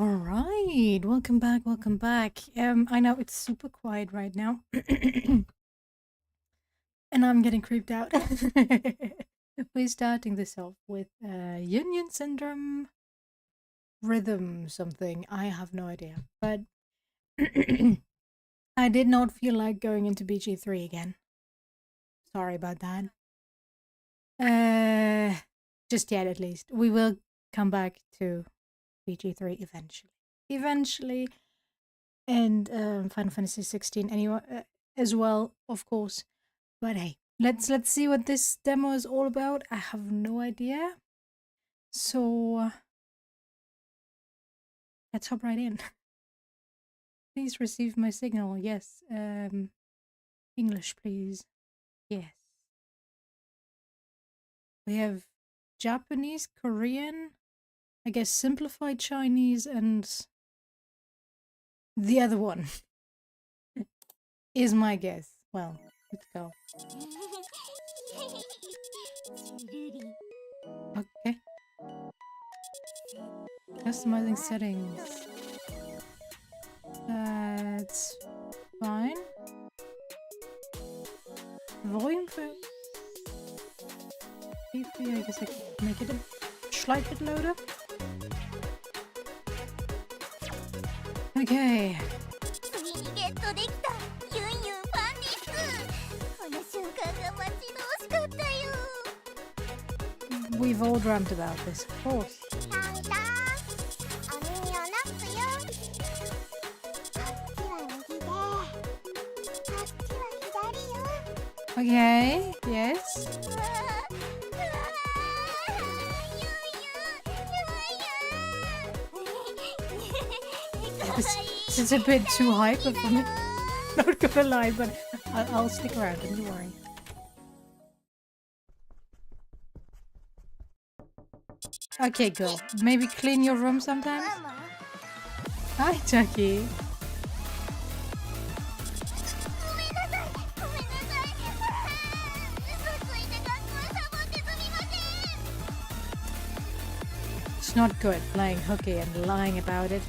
All right, welcome back, welcome back. I know it's super quiet right now, and I'm getting creeped out. We're starting this off with Union Syndrome Rhythm something. I have no idea, but I did not feel like going into BG3 again. Sorry about that. Just yet, at least. We will come back to BG3 eventually. Eventually. And Final Fantasy 16 anyway, as well, of course. But hey, let's see what this demo is all about. I have no idea. So let's hop right in. Please receive my signal. Yes. English, please. Yes. We have Japanese, Korean, I guess simplified Chinese, and the other one is my guess. Well, let's go. Okay. Customizing settings. That's fine. Volume for PP, I guess I can make it a slight bit louder. Okay. We've all dreamt about this, of course. Okay, yes. This is a bit too hyper for me. Not gonna lie, but I'll stick around, don't you worry. Okay, girl. Maybe clean your room sometimes? Hi, Chucky. It's not good playing hooky and lying about it.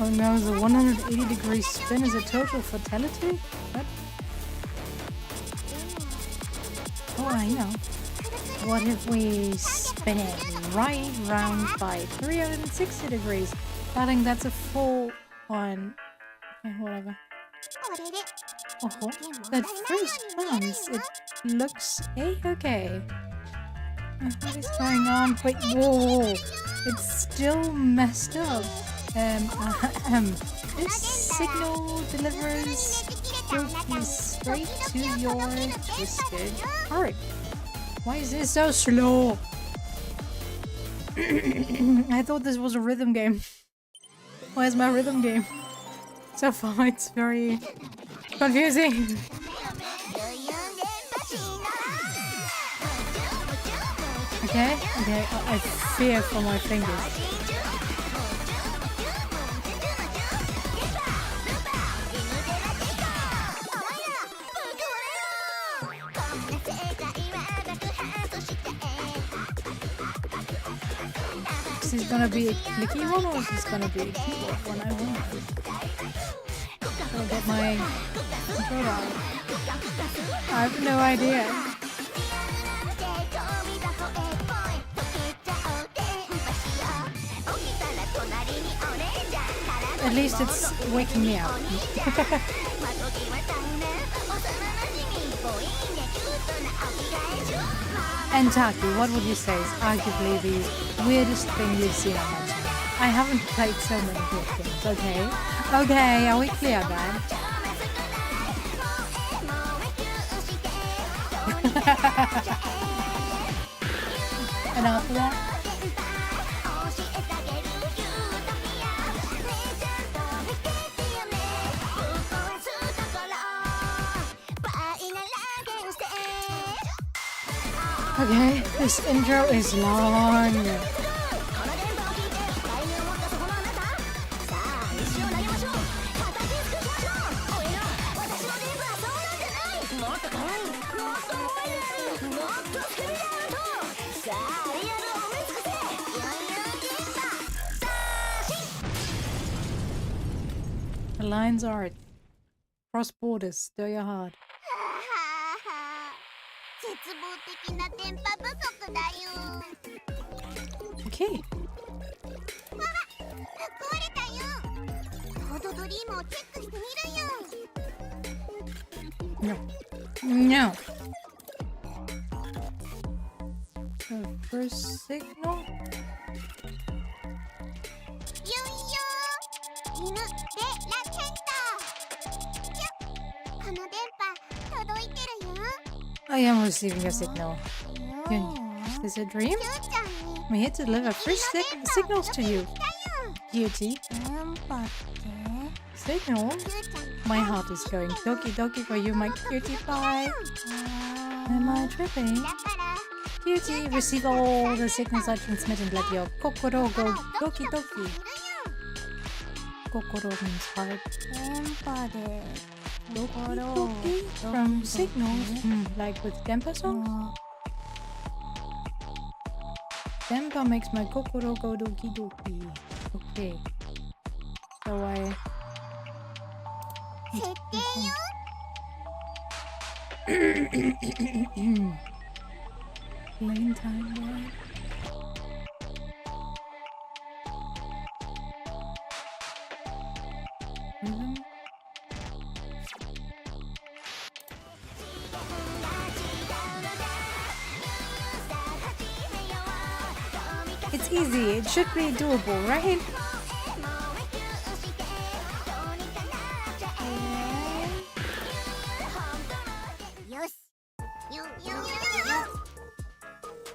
Oh no, the 180-degree spin is a total fatality? What? Oh, I know. What if we spin it right round by 360 degrees? I think that's a full on... Okay, whatever. Oh, at first glance, it looks A-okay. What is going on? Wait, whoa! It's still messed up. This signal delivers filthy straight to your twisted heart. Why is this so slow? I thought this was a rhythm game. Where's my rhythm game? So far, it's very confusing. Okay, I fear for my fingers. Is this gonna be a clicky one or is this gonna be a keyboard one? I wonder. I'll get my controller out. I have no idea. At least it's waking me up. And Taki, what would you say is arguably the weirdest thing you've seen on my channel? I haven't played so many weird things, okay? Okay, are we clear then? And after that? Okay, this intro is long. The lines are cross borders, stir your heart. Okay. No. No. The first signal. I am receiving a signal. Is this a dream? I'm here to deliver fresh signals to you. Cutie. Signals? My heart is going doki doki for you, my cutie pie. Am I tripping? Cutie, receive all the signals I transmit and let your kokoro go doki doki. Kokoro means heart. Doki doki from signals, like with Dempa song. Dempa makes my kokoro go doki doki. Okay. So I... Playing time, boy. It's easy. It should be doable, right?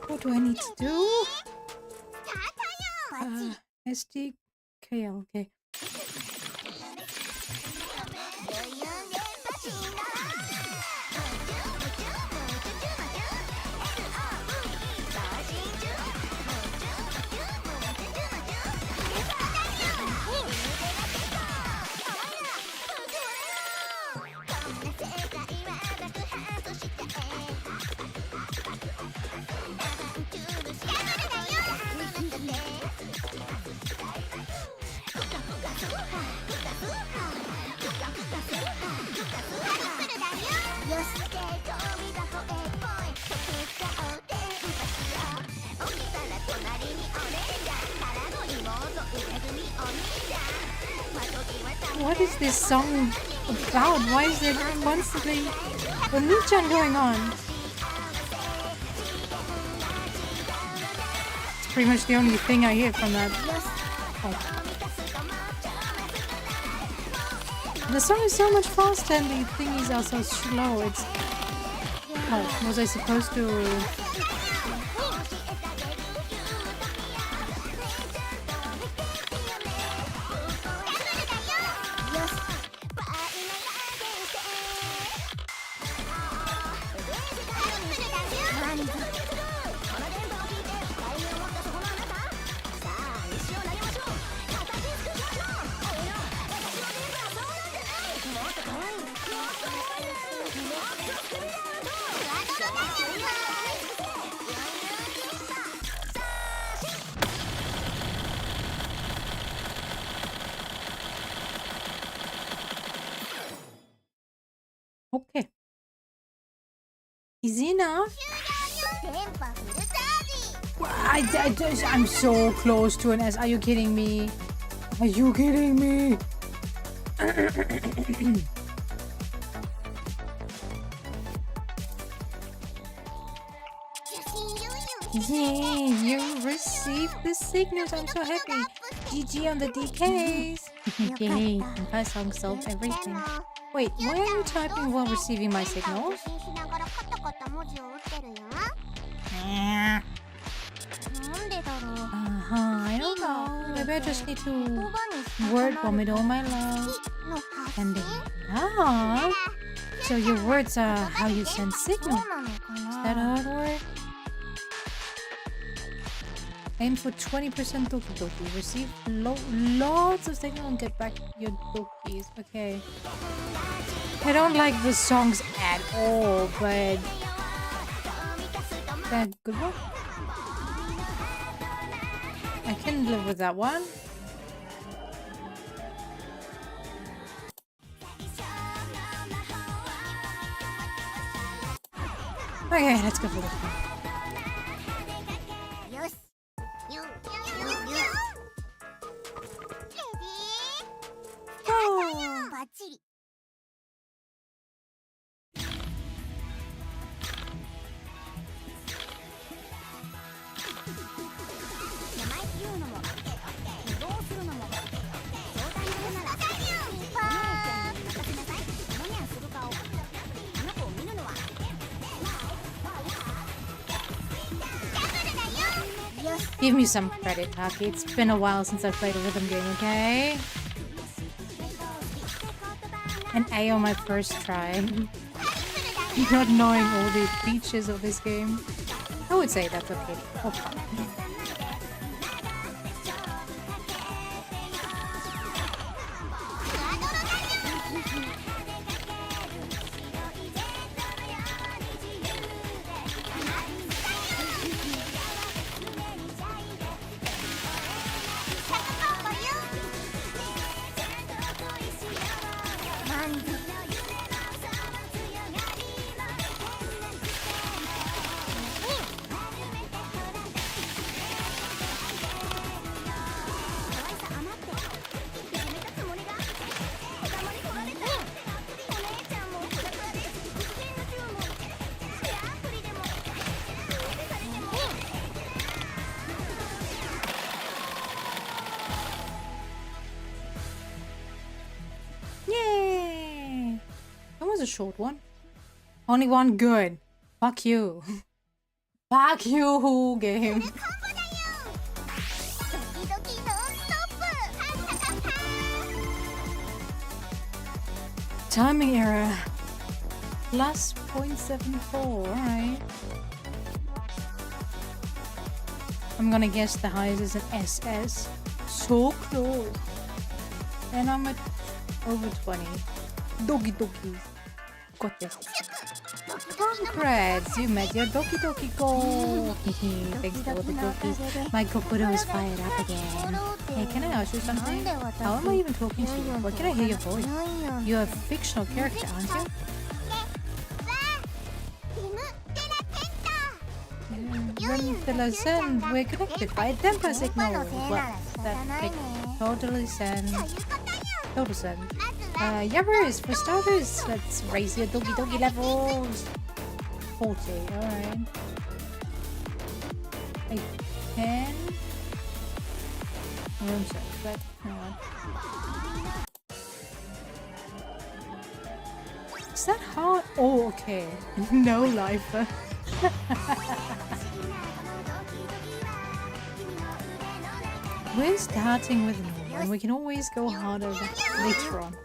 What do I need to do? SDK, okay. What is this song about? Why is there constantly Onichan going on? It's pretty much the only thing I hear from that. Oh. The song is so much faster and the thingies are so slow. It's... Oh, was I supposed to... Okay. Easy enough. I'm so close to an S. Are you kidding me? Are you kidding me? Yay, you received the signals. I'm so happy. GG on the DKs. Yay, my song solved everything. Wait, why are you typing while receiving my signals? I don't know. Maybe I just need to word vomit all my love. And then, so your words are how you send signal. Is that how it works? Aim for 20% Doki Doki. Receive lots of signal and get back your Dokis. Okay. I don't like the songs at all, but that good one. I can live with that one. Okay, let's go for this one. Give me some credit, Haki. It's been a while since I've played a rhythm game, okay? An A on my first try. Not knowing all the features of this game. I would say that's okay. Yay! That was a short one. Only one good. Fuck you. Fuck you, game. Timing error. Plus 0.74, alright. I'm gonna guess the highest is an SS. So close. And I'm at over 20. Doki Doki. Got this. Congrats! You met your Doki Doki goal! Thanks for the Dokis. My Kokoro is fired up again. Hey, can I ask you something? How am I even talking to you? Why can I hear your voice? You're a fictional character, aren't you? We're connected by a tempo signal. Well, that makes totally sense. Total sense. Yabbers, for starters, let's raise your Doki Doki levels. 40, alright. I can... room check, but hang on. Is that hard? Oh, okay. No lifer. We're starting with normal, and we can always go harder later on.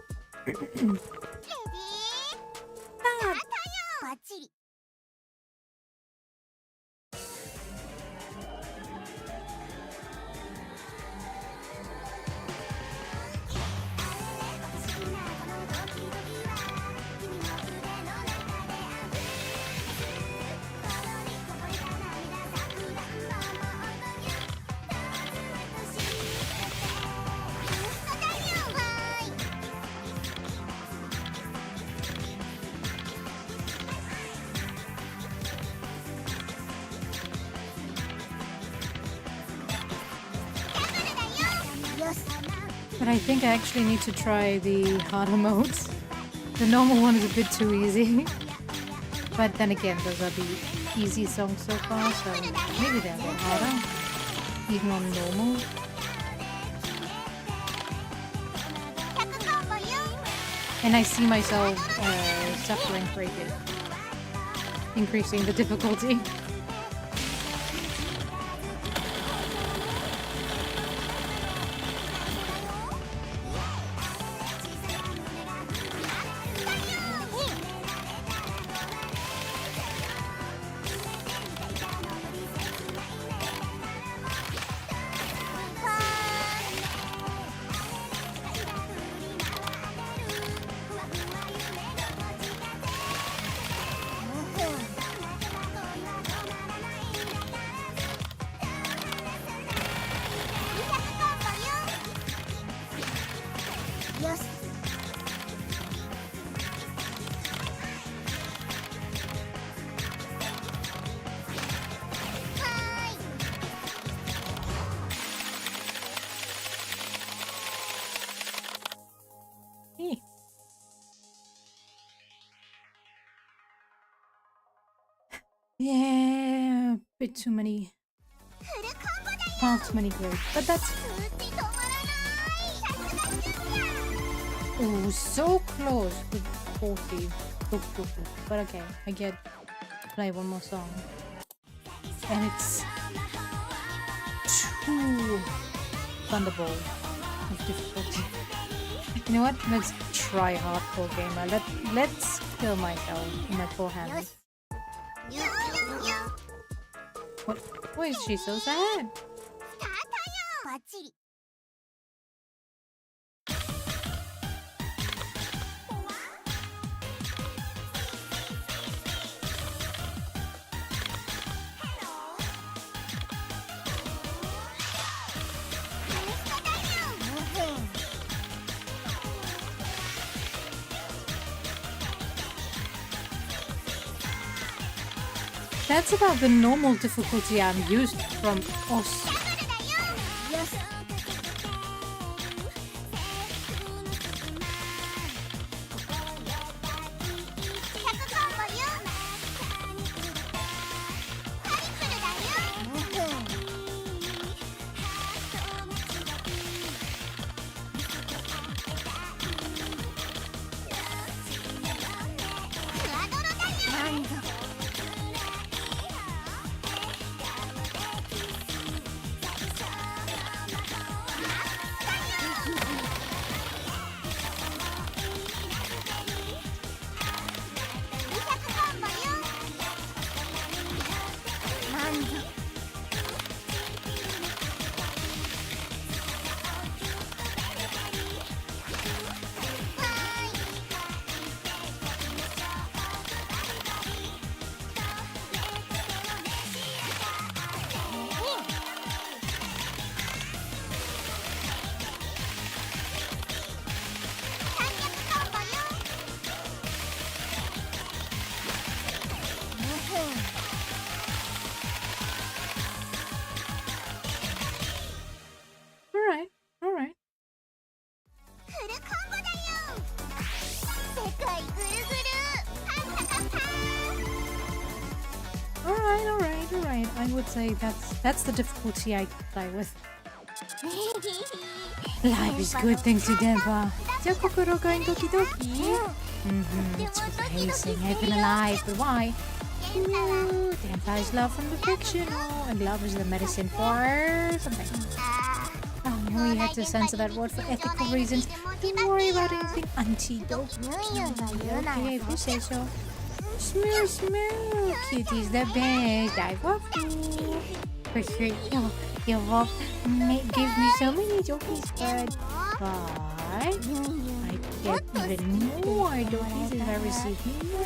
But I think I actually need to try the harder modes. The normal one is a bit too easy. But then again, those are the easy songs so far, so maybe they'll get harder. Even on normal. And I see myself suffering for it. Increasing the difficulty. Yeah, a bit too many. Far too many grades. But that's... Oh, so close with 40. But okay, I get to play one more song. And it's 2 Thunderbolt of difficulty. You know what? Let's try hardcore gamer. Let's kill myself in my forehand. What? Why is she so sad? That's about the normal difficulty I'm used from us. Alright. Alright. I would say that's the difficulty I play with. Life is good thanks to Denpa. It's replacing open alive, but why? Denpa is love from the fictional, and love is the medicine for something. Oh, we had to censor that word for ethical reasons. Don't worry about anything antidote. Okay, if you say so. Smell, cuties the best. I love you. For sure, you will give me so many jokes, but I get even more jokes if I receive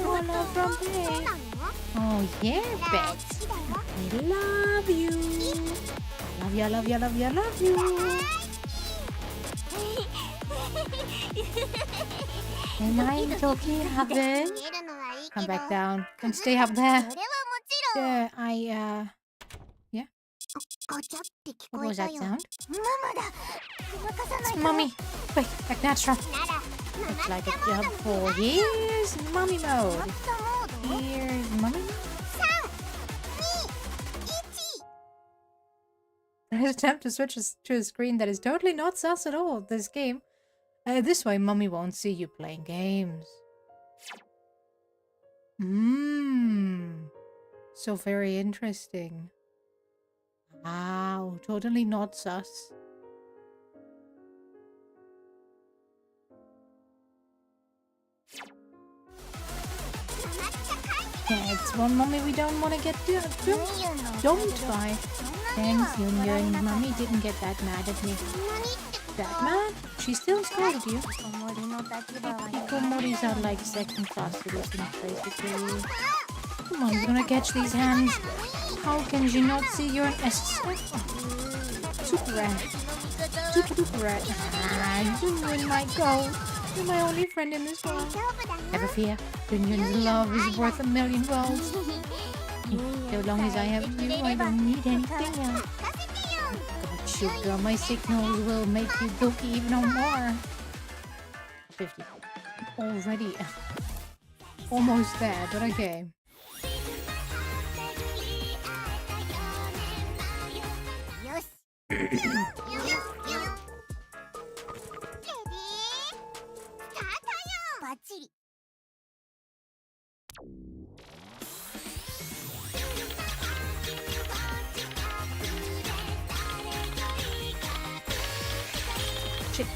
more love from Play. Oh yeah, bet. I love you. Love you. Am I in Tokyo Heaven? Come back down. Don't stay up there. Yeah. What was that sound? It's Mommy. Wait, like natural. Looks like a job for here's Mommy mode. Here's Mommy mode. There's an attempt to switch to a screen that is totally not sus at all. This game. This way, Mommy won't see you playing games. So very interesting. Wow, totally not sus. Yeah, it's one Mommy we don't want to get dumped by. Thanks, Yun. Mommy didn't get that mad at me. That mad? She still scolded you. Hikomoris are like second-class citizens, basically. Come on, you're gonna catch these hands. How can she not see you're an SSF? Super rat. Yun might go. You're my only friend in this world. Never fear. Yun's love is worth 1,000,000 worlds. So long as I have you, I don't need anything else. God, sugar, my signals will make you dookie even more. 50. Already. Almost there, but okay. Shit.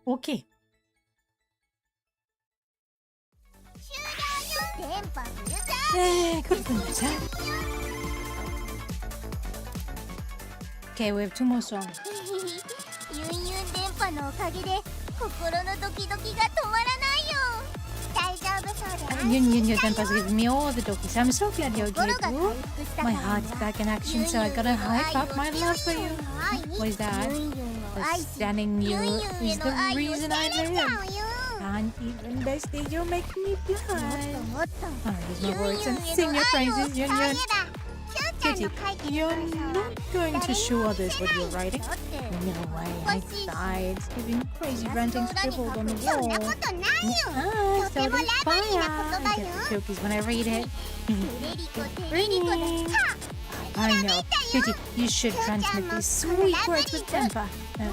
Okay. Okay, we have 2 more songs. ユンユン電波のおかげで心のドキドキが止まらないよ。大丈夫そうで安 Yun 心 Yun Yun Denpa's giving me all the doggies. I'm so glad you're 心 good. が回 Ooh, 復したか my ら heart's back in action, so I gotta hype up my love for you. What is that? ユンユンを The 愛し standing ユ you ンユン is へ the の愛を reason 示 I しちゃ live. うよ。 And even bestie, you're making me もっ blush. ともっと I'll use ユ my ンユ words ン and へ sing の your 愛を praises, 伝え Yun れ Yun. ばキューちゃん Kitty, の書いてく you're る文章は not going to show others what you're writing. だって No way, I died, giving crazy グラス ranting の裏に scribbled on 書 the くそん wall. なことないよ。 Ah, とて so も did ラブリーな fire. 言葉 I よ。 get the cookies when I read it. テレリコテレリコだ。 Ringing. さ I know. Kitty, you should transmit these sweet words with Denpa. To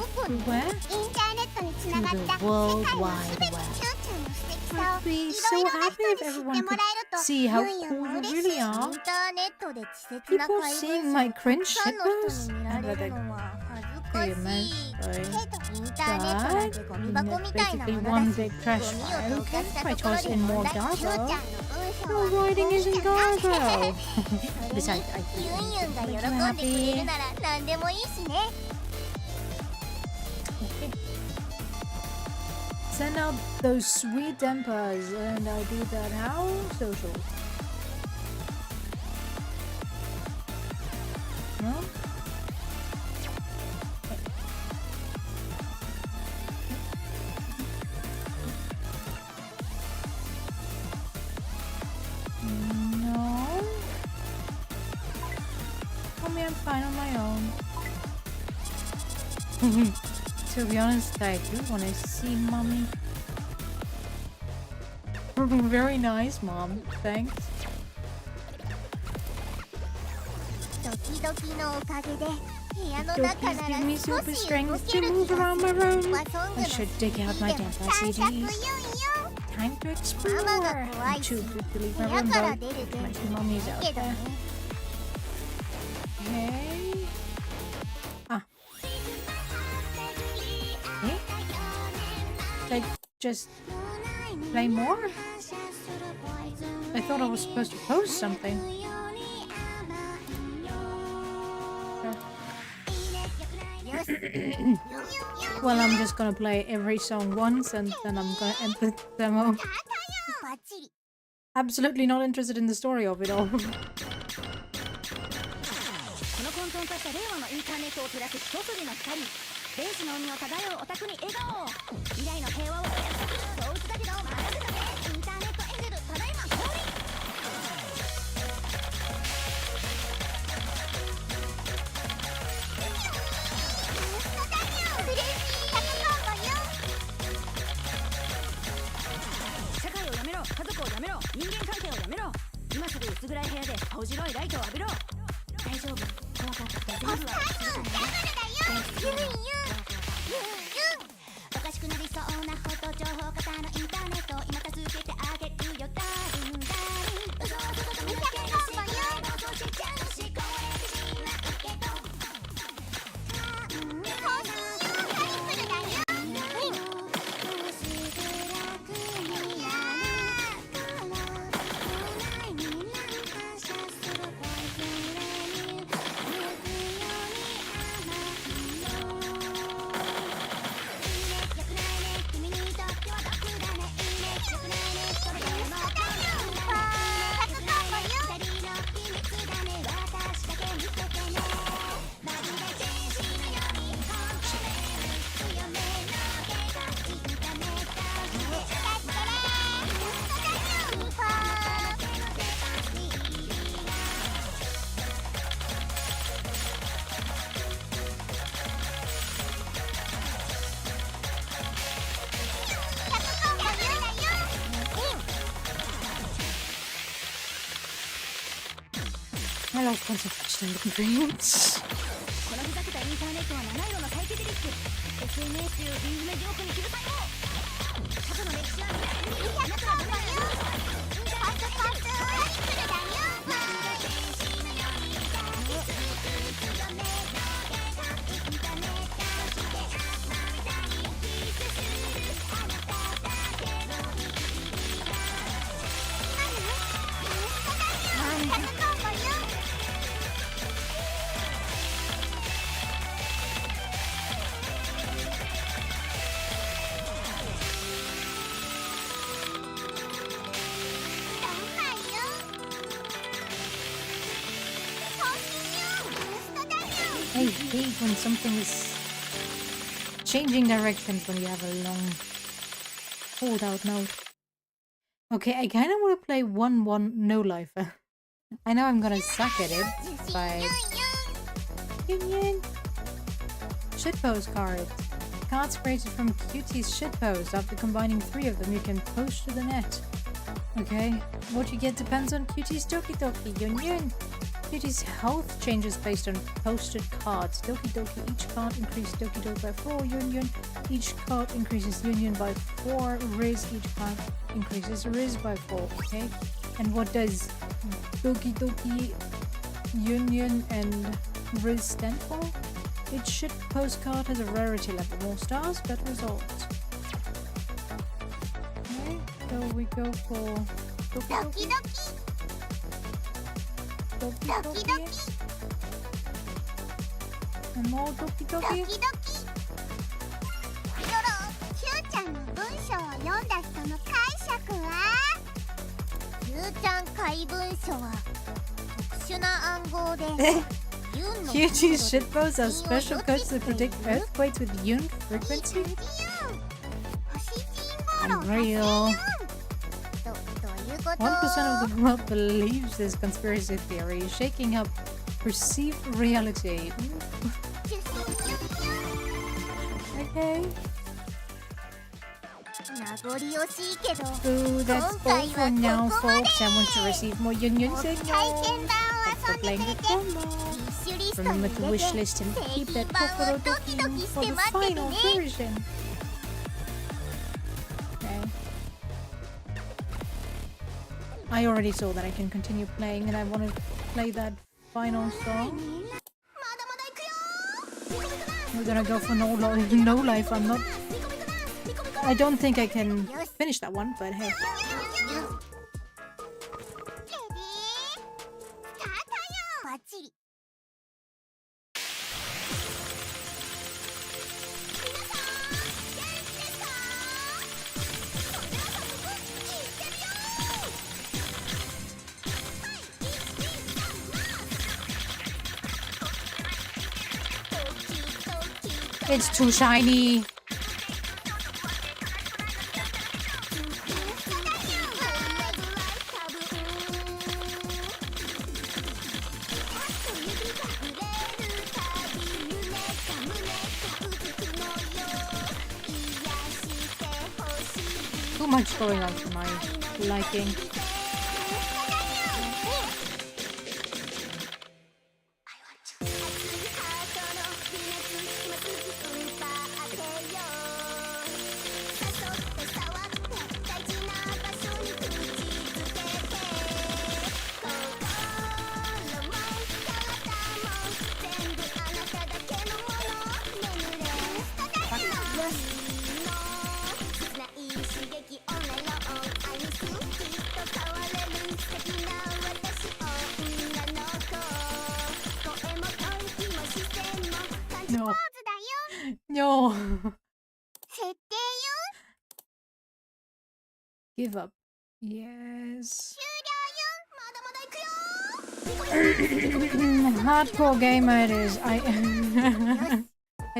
where? インターネットにつながった To the 世界 World の Wide すべて Web. キューちゃんの素敵さを I'd be い so ろいろな happy 人 if に知って everyone も could らえると see how ユンユン cool も you 嬉しい。 really イ are. ンターネットで稚拙な People 怪 seeing 文 my 書を cringe たくさんの人 shitposts に見ら and れ let る it のは恥ず pretty かしい。 immensely. インターネットなんてゴミ箱みたいな Basically もの one だし、 big ゴ trash ミを file. 投下 Okay, した if I ところ toss で in 問 more 題。キューちゃん Garbo. の文章 No はゴ writing ミ is し in かない。 Garbo. そ Besides, れ I にユン think ユンが make 喜 you んでくれ happy. るなら何でもいいしね。 Okay. Send out those sweet Denpas, and I do that how? Social. No? No. Mommy, I'm fine on my own. To be honest, I do want to see Mommy. Very nice, Mom. Thanks. ドキドキのおかげで部屋の中 Dokies なら give me 少 super し strength 動 to ける move 気が around す my る。 room. ワソング I の should dig out my で Denpa 感謝 CDs. ユンユン。 Time to explore. ママが怖い I'm し too good to leave 部 my 屋 room から though. 出る前 My 提 mommy's だ out けど there. ね。 Okay. Ah. Eh? Did I just play more? I thought I was supposed to post something. Well, I'm just gonna play every song once and then I'm gonna end the demo. バッチリ Absolutely not interested in the story of it all. この混沌とした令和のインターネットを照らす一筋の光、電子の海を漂うオタクに笑顔を、未来の平和を約束する動物だけどまだせだね、インターネットエンジェルただいま降臨。社会をやめろ、家族をやめろ、人間関係をやめろ、今すぐ薄暗い部屋で青白いライトを浴びろ。大丈夫、怖かったって全部はおかしくなりそうなほど情報型のインターネットを今助けてあげるよダーリンダーリン、嘘を外と見かけるし妄想しちゃうし壊れてしまうけどI lost concentration in the brains. このふざけたインターネットは七色のサイケデリック SNS という瓶詰め地獄に切る最後。過去の歴史は未来にあなたはどれI hate when something is changing directions when you have a long holdout node. Okay, I kind of want to play 1-1 no lifer. I know I'm gonna suck at it, but Union shitpost card. Cards created from Qt's shitpost. After combining 3 of them, you can post to the net. Okay, what you get depends on Qt's Doki Doki. Union. Qt's health changes based on posted cards. Doki Doki, each card increases Doki Doki by 4. Union, each card increases Union by 4. Riz, each card increases Riz by 4. Okay, and what does Doki Doki, Union, and Riz stand for? Each shit postcard has a rarity level. More stars, better results. Okay, so we go for Doki Doki. Doki Doki. And more Doki Doki. ドキドキゾロ、Q ちゃんの文章を読んだ人の解釈は Q ちゃん解文書は特殊な暗号で Qt's shitposts have special codes that predict earthquakes with Yun frequency. Unreal. 1% of the world believes this conspiracy theory, shaking up perceived reality. Okay. 名残惜しいけど So that's all for now, folks. I want to receive more Yun Yun 体 signals. 験版 For を遊ん playing で the くれて demo. ディッシュリストに Remember 入 to れ wish て list and 製 keep 品 that 版を Kokoro ドキド Doki キし for て the 待ってて final ね version. Okay. I already saw that I can continue playing and I want to play that final song. まだまだ行くよ We're gonna go for no life. I'm not. I don't think I can finish that one, but hey. レディースタートよバッチリ It's too shiny. Too much going on for my liking. No. No. 設定よ。 Give up. Yes. 終了よ。まだまだ行くよ。 Hardcore gamer it is. I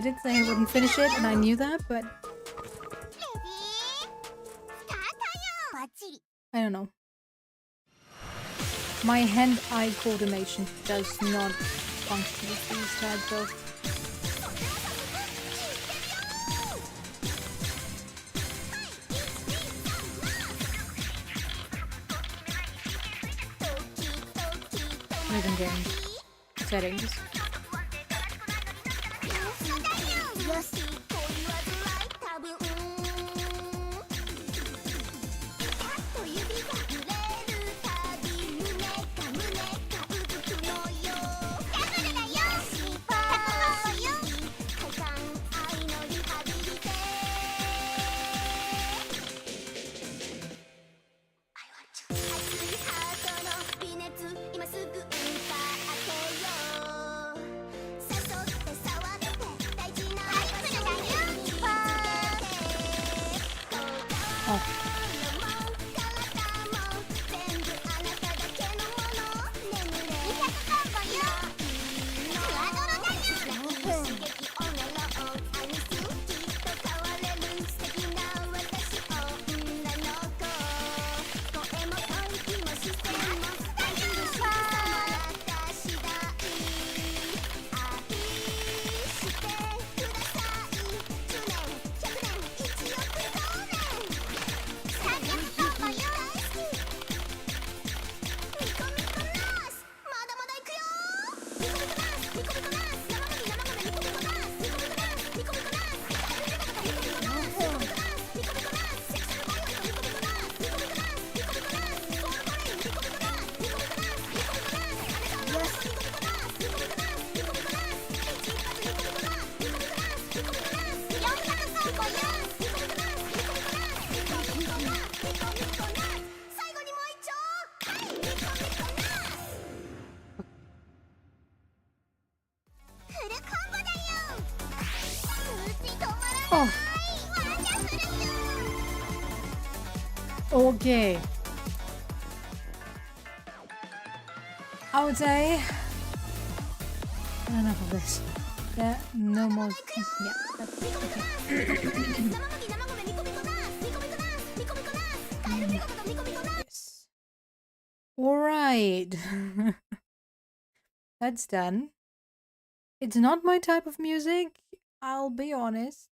did say I wouldn't finish it, and I knew that, but レディースタートよ。バッチリ。 I don't know. My hand-eye coordination does not function with these types of. Rhythm game settings. よし。恋はずらい多分。パッと指が触れるたび胸がうずくのよ。ダブルだよ。シパーよ。交換愛のリハビリテ。熱いハートの微熱今すぐ歌ってよ。誘って触って大事な場所に気づけて。 Oh. 全部あなただけのもの眠れ200コンボよ。クワドロだよ。刺激おねろ愛にすきっと変われる素敵な私女の子。声も吐息も視線も愛する仕草も私だい。愛してください。10年100年1億光年。300コンボよ。ミコミコナースまだまだ行くよ。ミコミコナースミコミコナース生麦生米ミコミコナースミコミコナースミコミコナースミコミコナースミコミコナースミコミコナースミコミコナースセクシャルバイオレットミコミコナースミコミコナースミコミコナースコールコレインミコミコナースミコミコナースミコミコナースよしミコミコナースミコミコナースミコミコナース一発ミコミコナースミコミコナースミコミコナース400コンボよ。ミコミコナースミコミコナースミコミコナースミコミコナース最後にもう一丁はいミコミコナースフルコンボだよ。通知止まらない。 Oh. ワンダフルよ。 Okay. I would say enough of this. Yeah, no more. Yeah, that's okay. 生麦生米ミコミコナースミコミコナースミコミコナースミコミコナースカエルピコとミコミコナース Yes. All right. That's done. It's not my type of music, I'll be honest.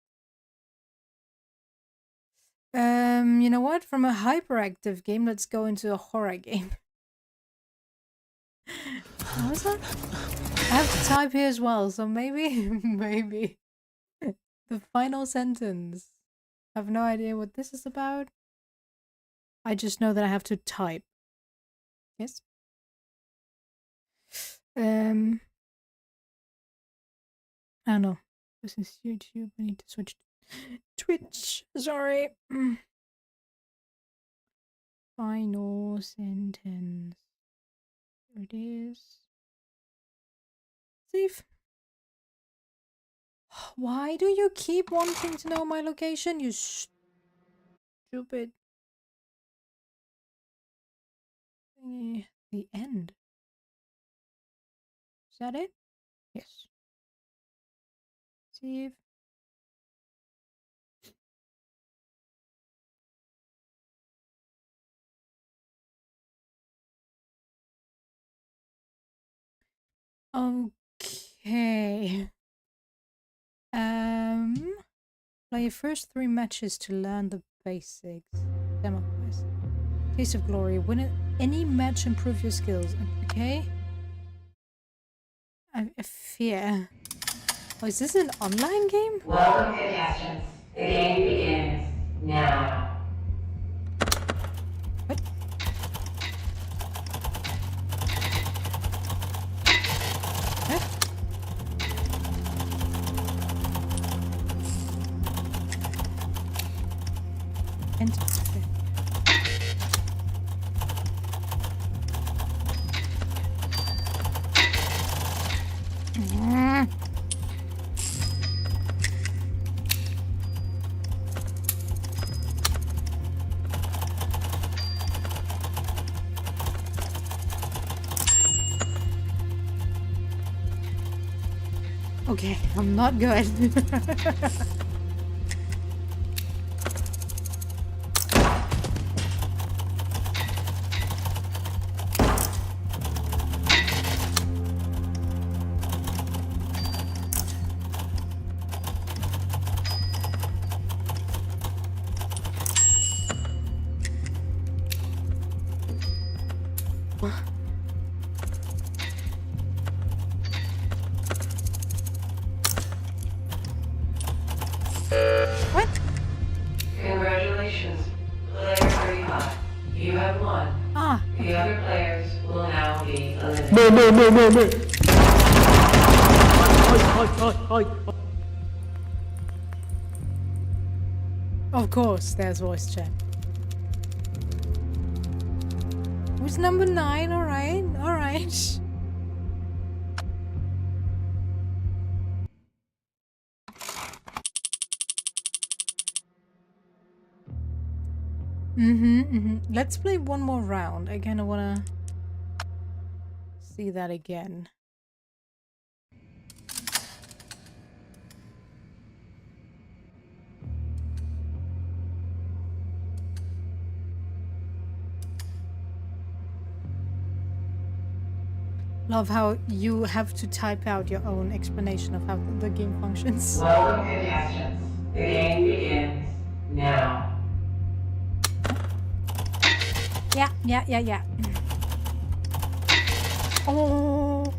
You know what? From a hyperactive game, let's go into a horror game. What was that? I have to type here as well, so maybe, maybe the final sentence. I have no idea what this is about. I just know that I have to type. Yes. I don't know. This is YouTube. I need to switch to Twitch. Sorry. Final sentence. There it is. Save. Why do you keep wanting to know my location, you stupid thingy? The end. Is that it? Yes. Save. Okay. Play your first 3 matches to learn the basics. Demo quest. Taste of Glory. Win any match, improve your skills. Okay. I fear. Oh, is this an online game? Welcome, contestants. The game begins now. What? Huh? Enter. Okay. Okay, I'm not good. What? Congratulations, player 35. You have won. Ah, The other players will now be eliminated. of course, there's voice chat. Who's number 9? Alright, alright. Let's play one more round. I kind of want to see that again. Love how you have to type out your own explanation of how the game functions. Welcome, contestants. The game begins now. Yeah. Oh.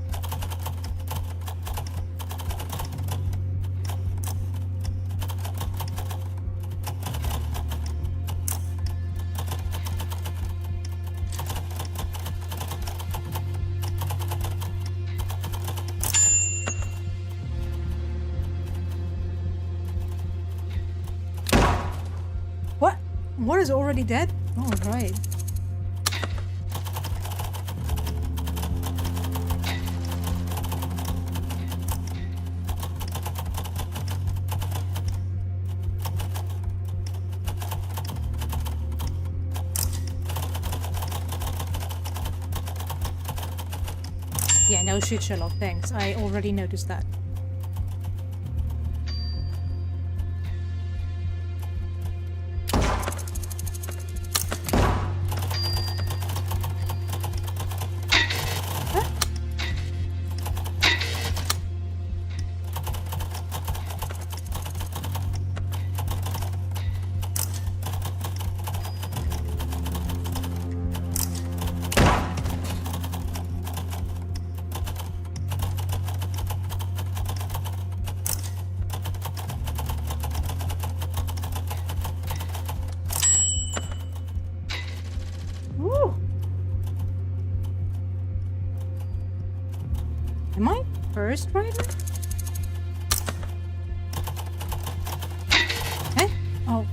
What? What is already dead? Oh, right. Yeah, no shit, Sherlock, thanks. I already noticed that. Huh? Woo! Am I first rider? Eh? Oh.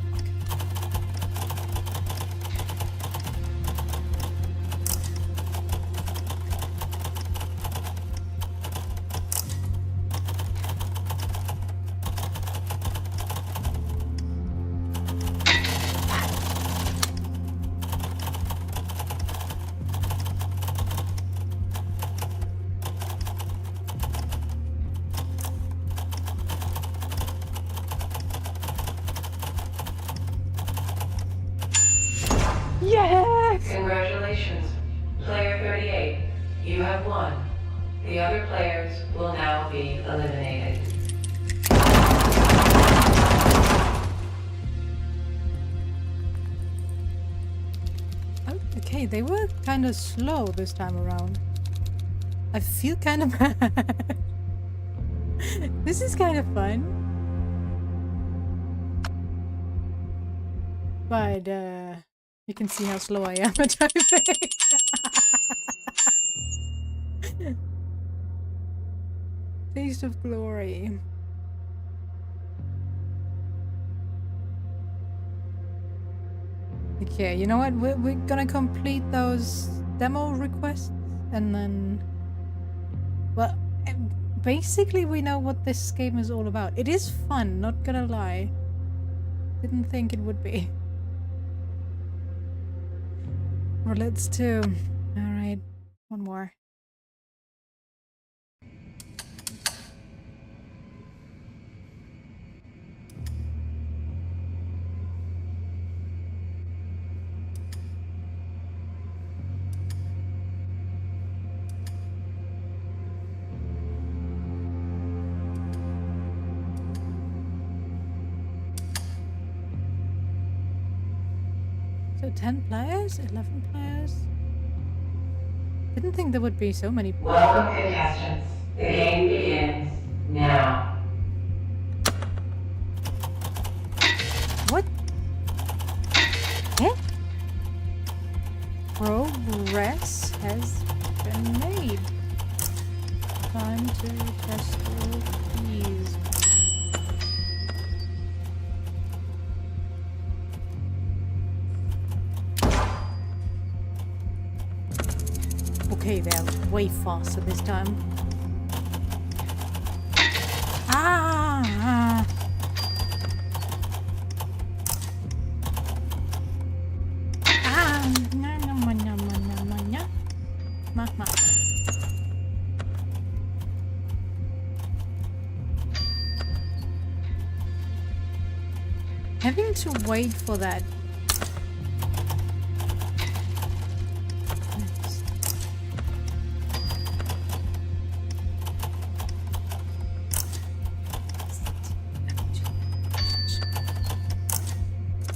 Yes! Congratulations, player 38. You have won. The other players will now be eliminated. Oh, okay, they were kind of slow this time around. I feel kind of bad. This is kind of fun. But, you can see how slow I am at typing. Taste of glory. Okay, you know what? We're gonna complete those demo requests and then... Well, basically we know what this game is all about. It is fun, not gonna lie. Didn't think it would be. Well, let's do... Alright, one more. So 10 players? 11 players? Didn't think there would be so many. Welcome, contestants. The game begins now. What? Eh? Progress has been made. Time to test all keys. Okay, they're way faster this time. Ah! Ah! Na na ma na ma na ma na. Ma ma. Having to wait for that.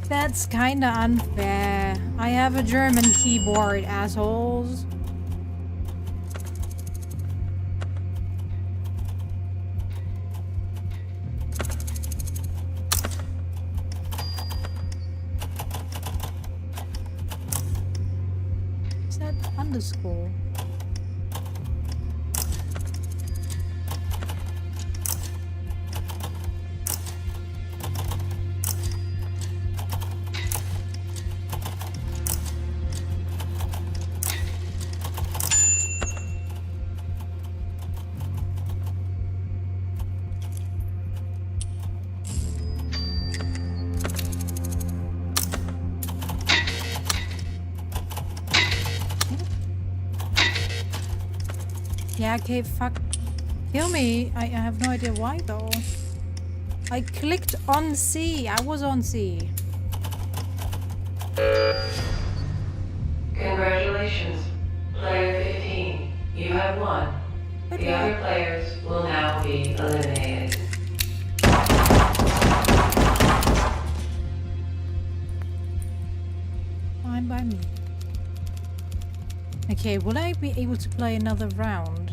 That's kinda unfair. I have a German keyboard, assholes. Is that underscore? Yeah, okay, fuck. Kill me. I have no idea why though. I clicked on C. I was on C. Congratulations, player 15. You have won. The other players will now be eliminated. Fine by me. Okay, will I be able to play another round?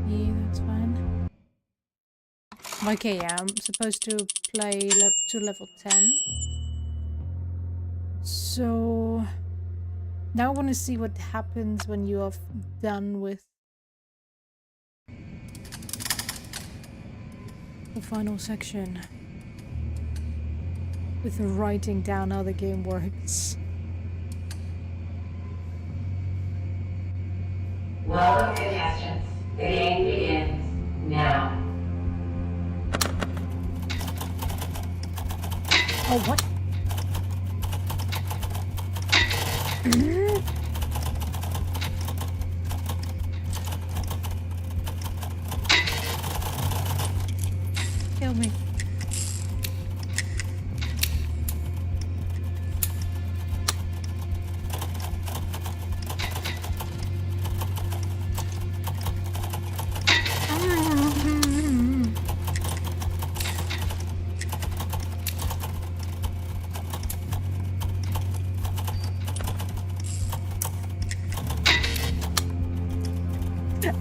Yeah, that's fine. Okay, yeah, I'm supposed to play to level 10. So... Now I want to see what happens when you are done with the final section. With writing down how the game works. Welcome, contestants. The game begins now. Oh, what? Kill me.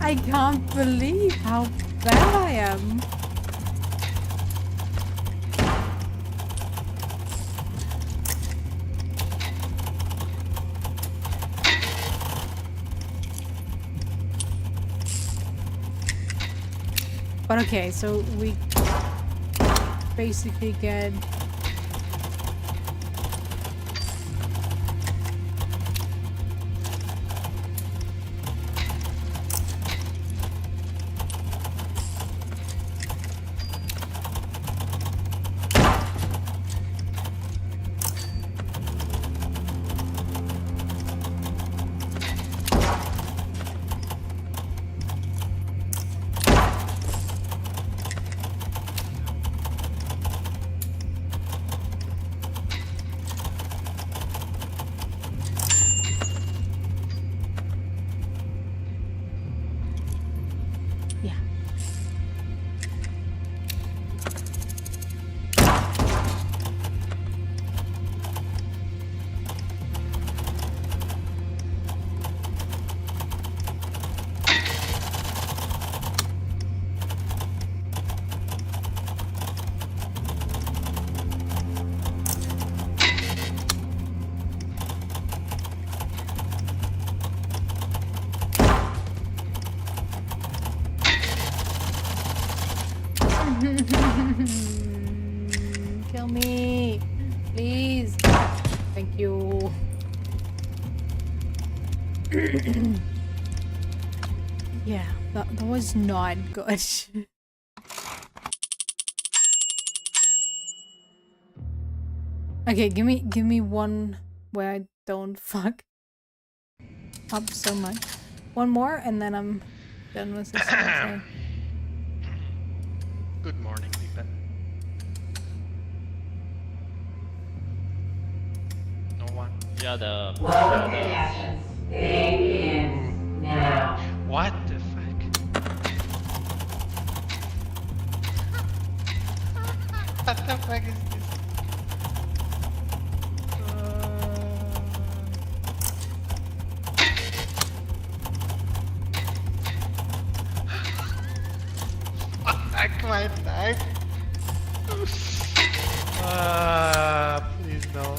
I can't believe how bad I am. But okay, so we basically get yeah. Kill me, please. Thank you. Yeah, that was not good. Okay, give me one where I don't fuck up so much. One more, and then I'm done with this. Okay. Good morning, Lipa. No one. Yeah, the Welcome, contestants. The game begins now. What the fuck? What the fuck is this? Fuck my knife. Please no.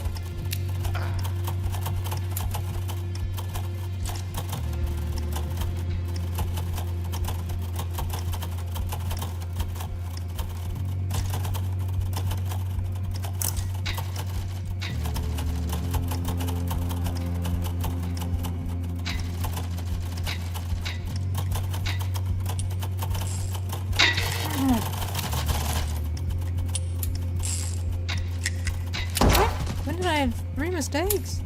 When did I have 3 mistakes?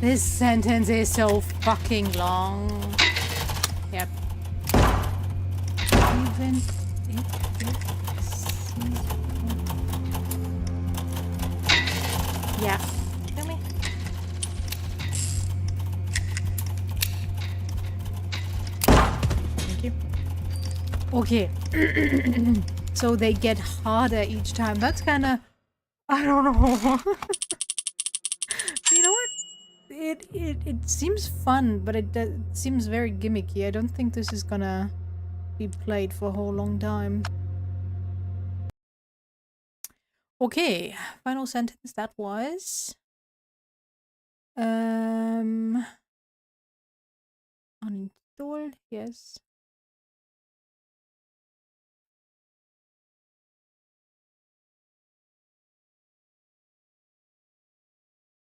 This sentence is so fucking long. Yep. Even if it's... Yeah. Kill me. Thank you. Okay. So they get harder each time. That's kinda... I don't know. You know what? It seems fun, but it seems very gimmicky. I don't think this is gonna be played for a whole long time. Okay, final sentence that was uninstalled, yes.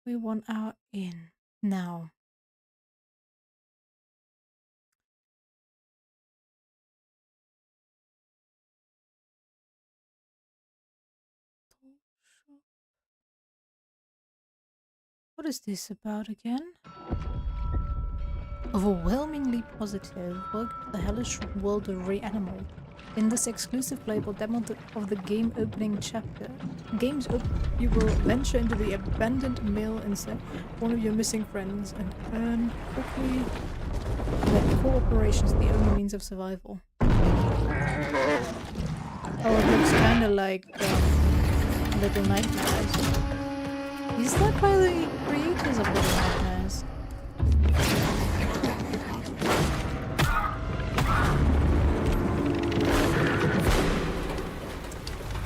We want our in now. What is this about again? Overwhelmingly positive. Welcome to the hellish world of Reanimal. In this exclusive playable demo of the game opening chapter, you will venture into the abandoned mill and set one of your missing friends and earn quickly cooperation is the only means of survival. Oh, it looks kinda like Little Nightmares. Is that by the creators of Little Nightmares?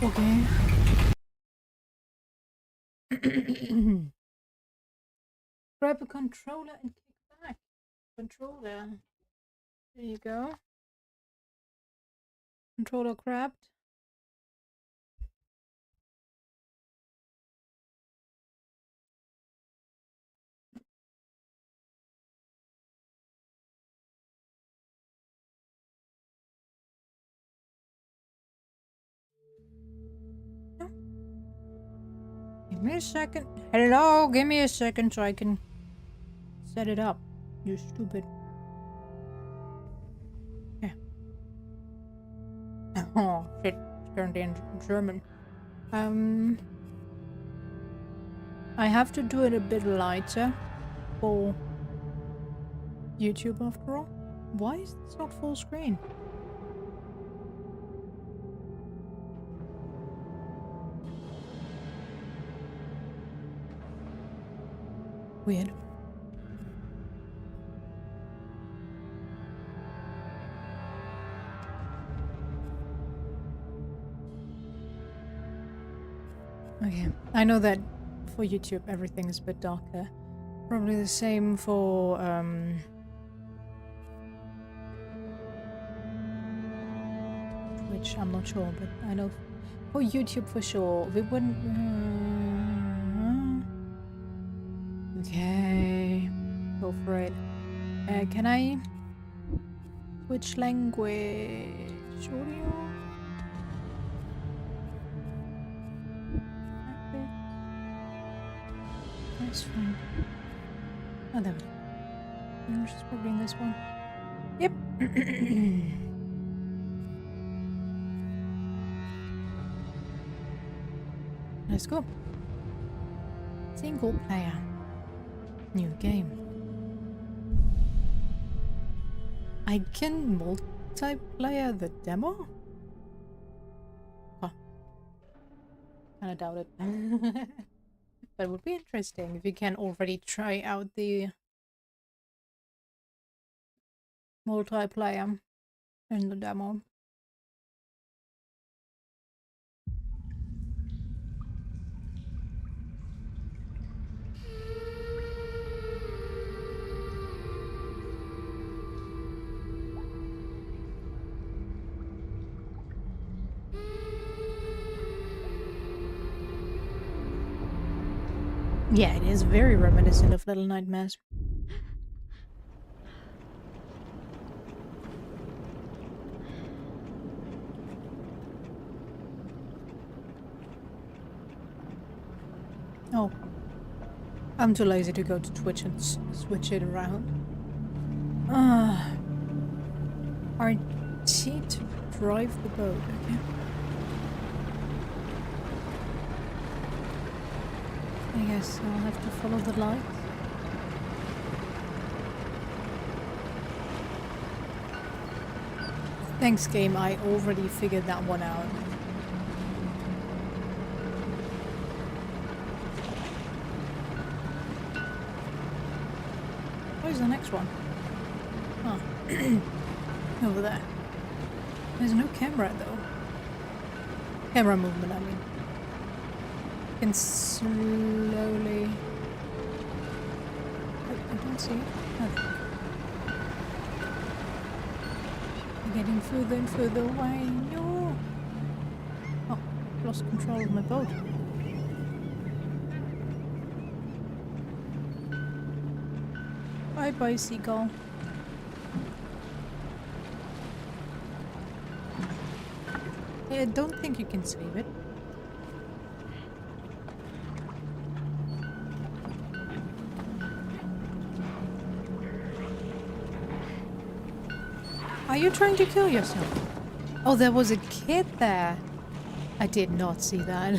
Okay. Grab a controller and kick back. Controller. There you go. Controller grabbed. Give me a second. Hello, give me a second so I can set it up. You stupid. Yeah. Oh shit, it's currently in German. I have to do it a bit lighter for YouTube after all. Why is this not full screen? Weird. Okay, I know that for YouTube everything is a bit darker. Probably the same for Twitch, I'm not sure, but I know for YouTube for sure. We wouldn't okay, go for it. Can I switch language? Audio? That's fine. Oh, there we go. She's probably in this one. Yep. Let's go. Single player. New game. I can multiplayer the demo? Huh. Kinda doubt it. But it would be interesting if you can already try out the multiplayer in the demo. Yeah, it is very reminiscent of Little Nightmares. Oh. I'm too lazy to go to Twitch and switch it around. RT to drive the boat, okay. I guess I'll have to follow the lights. Thanks, game. I already figured that one out. Where's the next one? Oh. Over there. There's no camera, though. Camera movement, I mean. Can slowly... I don't see it. Okay. I'm getting further and further away. No! Oh, lost control of my boat. Bye bye, seagull. I don't think you can save it. Are you trying to kill yourself? Oh, there was a kid there. I did not see that.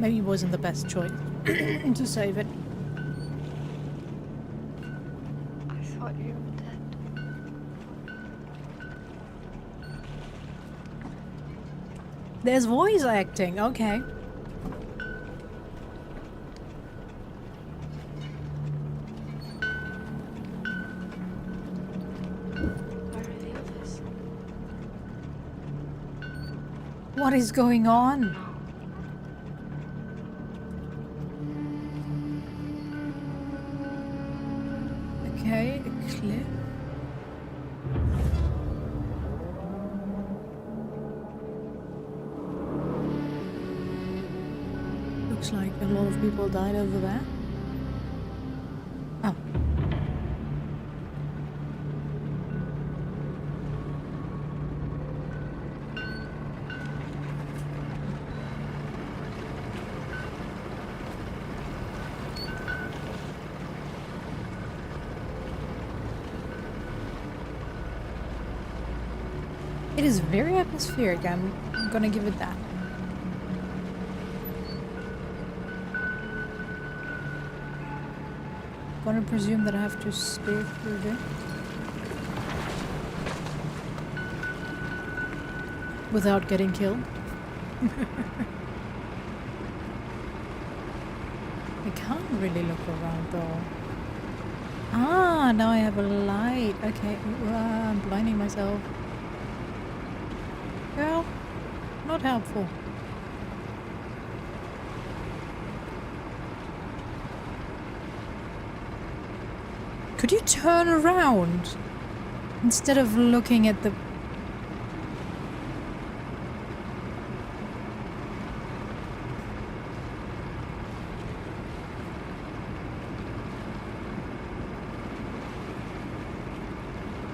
maybe wasn't the best choice to save it. I thought you were dead. There's voice acting, okay. Where are the others? What is going on? Okay, a cliff. Looks like a lot of people died over there. Oh. It is very atmospheric, I'm gonna give it that. Gonna presume that I have to stay through this. Without getting killed. I can't really look around though. Ah, now I have a light. Okay, I'm blinding myself. Well, not helpful. Could you turn around instead of looking at the...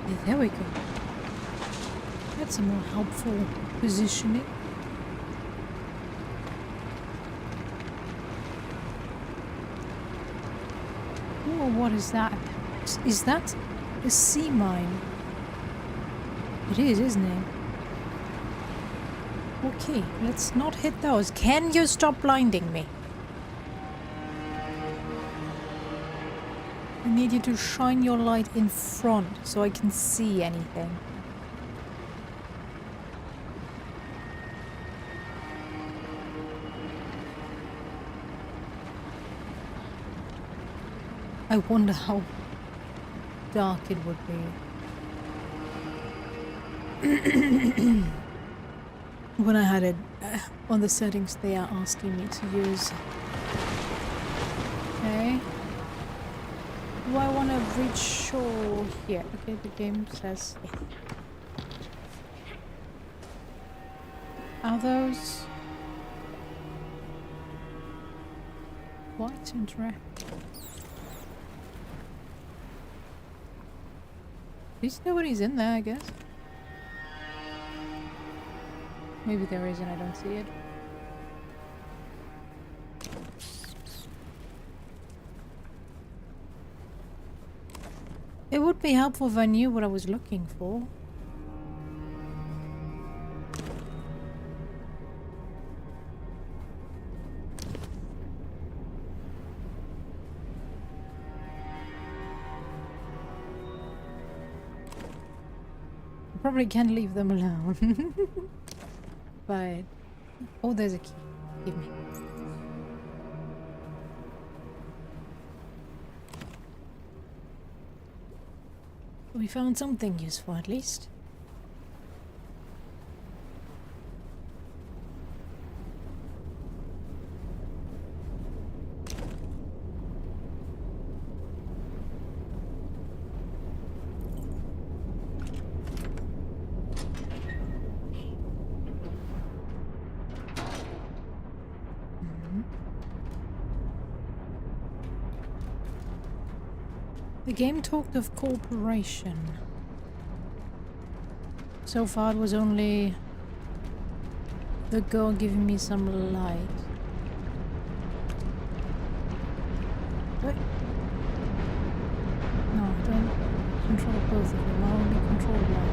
Yeah, there we go. That's a more helpful positioning. Oh, what is that? Is that a sea mine? It is, isn't it? Okay, let's not hit those. Can you stop blinding me? I need you to shine your light in front so I can see anything. I wonder how dark it would be. When I had it on the settings they are asking me to use. Okay. Do I want to reach shore here? Okay, the game says yeah. Are those quite interactive? At least nobody's in there, I guess. Maybe there is and I don't see it. It would be helpful if I knew what I was looking for. Probably can't leave them alone. But oh, there's a key. Give me. We found something useful at least. The game talked of cooperation. So far it was only the girl giving me some light. What? No, I don't control both of them. I only control one.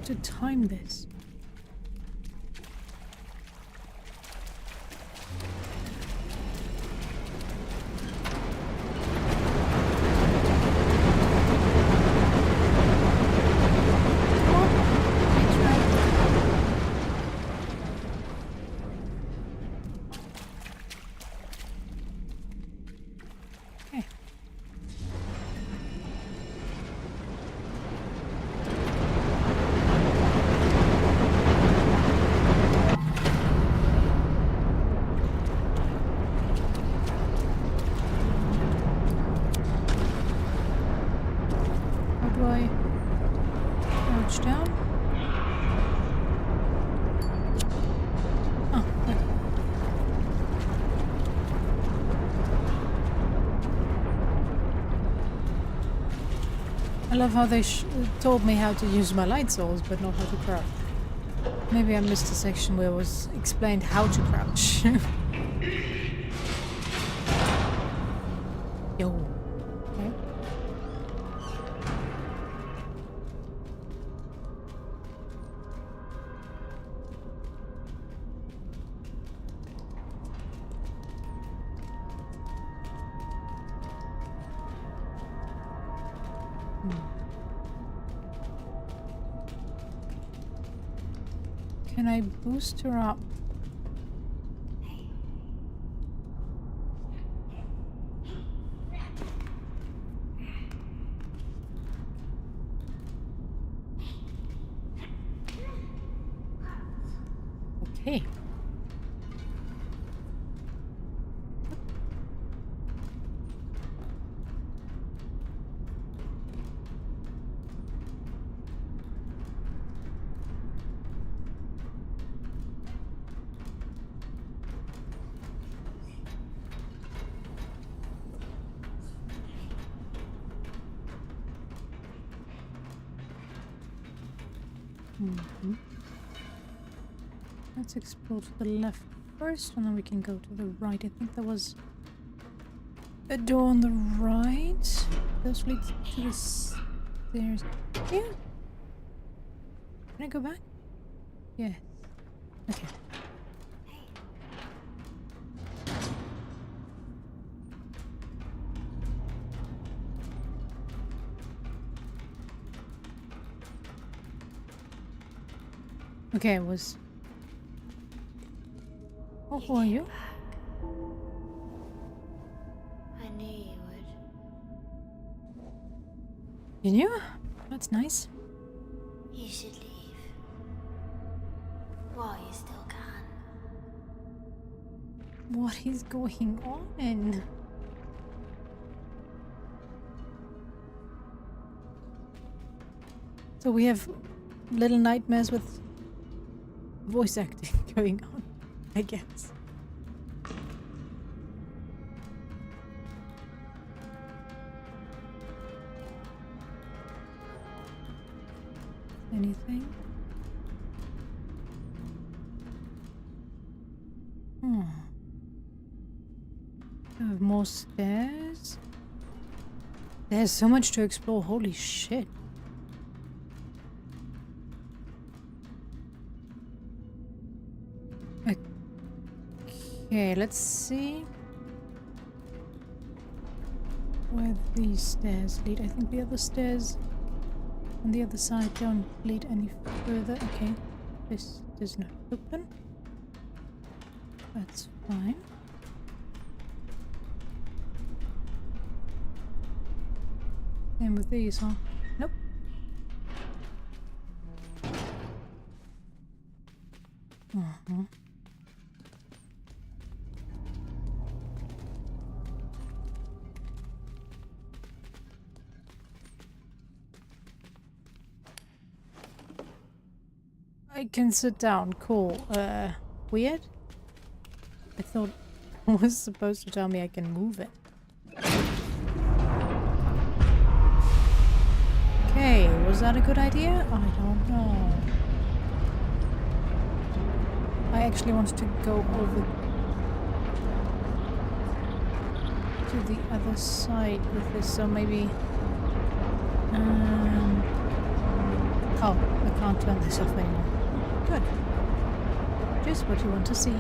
to time this? Down. Oh, okay. I love how they told me how to use my light source, but not how to crouch. Maybe I missed a section where it was explained how to crouch. Yo. Okay. Can I boost her up? Okay. Let's explore to the left first, and then we can go to the right. I think there was a door on the right. Those lead to the stairs. Yeah. Can I go back? Yeah. Okay. Okay, it was... Oh, who are you? I knew you would. You knew? That's nice. You should leave. While you still can. What is going on? So we have little nightmares with voice acting going on, I guess. Anything? Hmm. We have more stairs. There's so much to explore, holy shit. Okay, let's see where these stairs lead. I think the other stairs on the other side don't lead any further. Okay, this does not open. That's fine. Same with these, huh? Nope. Uh-huh. I can sit down. Cool. Weird? I thought it was supposed to tell me I can move it. Okay, was that a good idea? I don't know. I actually wanted to go over to the other side with this, so maybe... Oh, I can't turn this off anymore. Good. Just what you want to see.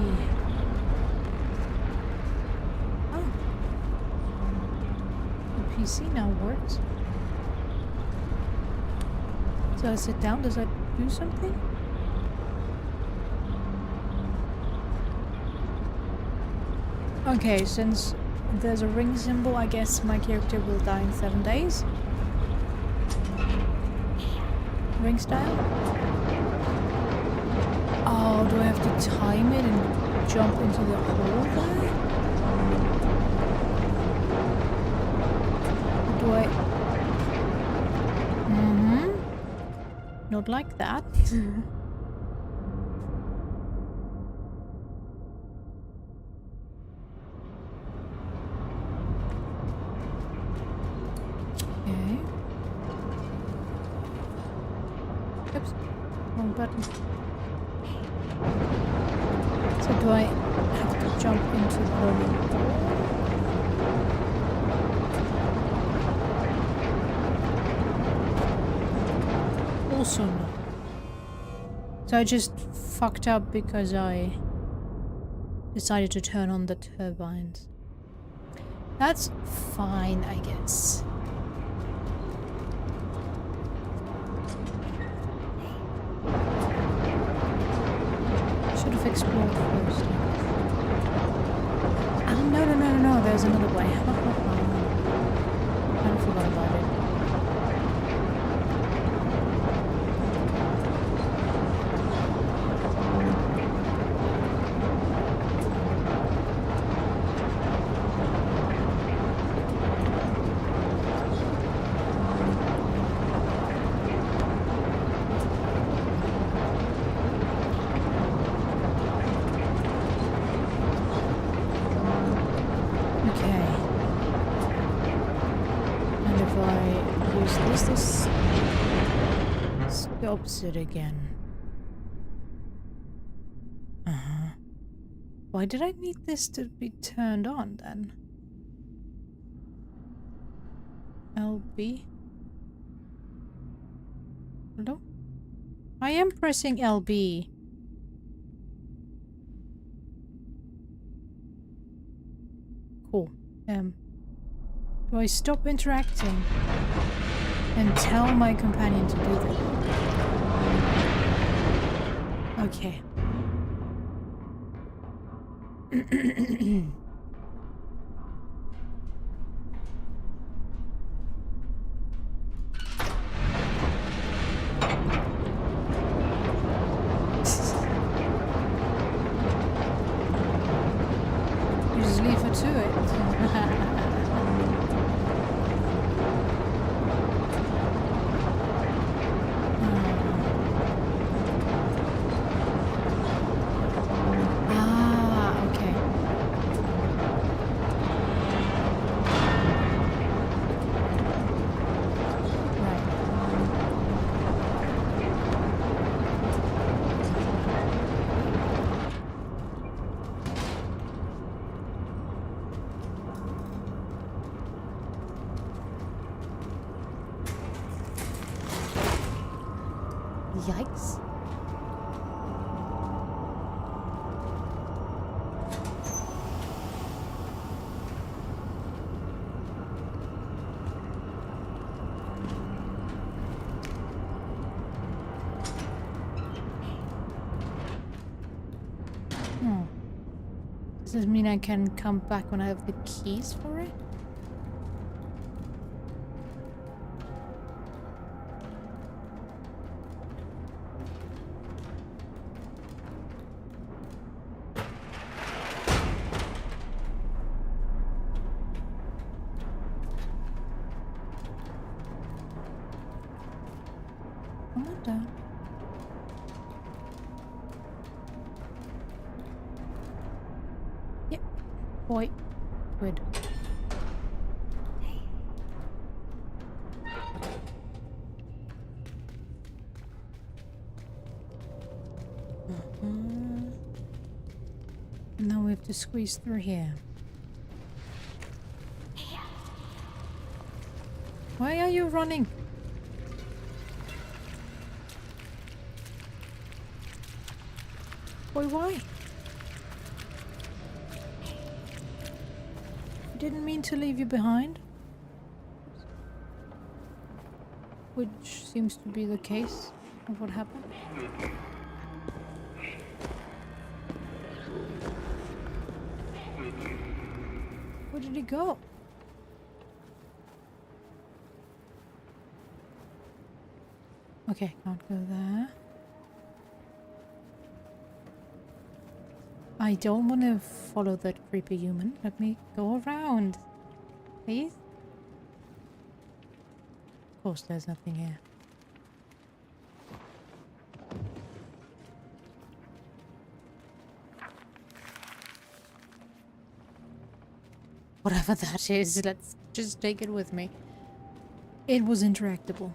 Oh. The PC now works. So I sit down, does that do something? Okay, since there's a ring symbol, I guess my character will die in 7 days. Ring style? Oh, do I have to time it and jump into the hole there? Do I... Not like that. Okay. Oops. Wrong button. So do I have to jump into the hole? Also no. So I just fucked up because I decided to turn on the turbines. That's fine, I guess. Should have explored first. Oh, no, there's another way. I forgot about it. Stops it again. Why did I need this to be turned on then? LB? Hello? I am pressing LB. Cool. Do I stop interacting and tell my companion to do that? Okay. You just leave her to it. Yikes. Does this mean I can come back when I have the keys for it? Come on down. Yep. Boy. Good. Now we have to squeeze through here. Why are you running? Boy, why? I didn't mean to leave you behind. Which seems to be the case of what happened. Where did he go? Okay, can't go there. I don't want to follow that creepy human. Let me go around. Please? Of course there's nothing here. Whatever that is, let's just take it with me. It was interactable.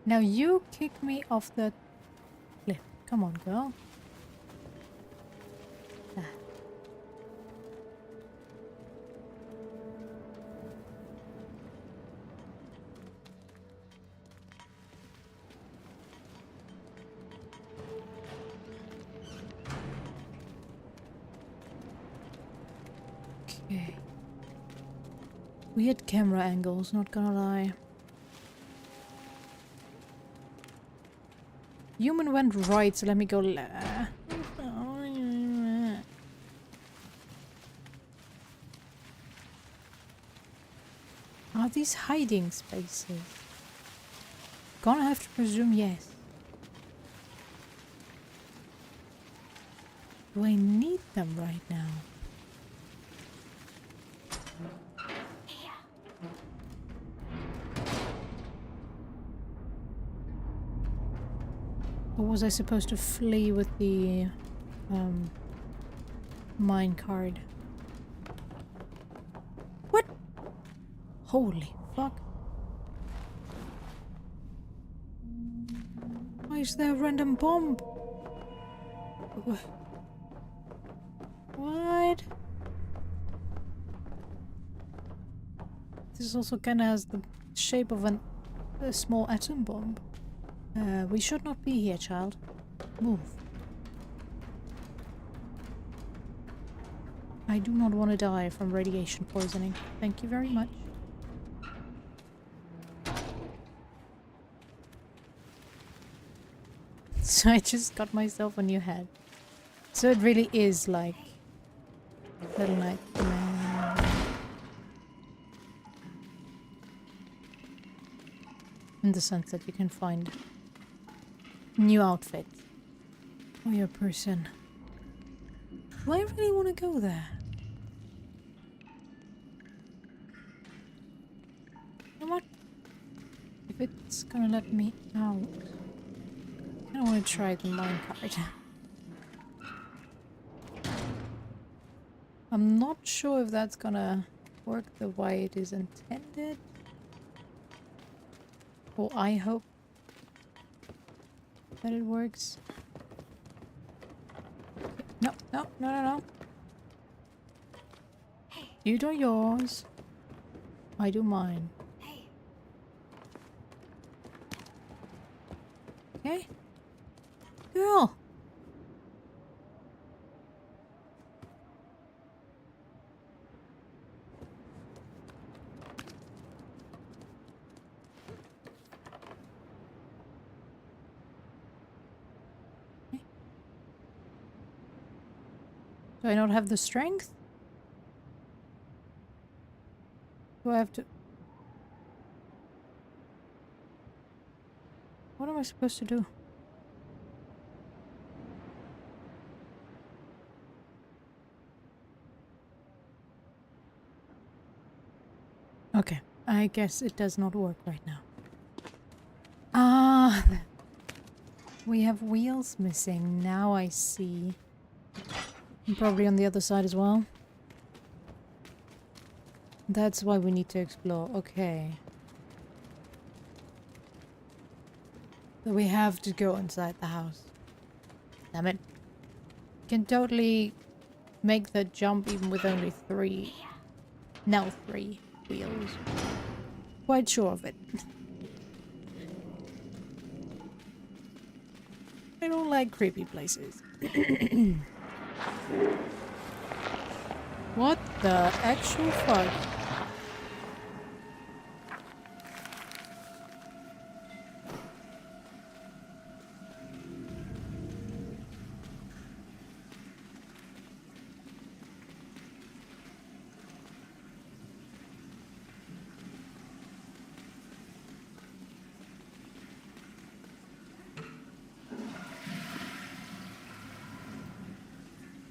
Now you kick me off the cliff. Come on, girl. Ah. Okay. Weird camera angles, not gonna lie. Human went right, so let me go left. Are these hiding spaces? Gonna have to presume yes. Do I need them right now? Or was I supposed to flee with the mine card? What? Holy fuck. Why is there a random bomb? What? This also kinda has the shape of a small atom bomb. We should not be here, child. Move. I do not want to die from radiation poisoning. Thank you very much. So I just got myself a new head. So it really is like Little Nightmare. In the sense that you can find new outfit for your person. Do I really want to go there? You know what? If it's gonna let me out, I want to try the minecart. I'm not sure if that's gonna work the way it is intended. Well, I hope that it works. No, no, no, no, no. You do yours. I do mine. Okay? Girl! Do I not have the strength? Do I have to... What am I supposed to do? Okay, I guess it does not work right now. Ah, we have wheels missing. Now I see. And probably on the other side as well. That's why we need to explore. Okay. So we have to go inside the house. Damn it. Can totally make the jump even with only 3. Now 3 wheels. Quite sure of it. don't like creepy places. What the actual fuck?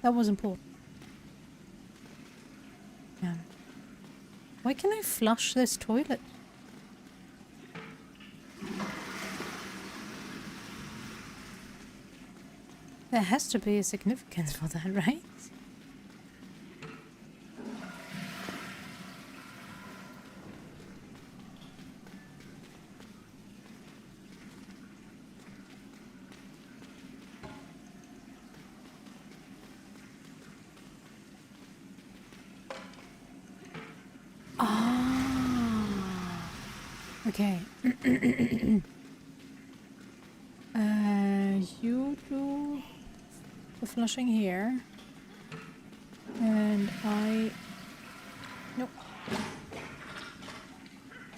That was important. Yeah. Why can I flush this toilet? There has to be a significance for that, right? Okay. You do the flushing here. And I... Nope.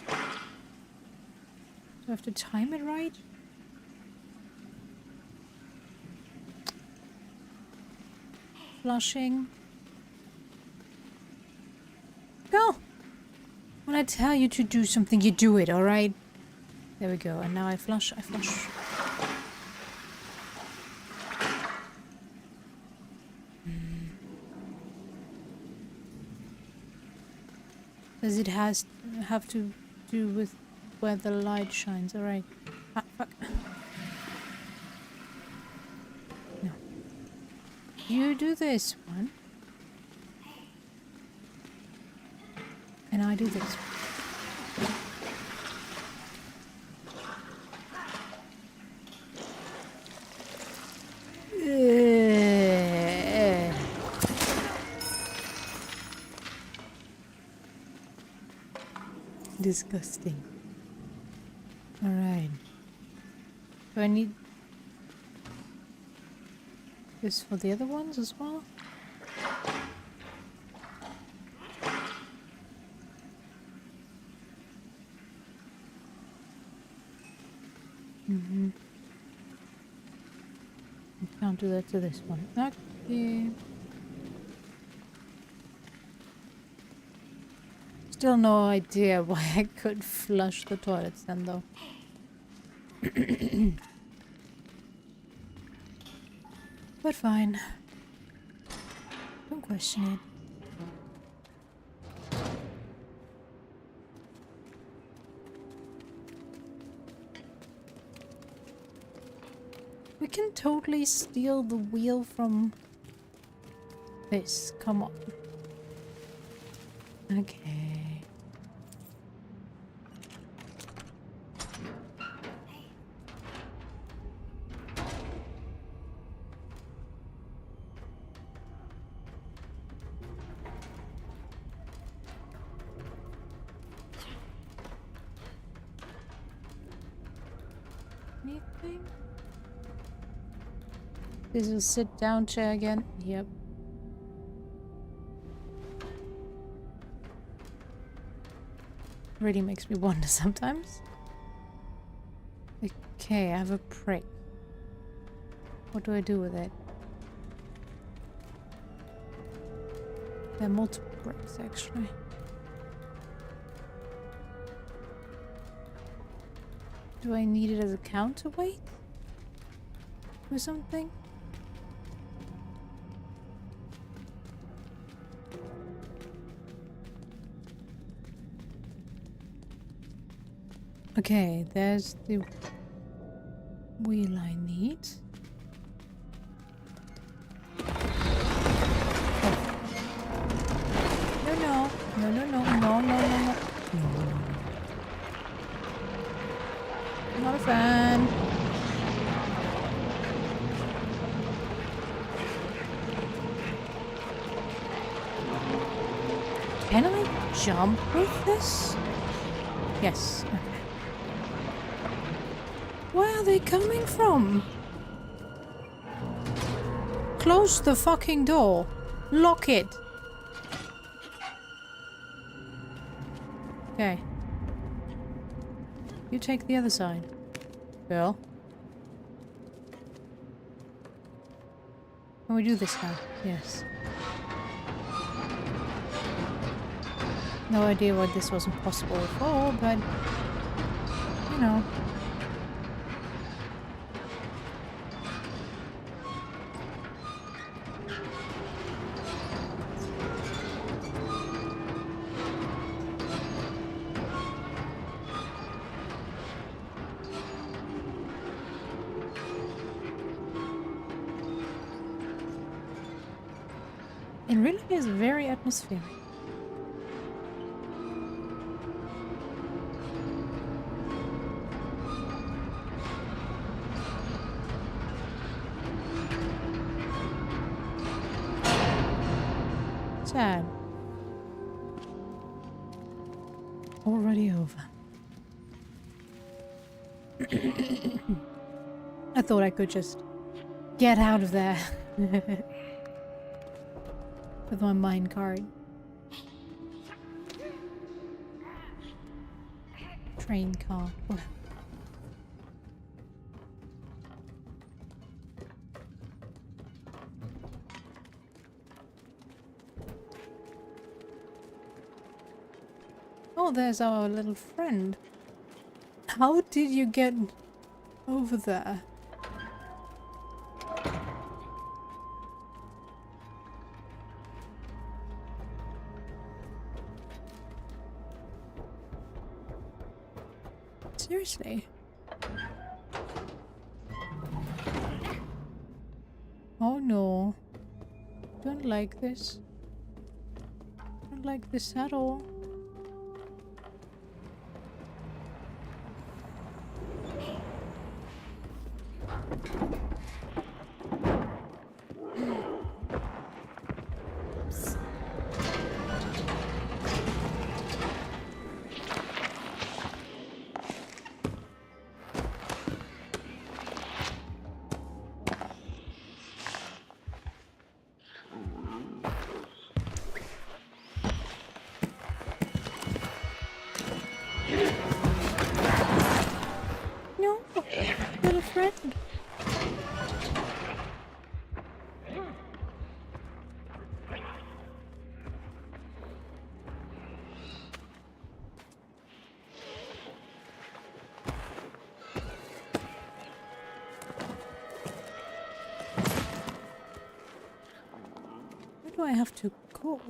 Do I have to time it right? Flushing. Go! When I tell you to do something, you do it, alright? There we go. And now I flush, I flush. Does it have to do with where the light shines? Alright. Ah, fuck. No. You do this one. And I do this. Disgusting. Alright. Do I need this for the other ones as well? I can't do that to this one. Okay. Still no idea why I could flush the toilets then though. But fine. Don't question it. We can totally steal the wheel from this. Come on. Okay. Anything? This is a sit-down chair again. Yep. Really makes me wonder sometimes. Okay, I have a prick. What do I do with it? There are multiple bricks actually. Do I need it as a counterweight? Or something? Okay, there's the wheel I need. Oh. No. Not a fan. Can I jump with this? Yes. Okay. Where are they coming from? Close the fucking door. Lock it. Okay. You take the other side. Girl. Can we do this now? Yes. No idea why this wasn't possible before, but... you know. It really is very atmospheric. Sad. Already over. I thought I could just get out of there. With my mind card. Train car. Oh, there's our little friend. How did you get over there? Seriously? Oh no. Don't like this. Don't like this at all. No, little friend. Where do I have to go?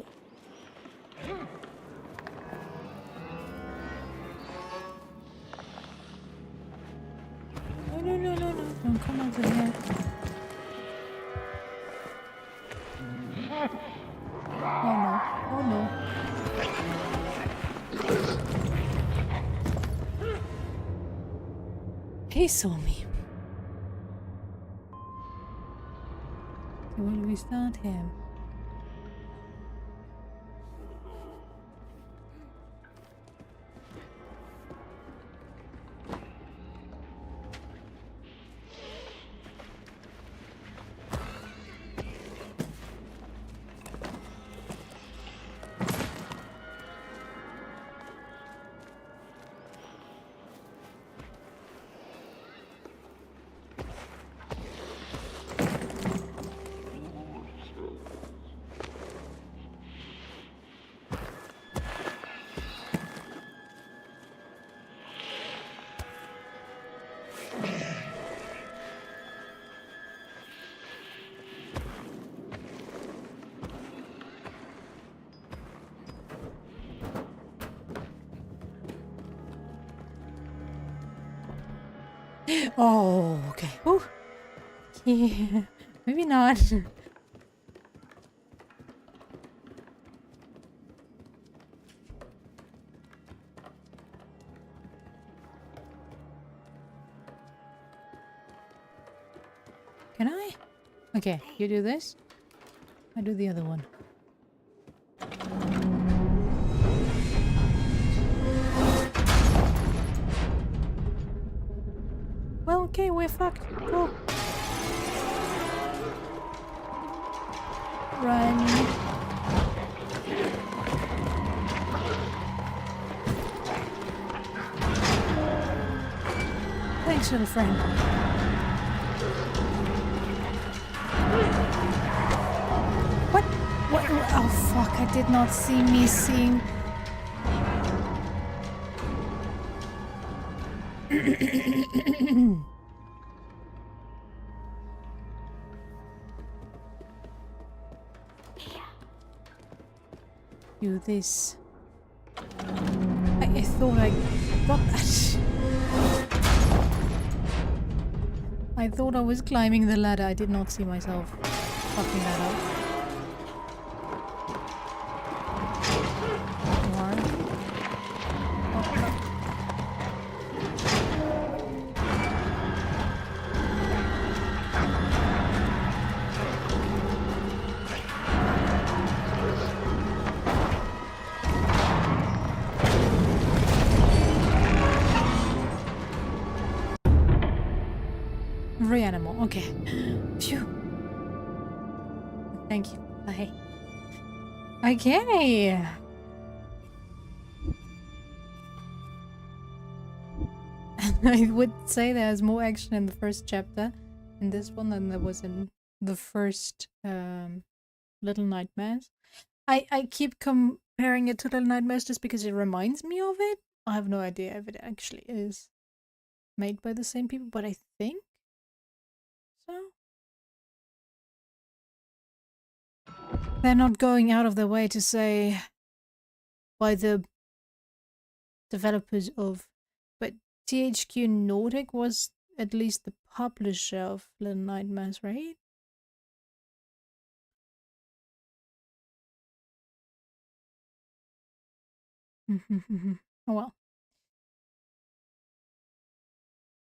No, don't come over here. Oh no. He saw me. So will we start him? Oh, okay. Ooh. Yeah, maybe not. Can I? Okay, you do this. I do the other one. Well, okay, we're fucked. Cool. Run. Thanks, little friend. What? What? Oh, fuck. I did not see me seeing... Do this. I thought I got that. I thought I was climbing the ladder. I did not see myself fucking that up. Or... Oh, no. Reanimal. Okay. Phew. Thank you. Bye. Okay. I would say there's more action in the first chapter in this one than there was in the first Little Nightmares. I keep comparing it to Little Nightmares just because it reminds me of it. I have no idea if it actually is made by the same people, but I think so. They're not going out of their way to say by the developers of, but THQ Nordic was at least the publisher of Little Nightmares, right? Oh well.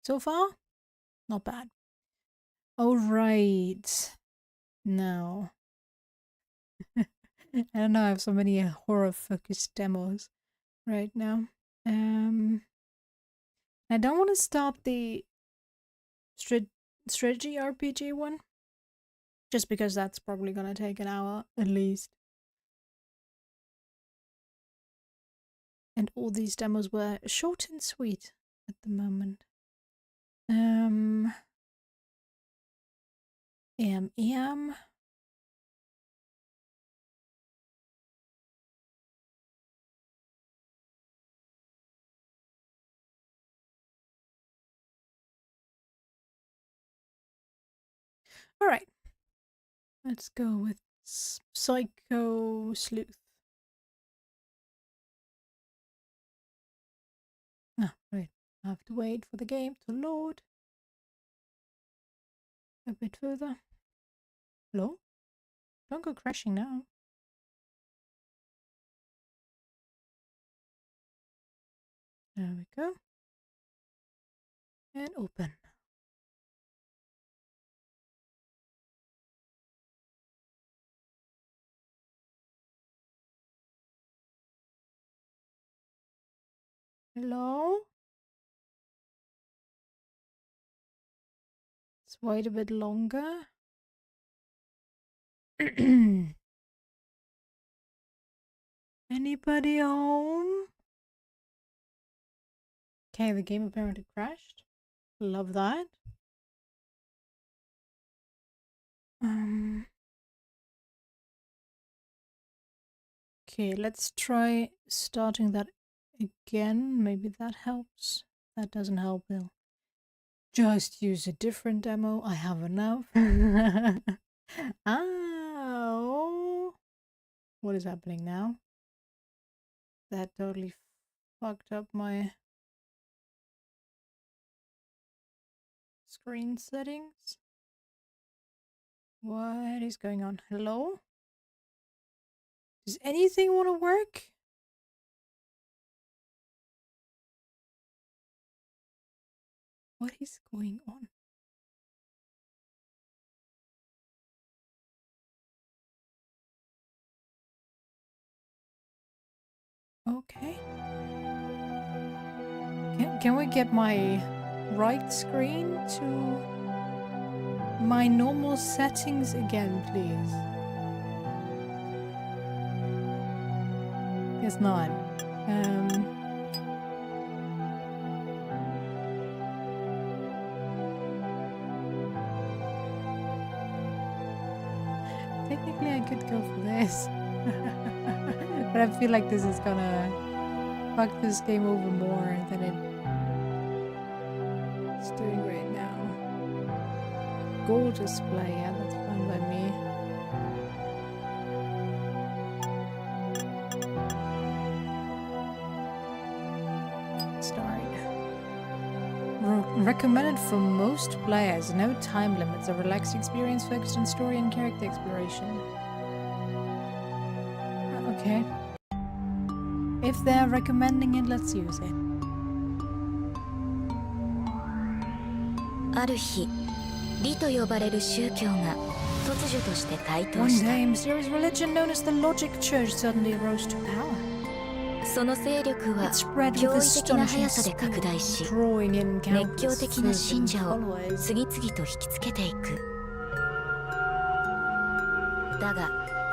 So far, not bad. Alright. Now. I don't know, I have so many horror-focused demos right now. I don't want to start the strategy RPG one. Just because that's probably gonna take an hour at least. And all these demos were short and sweet at the moment. All right, let's go with Psycho Sleuth. Ah, right. I have to wait for the game to load a bit further. Hello? Don't go crashing now. There we go. And open. Hello? Let's wait a bit longer. Anybody home? Okay, the game apparently crashed. Love that. Okay, let's try starting that again. Maybe that helps. That doesn't help, Bill. Just use a different demo. I have enough. Ow! What is happening now? That totally fucked up my screen settings. What is going on? Hello? Does anything want to work? What is going on? Okay. Can we get my right screen to my normal settings again, please? Guess not. Technically, I could go for this. But I feel like this is gonna fuck this game over more than it's doing right now. Gorgeous play, yeah, that's fine by me. Start. Recommended for most players. No time limits. A relaxed experience focused on story and character exploration. Okay. If they're recommending it, let's use it. ある日、理と呼ばれる宗教が突如として台頭 One した。 day, a mysterious religion known as the Logic Church suddenly rose to power. その勢力は It spread with 驚異的な astonishing 速さで speed, 拡大し、 drawing in 熱 countless 狂的な信 fervent 者を followers. 次々と引きつけていく。だが、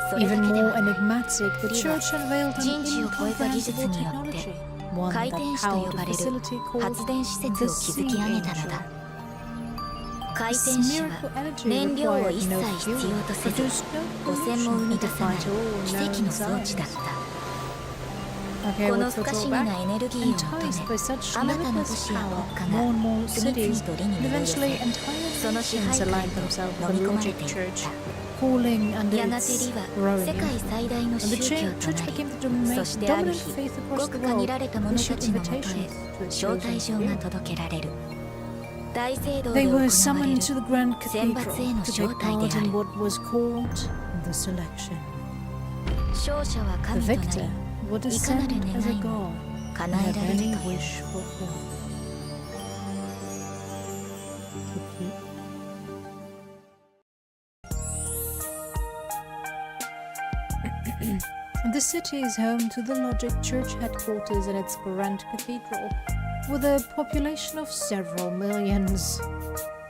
それだ Even けで more はない。 enigmatic, the church unveiled an 人知を超えた技術 incomprehensible によって technology, one 回 that 転子と powered 呼ば a れる facility called 発電施設 the を Sea 築き上げたの Angel. だ。回 This 転子 miracle は energy 燃料を required 一 no 切必 fuel, 要とせず produced no 汚染も生 pollution み出さない despite all 奇跡 known の装置だっ science. た。 Okay, この what's 不可 the 思議な drawback? エネルギーを求 Enticed by め、 such あまたの都 limitless 市や power, 国 more 家 and が more 次 cities 々と利に and 乗り寄 eventually せ、 entire その支 nations 配下 aligned へ themselves と with 飲 the み込まれ Logic ていっ Church, た。 falling under やがて its リは growing 世界 influence. 最大の And the 宗教 church となり、 became the そしてある dominant 日、 faith ご across く the 限 world. られた者た Issued ちのもとへ invitations to its 招待 chosen 状が few. 届けられる。大聖堂 They で行わ were れる summoned to the grand 選抜 cathedral への to 招 take 待で part あ in る。 what was called the selection. 勝者は The 神となり、 victor would いかなる ascend as a 願いも god 叶 and え have られる any という。 wish fulfilled. The city is home to the Logic Church headquarters and its grand cathedral, with a population of several millions.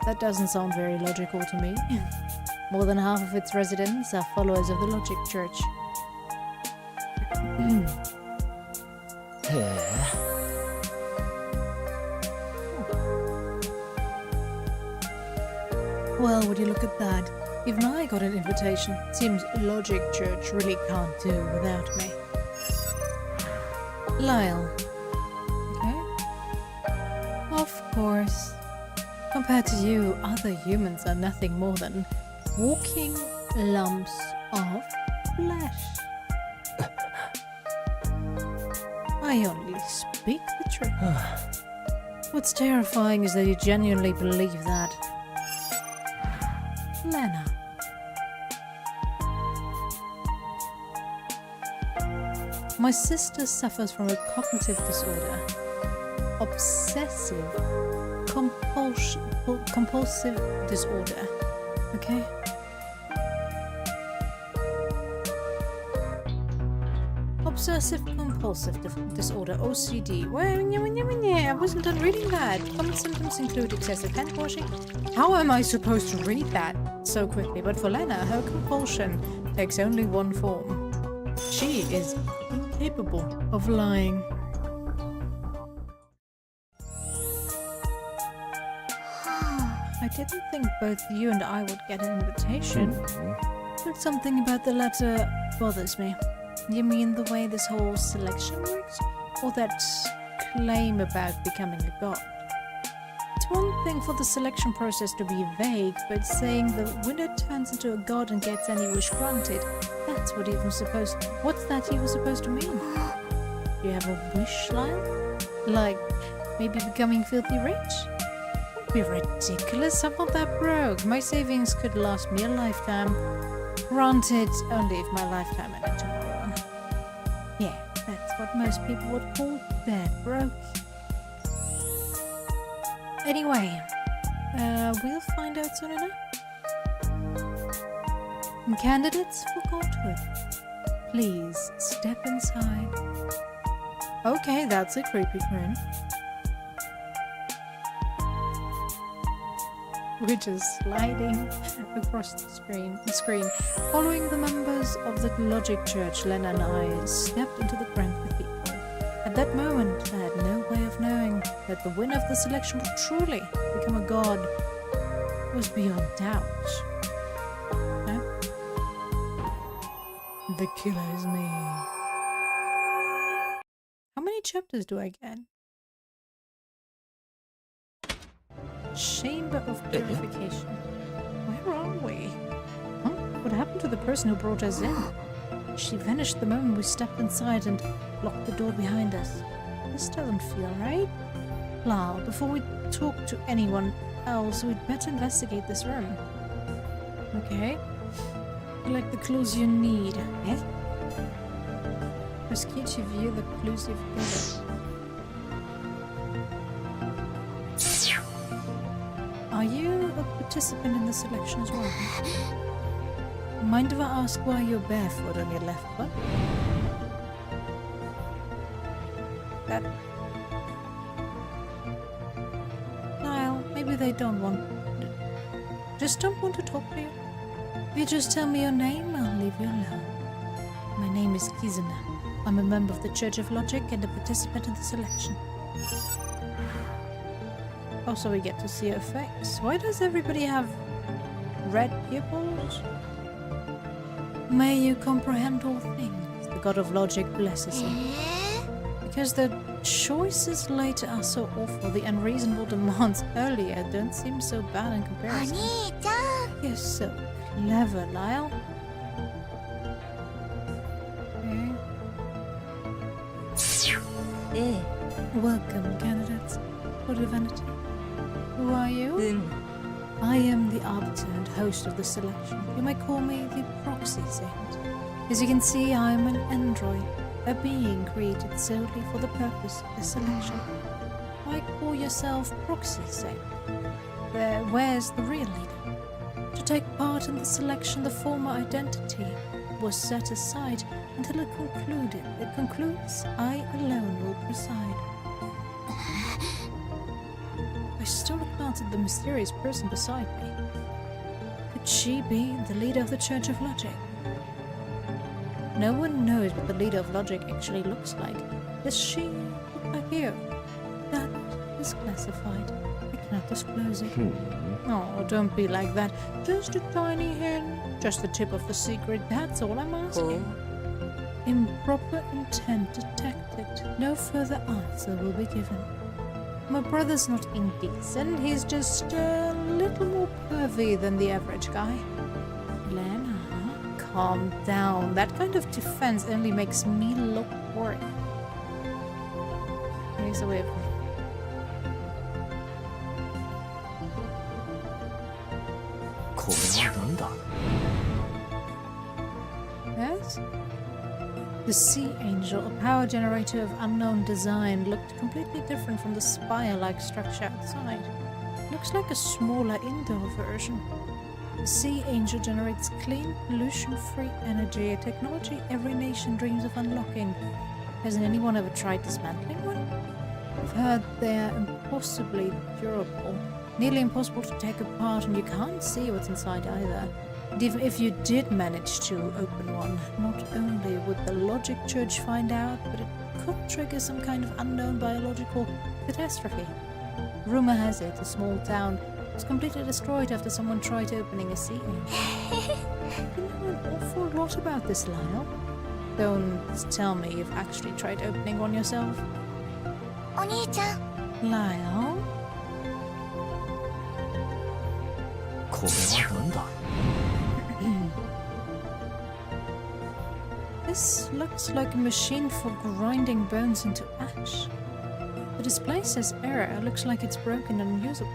That doesn't sound very logical to me. More than half of its residents are followers of the Logic Church. Well, would you look at that? Even I got an invitation. Seems Logic Church really can't do without me. Lyle. Okay. Of course. Compared to you, other humans are nothing more than walking lumps of flesh. I only speak the truth. What's terrifying is that you genuinely believe that. Lena. My sister suffers from a cognitive disorder. Obsessive compulsive disorder. Okay? Obsessive compulsive disorder, OCD. I wasn't done reading that. Common symptoms include excessive hand washing. How am I supposed to read that so quickly? But for Lena, her compulsion takes only one form. She is incapable of lying. I didn't think both you and I would get an invitation, but something about the letter bothers me. You mean the way this whole selection works? Or that claim about becoming a god? It's one thing for the selection process to be vague, but saying the winner turns into a god and gets any wish granted, what's that even supposed to mean? Do you have a wish, Lyle? Like, maybe becoming filthy rich? Don't be ridiculous, I'm not that broke. My savings could last me a lifetime. Granted, only if my lifetime ended tomorrow. Yeah, that's what most people would call dead broke. Anyway, we'll find out soon enough. Candidates for godhood, please step inside. Okay, that's a creepy grin. We're just sliding across the screen. Following the members of the Logic Church, Lena and I stepped into the Grand Cathedral. At that moment, I had no way of knowing that the winner of the selection would truly become a god. It was beyond doubt. No? The killer is me. How many chapters do I get? Chamber of Purification. Where are we? Huh? What happened to the person who brought us in? She vanished the moment we stepped inside and locked the door behind us. This doesn't feel right. Lyle, before we talk to anyone else, we'd better investigate this room. Okay. Collect the clues you need. Eh? Press Q to view the clues you've gathered. Are you a participant in the selection as well? Mind if I ask why you're barefoot on your left foot? That... Niall, maybe they don't want... Just don't want to talk to you. If you just tell me your name, I'll leave you alone. My name is Kizuna. I'm a member of the Church of Logic and a participant in the selection. Also, we get to see her face. Why does everybody have red pupils? May you comprehend all things. The God of Logic blesses you. Because the choices later are so awful, the unreasonable demands earlier don't seem so bad in お comparison. 兄ちゃん You're so clever, Lyle. Okay. Welcome, candidates for divinity. Who are you? I am the arbiter and host of the selection. You might call me the proxy saint. As you can see, I am an android, a being created solely for the purpose of the selection. Why call yourself proxy saint? Where's the real leader? To take part in the selection, the former identity was set aside until it concluded. It concludes, I alone will preside. I stole a glance at the mysterious person beside me. Could she be the leader of the Church of Logic? No one knows what the leader of Logic actually looks like. Does she look like you? That is classified. I cannot disclose it. Oh, don't be like that. Just a tiny hint. Just the tip of the secret. That's all I'm asking. Improper intent detected. No further answer will be given. My brother's not indecent. He's just a little more pervy than the average guy. Lena, calm down. That kind of defense only makes me look worried. He's away from me. Yes? The Sea Angel, a power generator of unknown design, looked completely different from the spire-like structure outside. Looks like a smaller indoor version. The Sea Angel generates clean, pollution-free energy, a technology every nation dreams of unlocking. Hasn't anyone ever tried dismantling one? I've heard they're impossibly durable. Nearly impossible to take apart, and you can't see what's inside either. And even if you did manage to open one, not only would the Logic Church find out, but it could trigger some kind of unknown biological catastrophe. Rumor has it a small town was completely destroyed after someone tried opening a sea angel. You know an awful lot about this, Lyle. Don't tell me you've actually tried opening one yourself. お兄ちゃん Lyle? This looks like a machine for grinding bones into ash. The display says error. Looks like it's broken and unusable.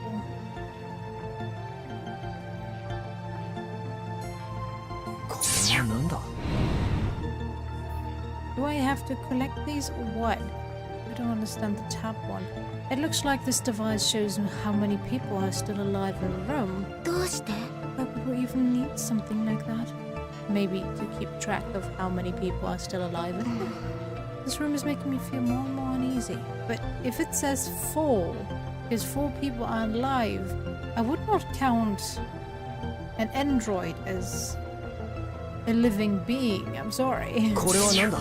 Do I have to collect these or what? I don't understand the tab one. It looks like this device shows how many people are still alive in the room. どうして Why would we even need something like that? Maybe to keep track of how many people are still alive in here. This room is making me feel more and more uneasy. But if it says 4, because 4 people are alive, I would not count an android as a living being. I'm sorry. これは何だ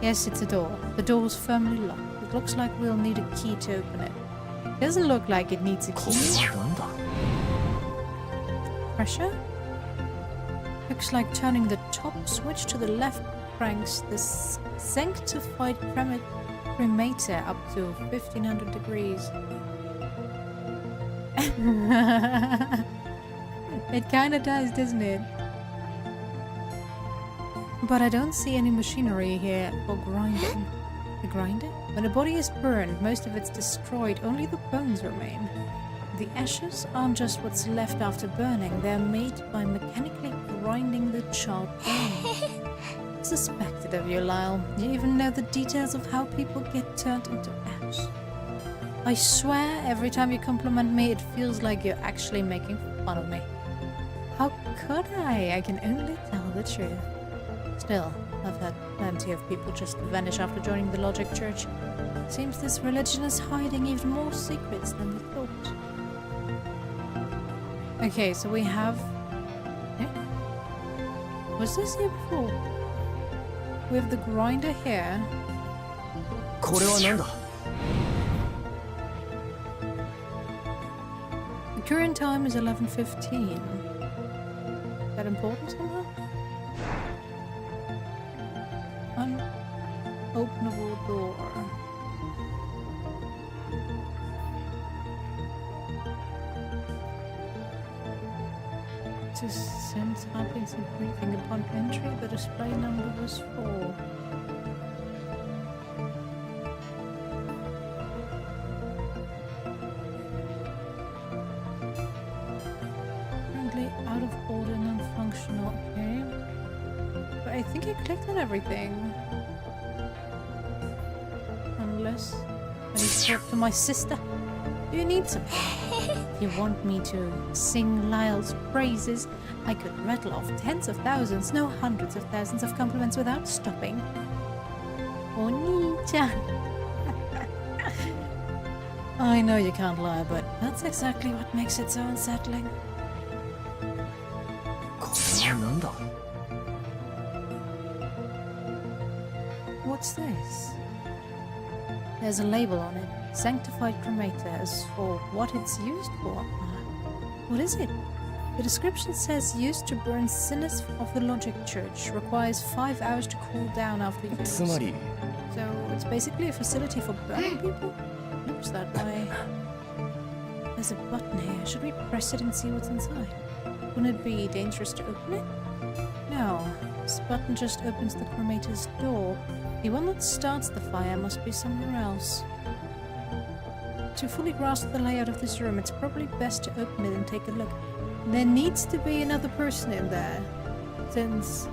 Yes, it's a door. The door's firmly locked. It looks like we'll need a key to open it. Doesn't look like it needs a こ key. れは何だ Pressure? Looks like turning the top switch to the left cranks this sanctified cremator up to 1500 degrees. It kinda does, doesn't it? But I don't see any machinery here for grinding. A grinder? When a body is burned, most of it's destroyed, only the bones remain. The ashes aren't just what's left after burning, they're made by mechanically grinding the charred bone. Suspected of you, Lyle. You even know the details of how people get turned into ash. I swear, every time you compliment me, it feels like you're actually making fun of me. How could I? I can only tell the truth. Still, I've had plenty of people just vanish after joining the Logic Church. Seems this religion is hiding even more secrets than we thought. Okay, so we have... Eh? Was this here before? We have the grinder here. これは何だ The current time is 11:15. Is that important somehow? Unopenable door. To sense happens and breathing upon entry, the display number was 4. Currently out of order, non-functional. Okay. But I think I clicked on everything. Unless I need to talk to my sister. Do you need some? You want me to sing Lyle's praises? I could rattle off tens of thousands, no hundreds of thousands of compliments without stopping. Oni-chan. I know you can't lie, but that's exactly what makes it so unsettling. これは何だ What's this? There's a label on it. Sanctified cremator, as for what it's used for. What is it? The description says used to burn sinners of the Logic Church. Requires 5 hours to cool down after use. つまり So it's basically a facility for burning people? Looks that way. There's a button here. Should we press it and see what's inside? Wouldn't it be dangerous to open it? No. This button just opens the cremator's door. The one that starts the fire must be somewhere else. To fully grasp the layout of this room, it's probably best to open it and take a look. There needs to be another person in there, since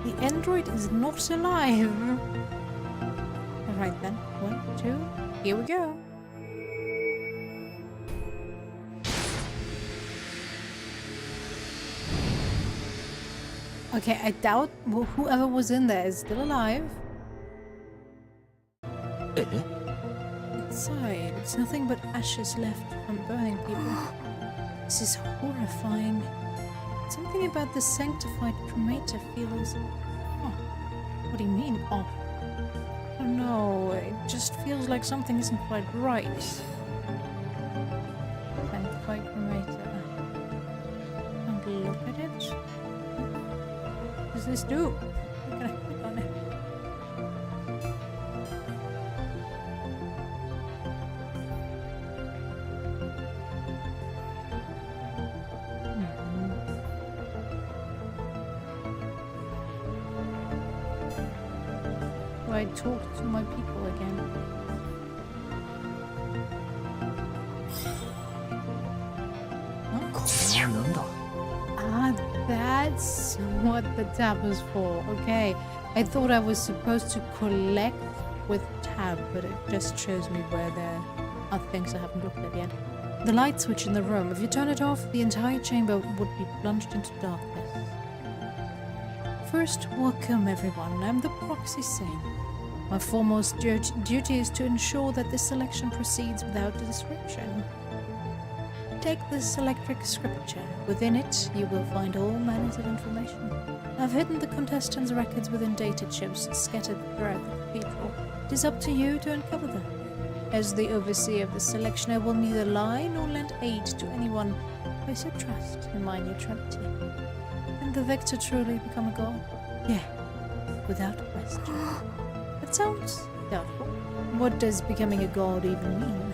the android is not alive. Alright then, 1, 2, here we go. Okay, I doubt whoever was in there is still alive. え Inside, it's nothing but ashes left from burning people. This is horrifying. Something about the sanctified cremator feels... Oh, what do you mean, off? I don't know, it just feels like something isn't quite right. Sanctified cremator. Can't look at it. What does this do? How can I click on it? I talk to my people again. Huh? これは何だ Ah, that's what the tab was for. Okay. I thought I was supposed to collect with tab, but it just shows me where there are things I haven't looked at yet. The light switch in the room. If you turn it off, the entire chamber would be plunged into darkness. First, welcome everyone. I'm the Proxy Saint. My foremost duty is to ensure that this selection proceeds without disruption. Take this electric scripture. Within it, you will find all manners of information. I've hidden the contestants' records within data chips scattered throughout the cathedral. It is up to you to uncover them. As the overseer of the selection, I will neither lie nor lend aid to anyone. Place your trust in my neutrality. Can the victor truly become a god? Yeah, without question. That sounds doubtful. What does becoming a god even mean?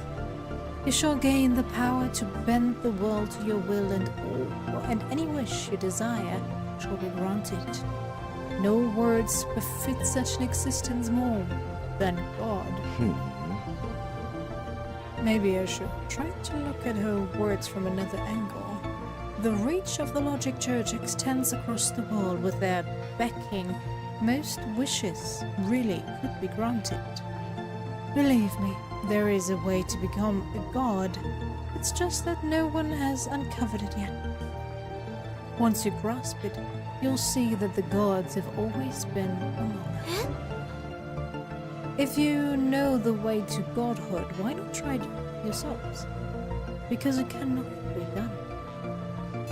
You shall gain the power to bend the world to your will, and any wish you desire shall be granted. No words befit such an existence more than God. Maybe I should try to look at her words from another angle. The reach of the Logic Church extends across the world. With their backing, most wishes really could be granted. Believe me, there is a way to become a god. It's just that no one has uncovered it yet. Once you grasp it, you'll see that the gods have always been among us. If you know the way to godhood, why not try it yourselves? Because it cannot be done.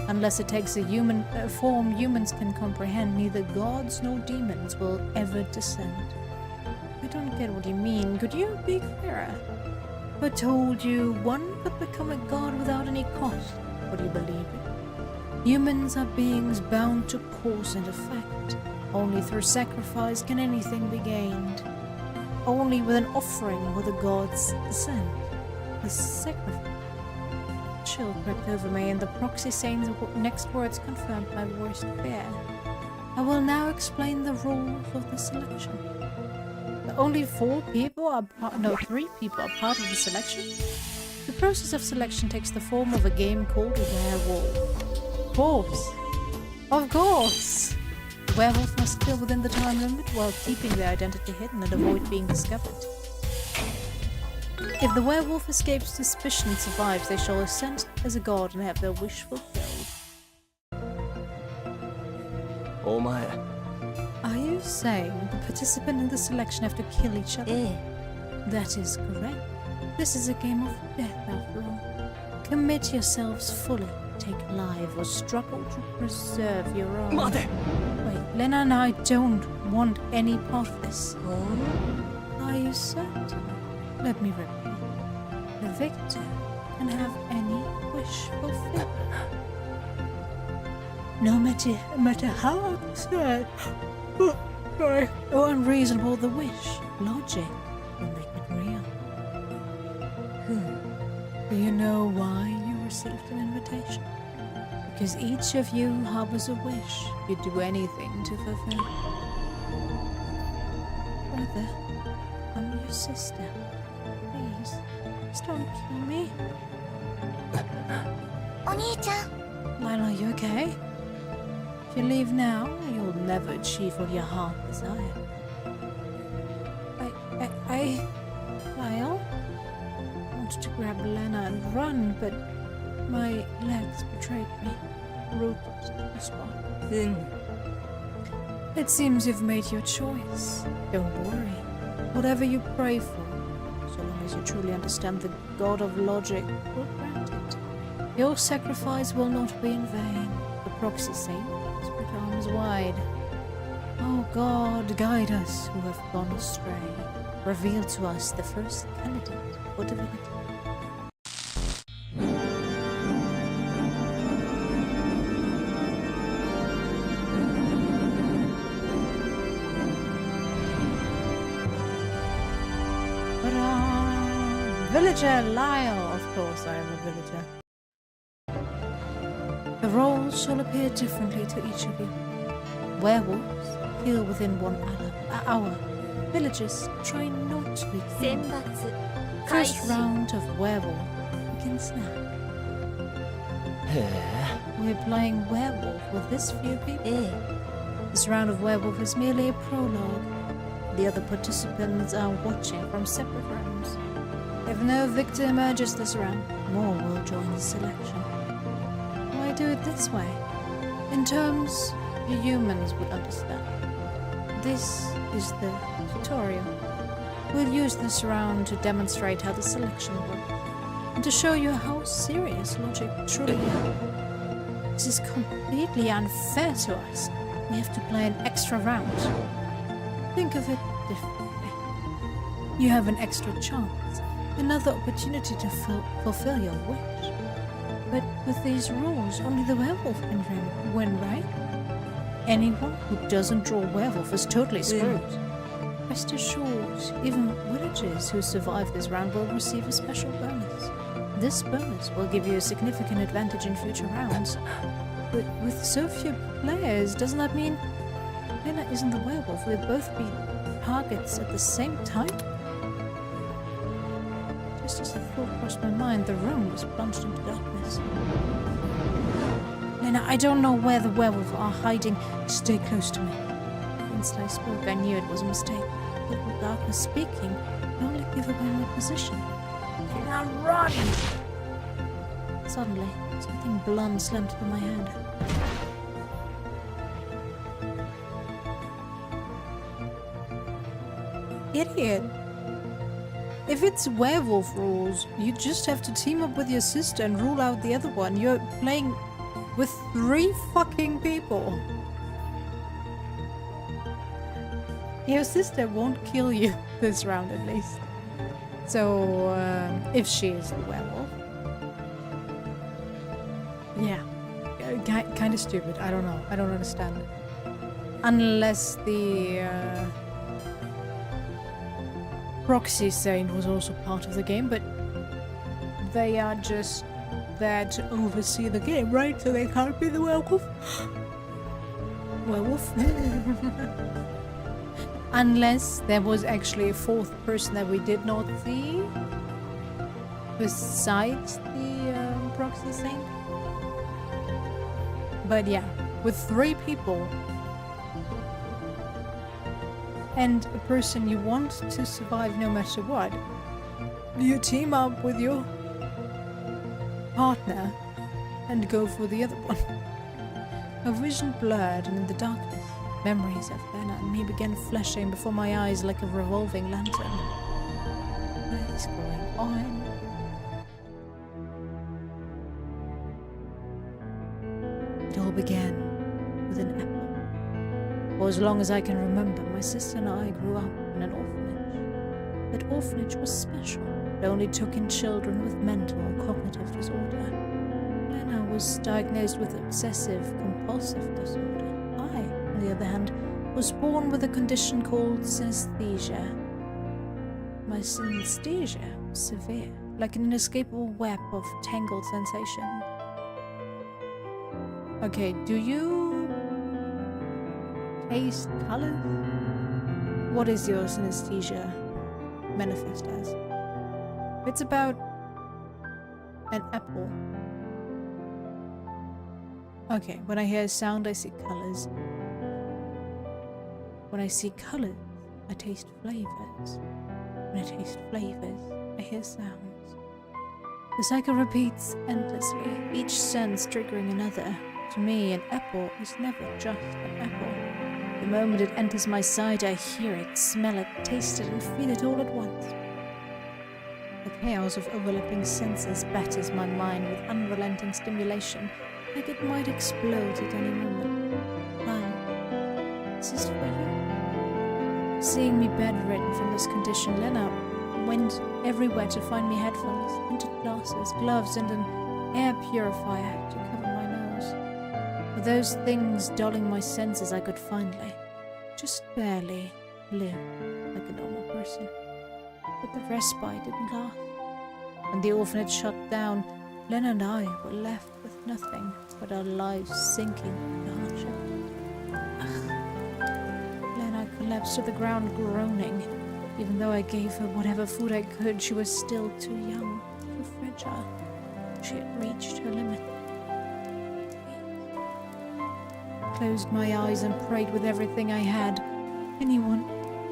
Unless it takes a form humans can comprehend, neither gods nor demons will ever descend. I don't get what you mean. Could you be clearer? If I told you one could become a god without any cost, would you believe it? Humans are beings bound to cause and effect. Only through sacrifice can anything be gained. Only with an offering will the gods descend. A sacrifice. Chill crept over me, and the proxy saying's next words confirmed my worst fear. I will now explain the rules of the selection. Only 3 people are part of the selection. The process of selection takes the form of a game called Werewolf. Of course! The werewolf must kill within the time limit while keeping their identity hidden and avoid being discovered. If the werewolf escapes suspicion and survives, they shall ascend as a god and have their wish fulfilled. お前 Are you saying the participant in the selection have to kill each other? That is correct. This is a game of death after all. Commit yourselves fully. Take life or struggle to preserve your own. 待て Wait, Lena and I don't want any part of this. Are you certain? Let me repeat. The victor can have any wish fulfilled. No matter how absurd or unreasonable the wish, logic will make it real. Do you know why you received an invitation? Because each of you harbors a wish you'd do anything to fulfill. Brother, I'm your sister. Please, don't kill me. お兄ちゃん Lila, you okay? If you leave now, you'll never achieve what your heart desires. Lyle wanted to grab Lena and run, but my legs betrayed me, rooted to the spot. It seems you've made your choice. Don't worry. Whatever you pray for, so long as you truly understand the God of logic, will grant it. Your sacrifice will not be in vain. The proxy saint spread arms wide. Oh God, guide us who have gone astray. Reveal to us the first candidate for divinity. Villager Lyle, of course I am a villager. The roles shall appear differently to each of you. Werewolves kill within 1 hour. Villagers try not to be 選 killed. 抜 First round of werewolf begins now. へえ We're playing werewolf with this few people. This round of werewolf is merely a prologue. The other participants are watching from separate rooms. If no victor emerges this round, more will join the selection. Why do it this way? In terms you humans would understand. This is the tutorial. We'll use this round to demonstrate how the selection works, and to show you how serious logic truly is. This is completely unfair to us. We have to play an extra round. Think of it differently. You have an extra chance, another opportunity to fulfill your wish. But with these rules, only the werewolf can win, right? Anyone who doesn't draw werewolf is totally screwed. Rest assured, even villagers who survive this round will receive a special bonus. This bonus will give you a significant advantage in future rounds. But with so few players, doesn't that mean Lena isn't the werewolf? We'll both be targets at the same time? Just as the thought crossed my mind, the room was plunged into darkness. Lena, I don't know where the werewolf are hiding. Stay close to me. Once I spoke, I knew it was a mistake. But with darkness speaking, I only give away my position. Lena, run! Suddenly, something blunt slammed into my hand. Idiot! If it's werewolf rules, you just have to team up with your sister and rule out the other one. You're playing with 3 fucking people. Your sister won't kill you this round at least. So, if she is the werewolf. Yeah. Kind of stupid. I don't know. I don't understand. Unless the Proxy Saint was also part of the game, but they are just there to oversee the game, right? So they can't be the werewolf. Werewolf? Unless there was actually a 4th person that we did not see besides the Proxy Saint. But yeah, with 3 people and a person you want to survive no matter what, you team up with your partner and go for the other one. A vision blurred, and in the darkness, memories of Lena and me began flashing before my eyes like a revolving lantern. What is going on? It all began with an apple. For as long as I can remember, my sister and I grew up in an orphanage. That orphanage was special. It only took in children with mental or cognitive disorder. Lena was diagnosed with obsessive-compulsive disorder. I, on the other hand, was born with a condition called synesthesia. My synesthesia was severe, like an inescapable web of tangled sensation. Okay, do you taste color? What is your synesthesia manifest as? It's about an apple. Okay, when I hear a sound, I see colors. When I see colors, I taste flavors. When I taste flavors, I hear sounds. The cycle repeats endlessly, each sense triggering another. To me, an apple is never just an apple. The moment it enters my sight, I hear it, smell it, taste it, and feel it all at once. The chaos of overlapping senses batters my mind with unrelenting stimulation, like it might explode at any moment. Wow, is this for you? Seeing me bedridden from this condition, Lena went everywhere to find me headphones, tinted glasses, gloves, and an air purifier to cover my nose. With those things dulling my senses, I could finally, just barely, live like a normal person. But the respite didn't last. When the orphanage shut down, Lena and I were left with nothing but our lives sinking into hardship. Lena collapsed to the ground groaning. Even though I gave her whatever food I could, she was still too young, too fragile. She had reached her limit. I closed my eyes and prayed with everything I had. Anyone,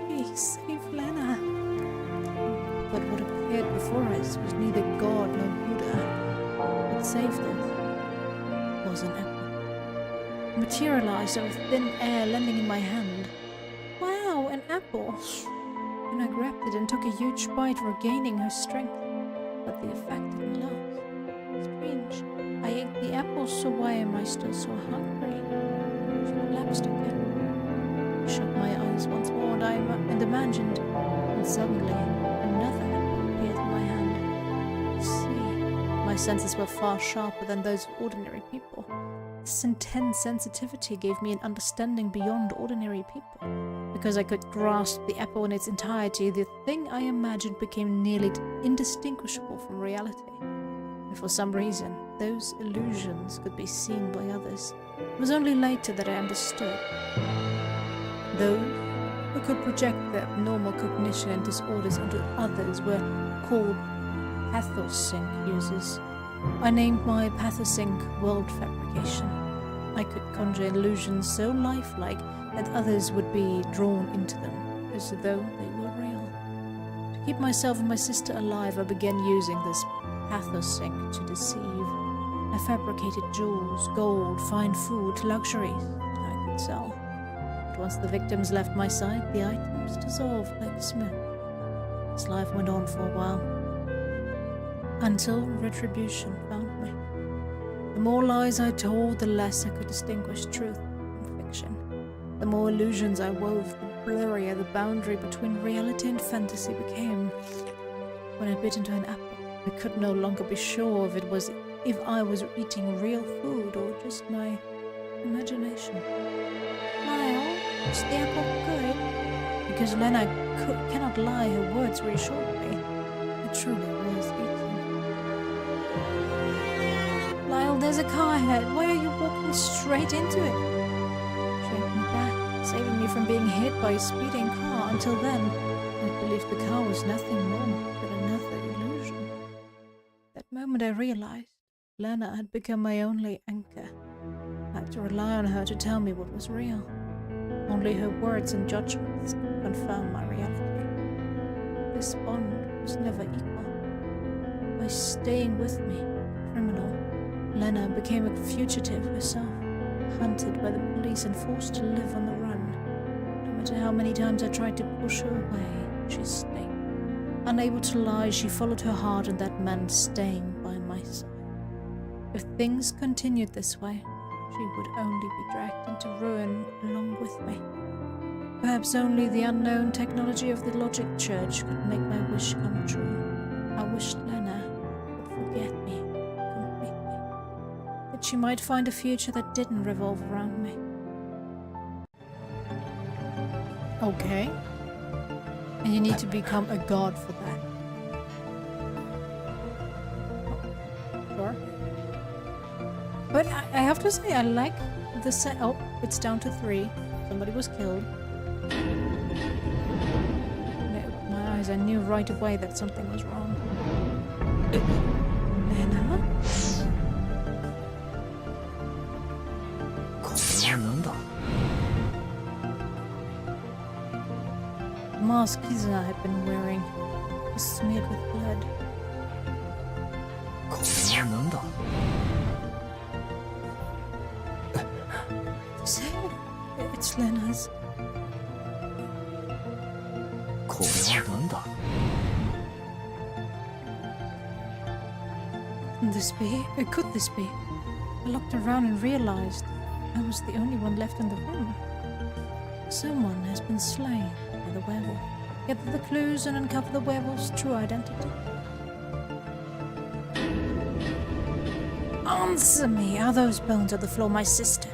please save Lena. But what appeared before us was neither God nor Buddha. What saved us was an apple. Materialized out of thin air, landing in my hand. Wow, an apple! And I grabbed it and took a huge bite, regaining her strength. But the effect didn't last. Strange. I ate the apple, so why am I still so hungry? She relapsed again. I shut my eyes once more and imagined, and suddenly another apple appeared in my hand. See, my senses were far sharper than those of ordinary people. This intense sensitivity gave me an understanding beyond ordinary people. Because I could grasp the apple in its entirety, the thing I imagined became nearly indistinguishable from reality. And for some reason, those illusions could be seen by others. It was only later that I understood. Those who could project their abnormal cognition and disorders onto others were called pathosync users. I named my pathosync world fabrication. I could conjure illusions so lifelike that others would be drawn into them, as though they were real. To keep myself and my sister alive, I began using this pathosync to deceive. I fabricated jewels, gold, fine food, luxuries that I could sell. But once the victims left my side, the items dissolved like smoke. This life went on for a while, until retribution found me. The more lies I told, the less I could distinguish truth from fiction. The more illusions I wove, the blurrier the boundary between reality and fantasy became. When I bit into an apple, I could no longer be sure if I was eating real food or just my imagination. Lyle, is the apple good? Because Lena cannot lie, her words reassured me. It truly was eaten. Lyle, there's a car ahead. Why are you walking straight into it? She hit me back, saving me from being hit by a speeding car. Until then, I believed the car was nothing more than another illusion. That moment I realized Lena had become my only anchor. I had to rely on her to tell me what was real. Only her words and judgments could confirm my reality. This bond was never equal. By staying with me, criminal, Lena became a fugitive herself, hunted by the police and forced to live on the run. No matter how many times I tried to push her away, she stayed. Unable to lie, she followed her heart, and that meant staying by my side. If things continued this way, she would only be dragged into ruin along with me. Perhaps only the unknown technology of the Logic Church could make my wish come true. I wished Lena would forget me completely, that she might find a future that didn't revolve around me. Okay. And you need to become a god for that. Sure. But I have to say, I like the set. Oh, it's down to 3. Somebody was killed. When I opened my eyes, I knew right away that something was wrong. Lena? これは何だ The mask Kizuna had been wearing was smeared with blood. これは何だ Say, it's Lena's. これは何だ Could this be? Could this be? I looked around and realized I was the only one left in the room. Someone has been slain by the werewolf. Gather the clues and uncover the werewolf's true identity. Answer me! Are those bones on the floor my sister?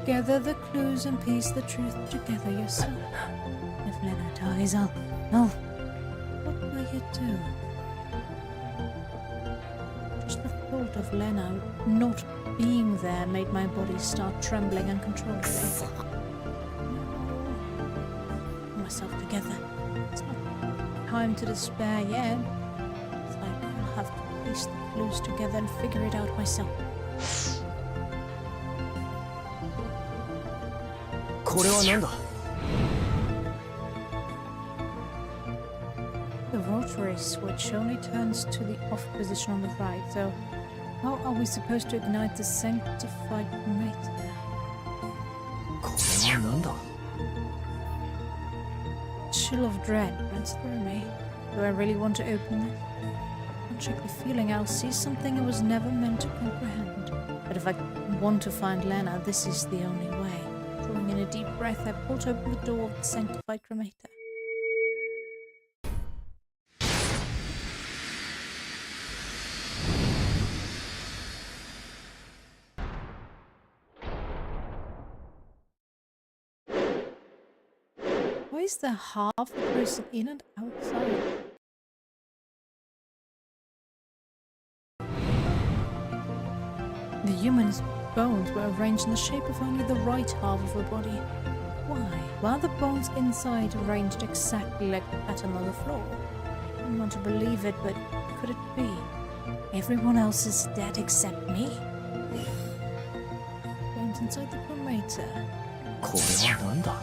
Gather the clues and piece the truth together yourself. If Lena dies, I'll... What will you do? Just the thought of Lena not being there made my body start trembling uncontrollably. Pull myself together. It's not time to despair yet. It's like I'll have to piece the clues together and figure it out myself. これは何だ The rotary switch only turns to the off position on the right, so how are we supposed to ignite the sanctified matter? これは何だ It chill of dread runs through me. Do I really want to open this? I'll check the feeling. I'll see something I was never meant to comprehend. But if I want to find Lena, this is the only way. Drawing in a deep breath, I pulled open the door of the sanctified cremator. Why is there half a person in and outside? The human's bones were arranged in the shape of only the right half of her body. Why? Why are the bones inside arranged exactly like the pattern on the floor? I don't want to believe it, but could it be? Everyone else is dead except me? Bones inside the cremator. これはなんだ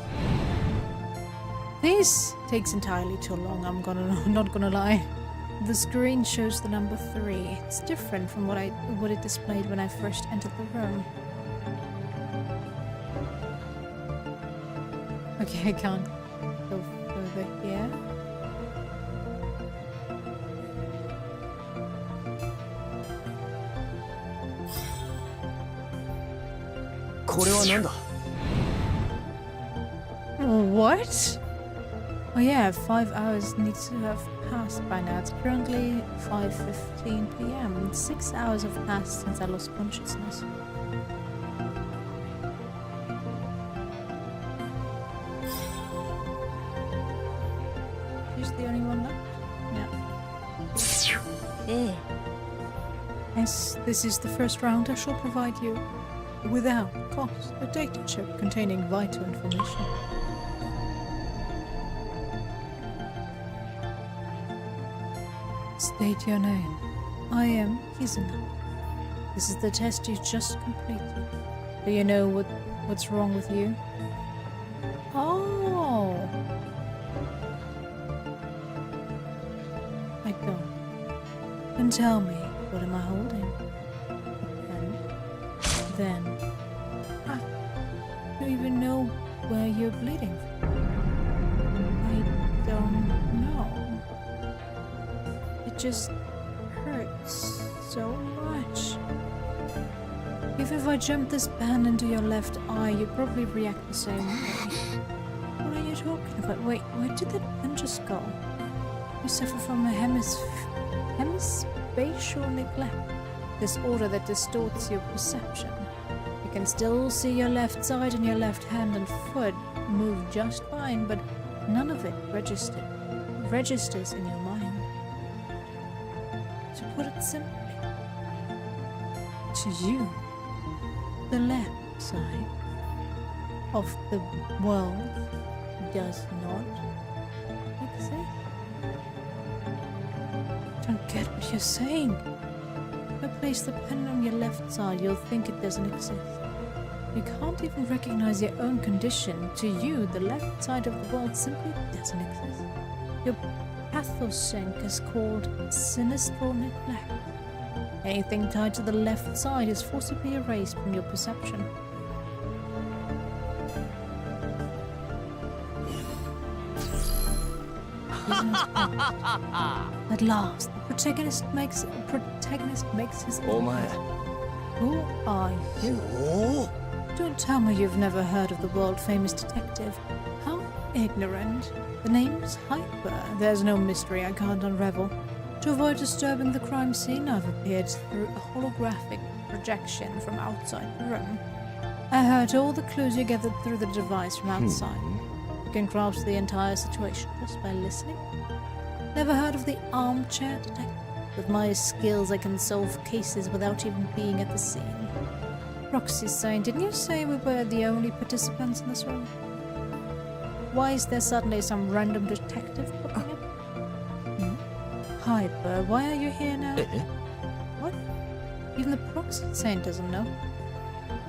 This takes entirely too long, not gonna lie. The screen shows the number 3. It's different from what it displayed when I first entered the room. Okay, I can't go further here. What? Oh yeah, 5 hours need to have passed by now. It's currently 5:15 p.m. 6 hours have passed since I lost consciousness. She's the only one left? Yeah. Yes, this is the first round. I shall provide you, without cost, a data chip containing vital information. State your name. I am Kizuna. This is the test you just completed. Do you know what's wrong with you? Oh! I don't. Then tell me, what am I holding? Then I don't even know where you're bleeding from. I don't know. It just hurts so much. Even if I jump this band into your left eye, you'd probably react the same way. What are you talking about? Wait, where did that band just go? You suffer from a hemispatial neglect, disorder that distorts your perception. You can still see your left side and your left hand and foot move just fine, but none of it registers in your mind. To put it simply, to you, the left side of the world does not exist. I don't get what you're saying. If I place the pen on your left side, you'll think it doesn't exist. You can't even recognize your own condition. To you, the left side of the world simply doesn't exist. Your pathosync is called sinistral neglect. Anything tied to the left side is forcibly erased from your perception. At last, the protagonist makes his entrance. Who are you? Don't tell me you've never heard of the world-famous detective. How ignorant. The name's Hyper. There's no mystery I can't unravel. To avoid disturbing the crime scene, I've appeared through a holographic projection from outside the room. I heard all the clues you gathered through the device from outside. You can grasp the entire situation just by listening. Never heard of the armchair detective? With my skills, I can solve cases without even being at the scene. Roxy's saying, didn't you say we were the only participants in this room? Why is there suddenly some random detective popping up? Hyper, why are you here now? What? Even the proxy saint doesn't know.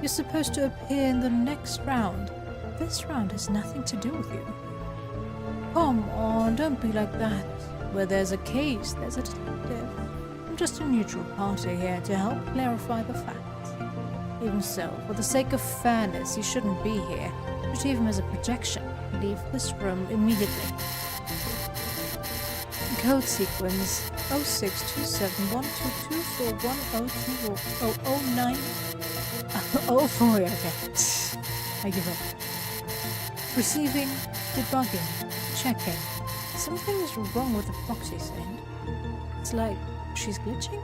You're supposed to appear in the next round. This round has nothing to do with you. Come on, don't be like that. Where there's a case, there's a detective. I'm just a neutral party here to help clarify the facts. Even so, for the sake of fairness, you shouldn't be here. Treat him as a projection. Leave this room immediately. code sequence 06271224102009 04. Okay. I give up. Receiving, debugging, checking. Something is wrong with the proxy saying. It's like she's glitching?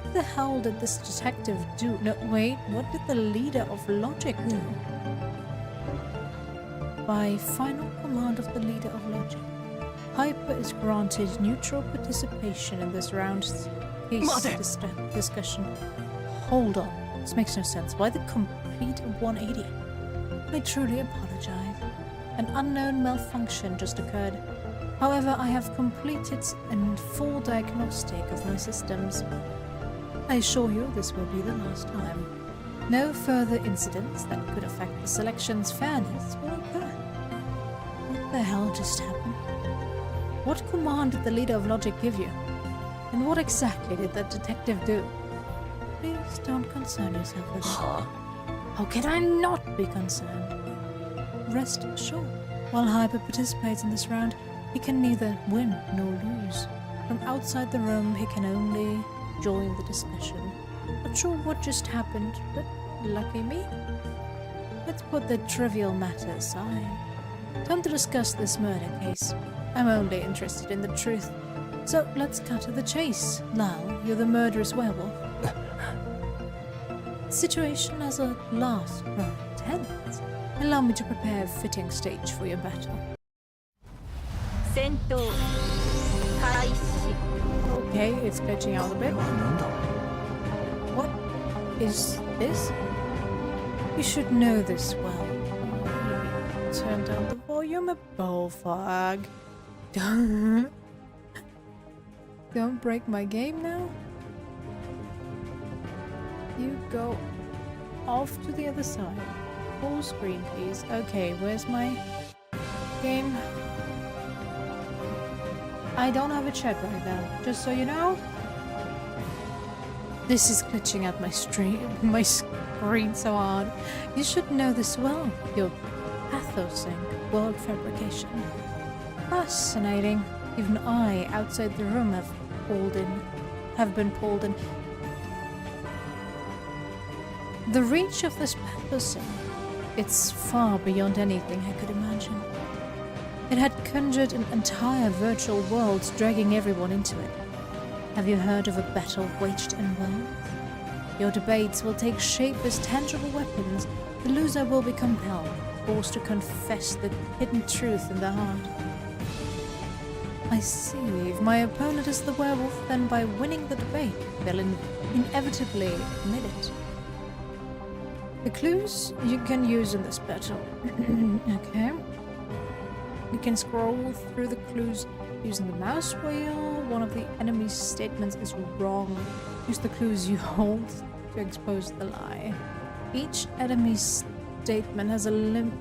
What the hell did this detective do? No, wait, what did the leader of Logic do? By final command of the leader of Logic, Hyper is granted neutral participation in this round's case discussion. Hold on, this makes no sense. Why the complete 180? I truly apologize. An unknown malfunction just occurred. However, I have completed a full diagnostic of my systems. I assure you this will be the last time. No further incidents that could affect the selection's fairness will occur. What the hell just happened? What command did the leader of Logic give you? And what exactly did that detective do? Please don't concern yourself with it. How can I not be concerned? Rest assured, while Hyper participates in this round, he can neither win nor lose. From outside the room, he can only join the discussion. Not sure what just happened, but lucky me. Let's put the trivial matter aside. Time to discuss this murder case. I'm only interested in the truth. So let's cut to the chase. Lal, you're the murderous werewolf. Situation as a last grown tense. Allow me to prepare a fitting stage for your battle. 戦闘開始 Okay, it's glitching out a bit. なんだ What is this? You should know this well. Turn down the volume a bullfrog. Don't break my game now. You go off to the other side. Full screen, please. Okay, where's my game? I don't have a chat right now, just so you know. This is glitching out my screen so hard. You should know this well. Your Pathosync world fabrication. Fascinating. Even I, outside the room, have been pulled in. The reach of this Pathosync, it's far beyond anything I could imagine. It had conjured an entire virtual world, dragging everyone into it. Have you heard of a battle waged in worlds? Your debates will take shape as tangible weapons. The loser will be compelled, forced to confess the hidden truth in their heart. I see. If my opponent is the werewolf, then by winning the debate, they'll inevitably admit it. The clues you can use in this battle. Okay. You can scroll through the clues using the mouse wheel. One of the enemy's statements is wrong. Use the clues you hold to expose the lie. Each enemy's statement has a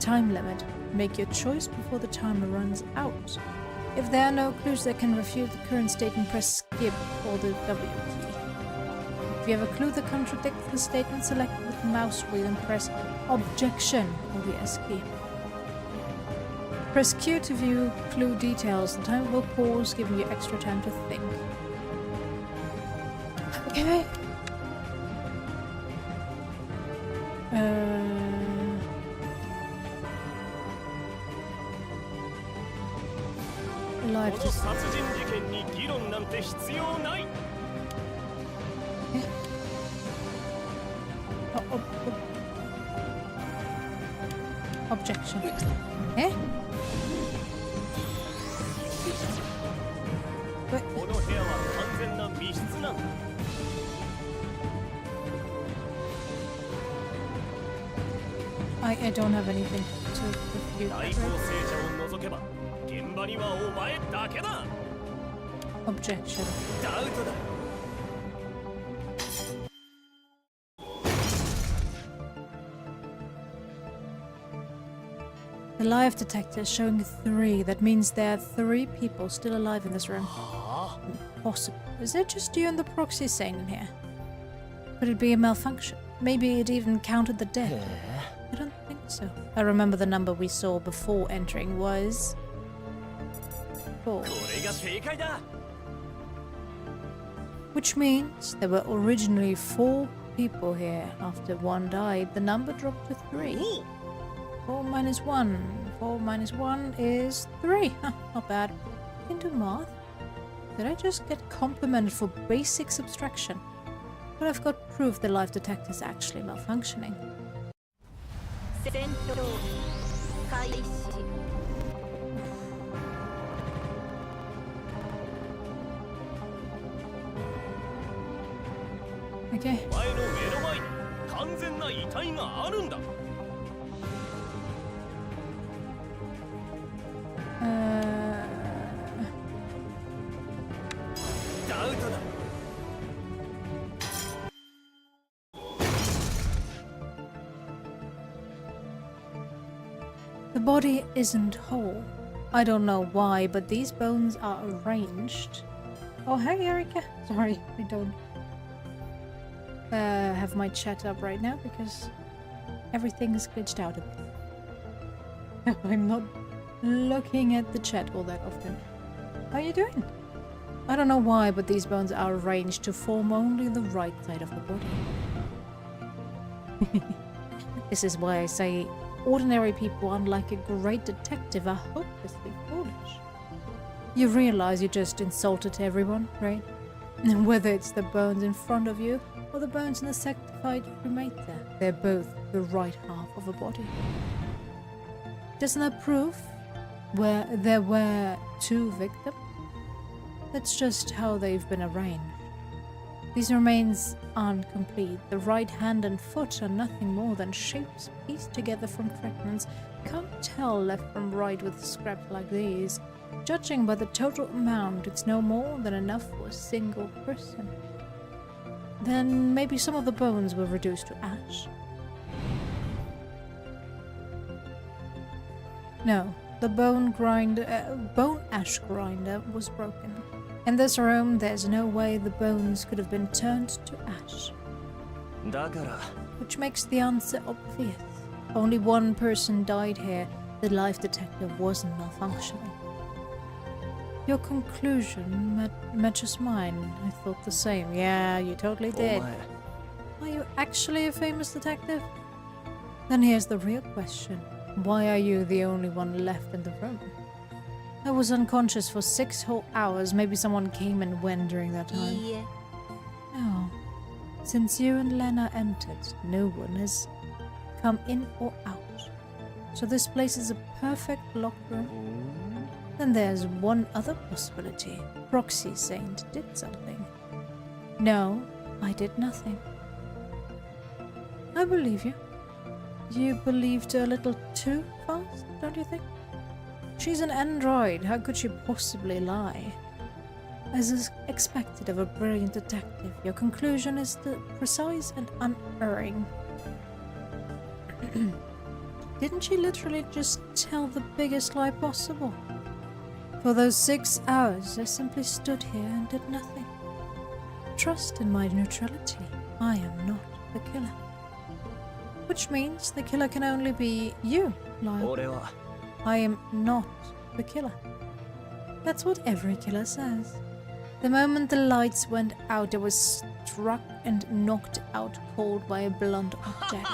time limit. Make your choice before the timer runs out. If there are no clues that can refute the current statement, press skip or the W key. If you have a clue that contradicts the statement, select with the mouse wheel and press objection or the S key. Press Q to view clue details. The timer will pause, giving you extra time to think. Okay. Live この殺人事件に議論なんて必要ない。 Objection. Eh? この部屋は完全な密室なんだ。 I don't have anything to refute. 大構成者を除けば現場にはお前だけだ。 Objection. ダウトだ。 The live detector is showing 3. That means there are 3 people still alive in this room. Possible. Is it just you and the proxy saying in here? Could it be a malfunction? Maybe it even counted the dead. I don't think so. I remember the number we saw before entering was 4. これが正解だ。 Which means there were originally 4 people here. After one died, the number dropped to 3. 4 minus 1. 4 minus 1 is 3. Huh, not bad. You can do math. Did I just get complimented for basic subtraction? But I've got proof the life detector is actually malfunctioning. 戦闘開始。 Okay. お前の目の前に完全な遺体があるんだ。 ダウトだ。 The body isn't whole. I don't know why, but these bones are arranged. Oh, hey, Erika. Sorry, I don't have my chat up right now because everything is glitched out a bit. I'm not looking at the chat all that often. How are you doing? I don't know why, but these bones are arranged to form only the right side of the body. This is why I say ordinary people, unlike a great detective, are hopelessly foolish. You realize you just insulted everyone, right? Whether it's the bones in front of you or the bones in the sanctified cremator, they're both the right half of a body. Doesn't that prove where there were 2 victims? That's just how they've been arranged. These remains aren't complete. The right hand and foot are nothing more than shapes pieced together from fragments. Can't tell left from right with scraps like these. Judging by the total amount, it's no more than enough for a single person. Then maybe some of the bones were reduced to ash. No, the bone ash grinder was broken. In this room, there's no way the bones could have been turned to ash. だから Which makes the answer obvious. Only one person died here. The life detector wasn't malfunctioning. Your conclusion matches mine. I thought the same. Yeah, you totally お did. 前 Are you actually a famous detective? Then here's the real question. Why are you the only one left in the room? I was unconscious for 6 whole hours. Maybe someone came and went during that い time. いえ。 No. Since you and Lena entered, no one has come in or out. So this place is a perfect locked room. Then there's one other possibility. Proxy Saint did something. No, I did nothing. I believe you. You believed a little too fast, don't you think? She's an android. How could she possibly lie? As is expected of a brilliant detective, your conclusion is precise and unerring. Didn't she literally just tell the biggest lie possible? For those 6 hours, I simply stood here and did nothing. Trust in my neutrality. I am not the killer. Which means the killer can only be you, Lyle. 俺は I am not the killer. That's what every killer says. The moment the lights went out, I was struck and knocked out cold by a blunt object.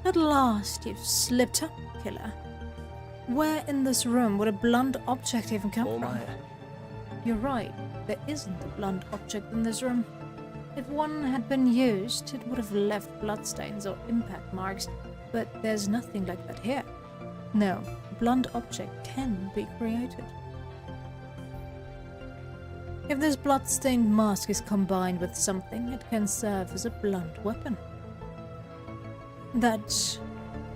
At last, you've slipped up, killer. Where in this room would a blunt object even come お from? 前 You're right, there isn't a blunt object in this room. If one had been used, it would have left bloodstains or impact marks, but there's nothing like that here. No, a blunt object can be created. If this blood-stained mask is combined with something, it can serve as a blunt weapon. That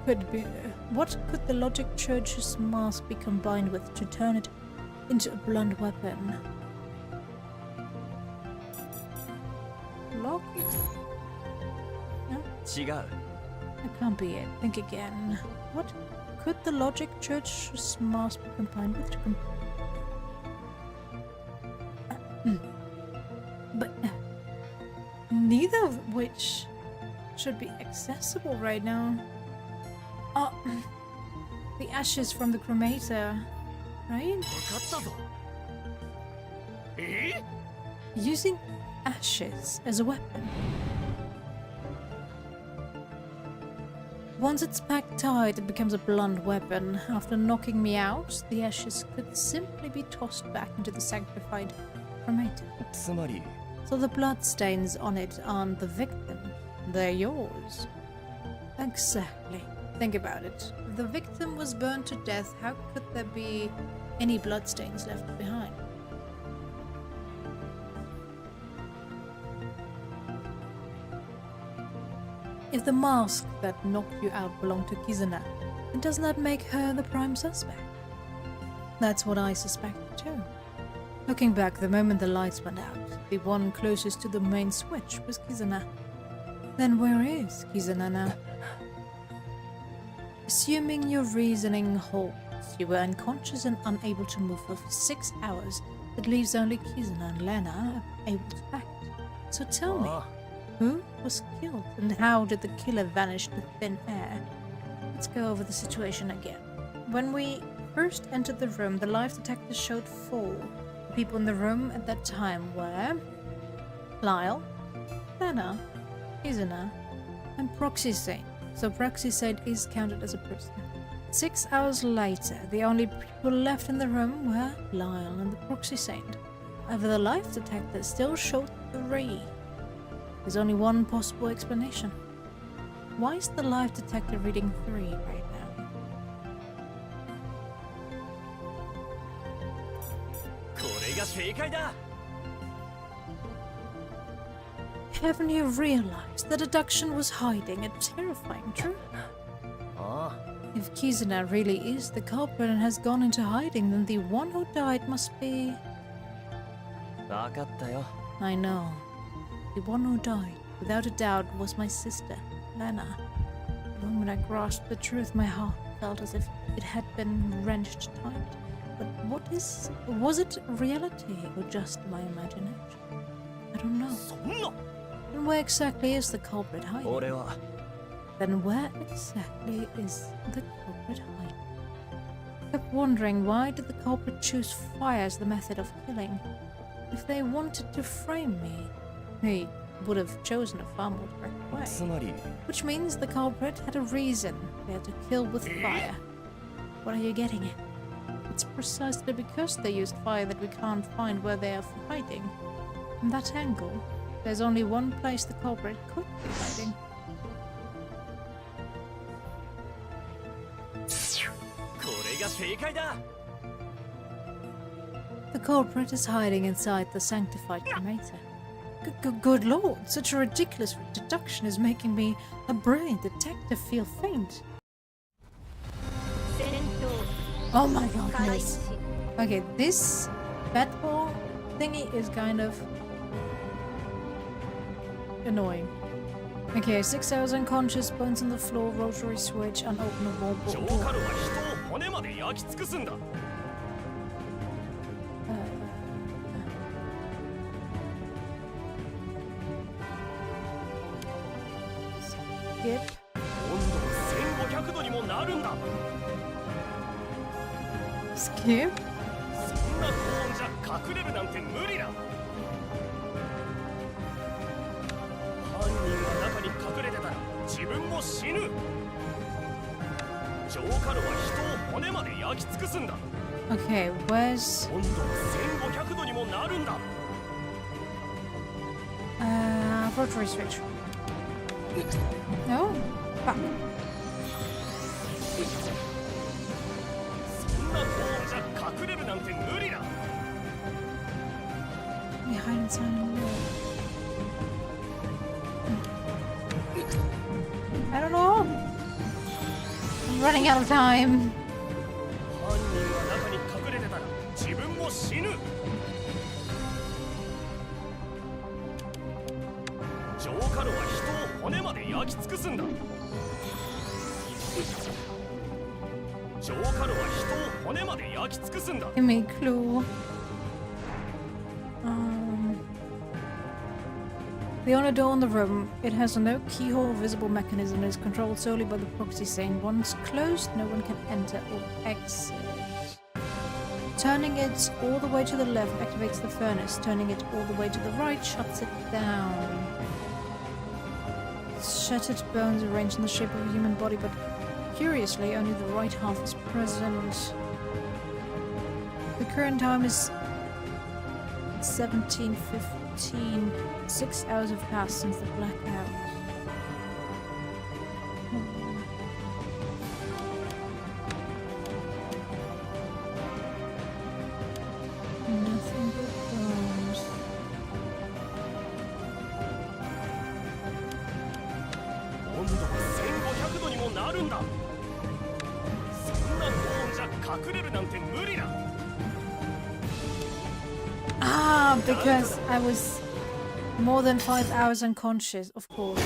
could be... What could the Logic Church's mask be combined with to turn it into a blunt weapon? Lock? No, 違う that can't be it. Think again. What could the Logic Church's mask be combined with to But neither of which should be accessible right now. Oh, the ashes from the cremator. right? 分かったぞ。え？ Using ashes as a weapon. Once it's packed tight, it becomes a blunt weapon. After knocking me out, the ashes could simply be tossed back into the sanctified cremator. つまり So the bloodstains on it aren't the victim, they're yours. Exactly. Think about it. If the victim was burned to death, how could there be any bloodstains left behind? If the mask that knocked you out belonged to Kizuna, doesn't that make her the prime suspect? That's what I suspected too. Looking back, the moment the lights went out, the one closest to the main switch was Kizuna. Then where is Kizuna now? Assuming your reasoning holds, you were unconscious and unable to move for 6 hours. That leaves only Kizuna and Lena able to act. So tell me, who was killed and how did the killer vanish to thin air? Let's go over the situation again. When we first entered the room, the life detector showed 4. The people in the room at that time were Lyle, Lena, Kizuna, and Proxy Saint. So Proxy Saint is counted as a person. 6 hours later, the only people left in the room were Lyle and the Proxy Saint. However, the life detector still showed 3. There's only one possible explanation. Why is the life detector reading 3 right now? これが正解だ。 Haven't you realized the deduction was hiding a terrifying truth? あ If Kizuna really is the culprit and has gone into hiding, then the one who died must be... あ分かったよ I know. The one who died, without a doubt, was my sister, Lena. The moment I grasped the truth, my heart felt as if it had been wrenched tight. But was it reality or just my imagination? I don't know. そんな。 And where exactly is the culprit hiding? 俺は Then where exactly is the culprit hiding? I kept wondering, why did the culprit choose fire as the method of killing? If they wanted to frame me, they would have chosen a far more direct つ way. まり Which means the culprit had a reason they had to kill with fire. What are you getting at? It's precisely because they used fire that we can't find where they are hiding. From that angle, there's only one place the culprit could be hiding. これが正解だ。 The culprit is hiding inside the sanctified cremator. Good lord, such a ridiculous deduction is making me, a brilliant detective, feel faint. 戦闘 Oh my 開 goodness. 始 Okay, this bat ball thingy is kind of annoying. Okay, 6 hours unconscious, bones on the floor, rotary switch, unopenable ジョ door. ーカルは人を骨まで焼き尽くすんだ。 Skip. 温度1500度にもなるんだ。 Skip. そんな高温じゃ隠れるなんて無理だ。犯人が中に隠れてたら自分も死ぬ。ジョーカルは人を骨まで焼き尽くすんだ。 Okay, where's 温度1500度にもなるんだ。 rotary switch? No? Fuck. そんな高温じゃ隠れるなんて無理だ。 We hide inside a wall. I don't know. I'm running out of time. 犯人が中に隠れてたら自分も死ぬ。ジョーカルは人を骨まで焼き尽くすんだ。ジョーカルは人を骨まで焼き尽くすんだ。 Give me a clue. The only door in the room, it has no keyhole or visible mechanism and is controlled solely by the proxy saying once closed, no one can enter or exit. Turning it all the way to the left activates the furnace. Turning it all the way to the right shuts it down. Shattered bones arranged in the shape of a human body, but curiously, only the right half is present. The current time is 17:15. 6 hours have passed since the blackout. Nothing but bones. 温度は1500度にもなるんだ。そんな高温じゃ隠れるなんて無理だ。 Ah, because I was more than 5 hours unconscious, of course.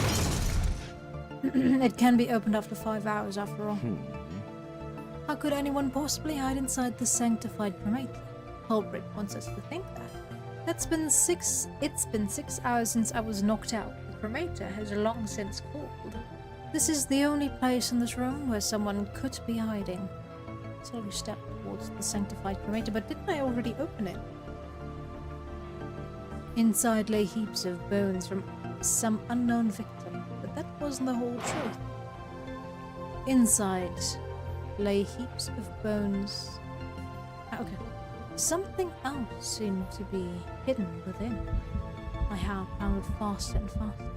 It can be opened after 5 hours, after all. How could anyone possibly hide inside the sanctified cremator? Culprit wants us to think that. It's been 6 hours since I was knocked out. The cremator has long since cooled. This is the only place in this room where someone could be hiding. Slowly stepped towards the sanctified cremator, but didn't I already open it? Inside lay heaps of bones from some unknown victim, but that wasn't the whole truth. Inside lay heaps of bones. Okay. Something else seemed to be hidden within. My heart pounded faster and faster.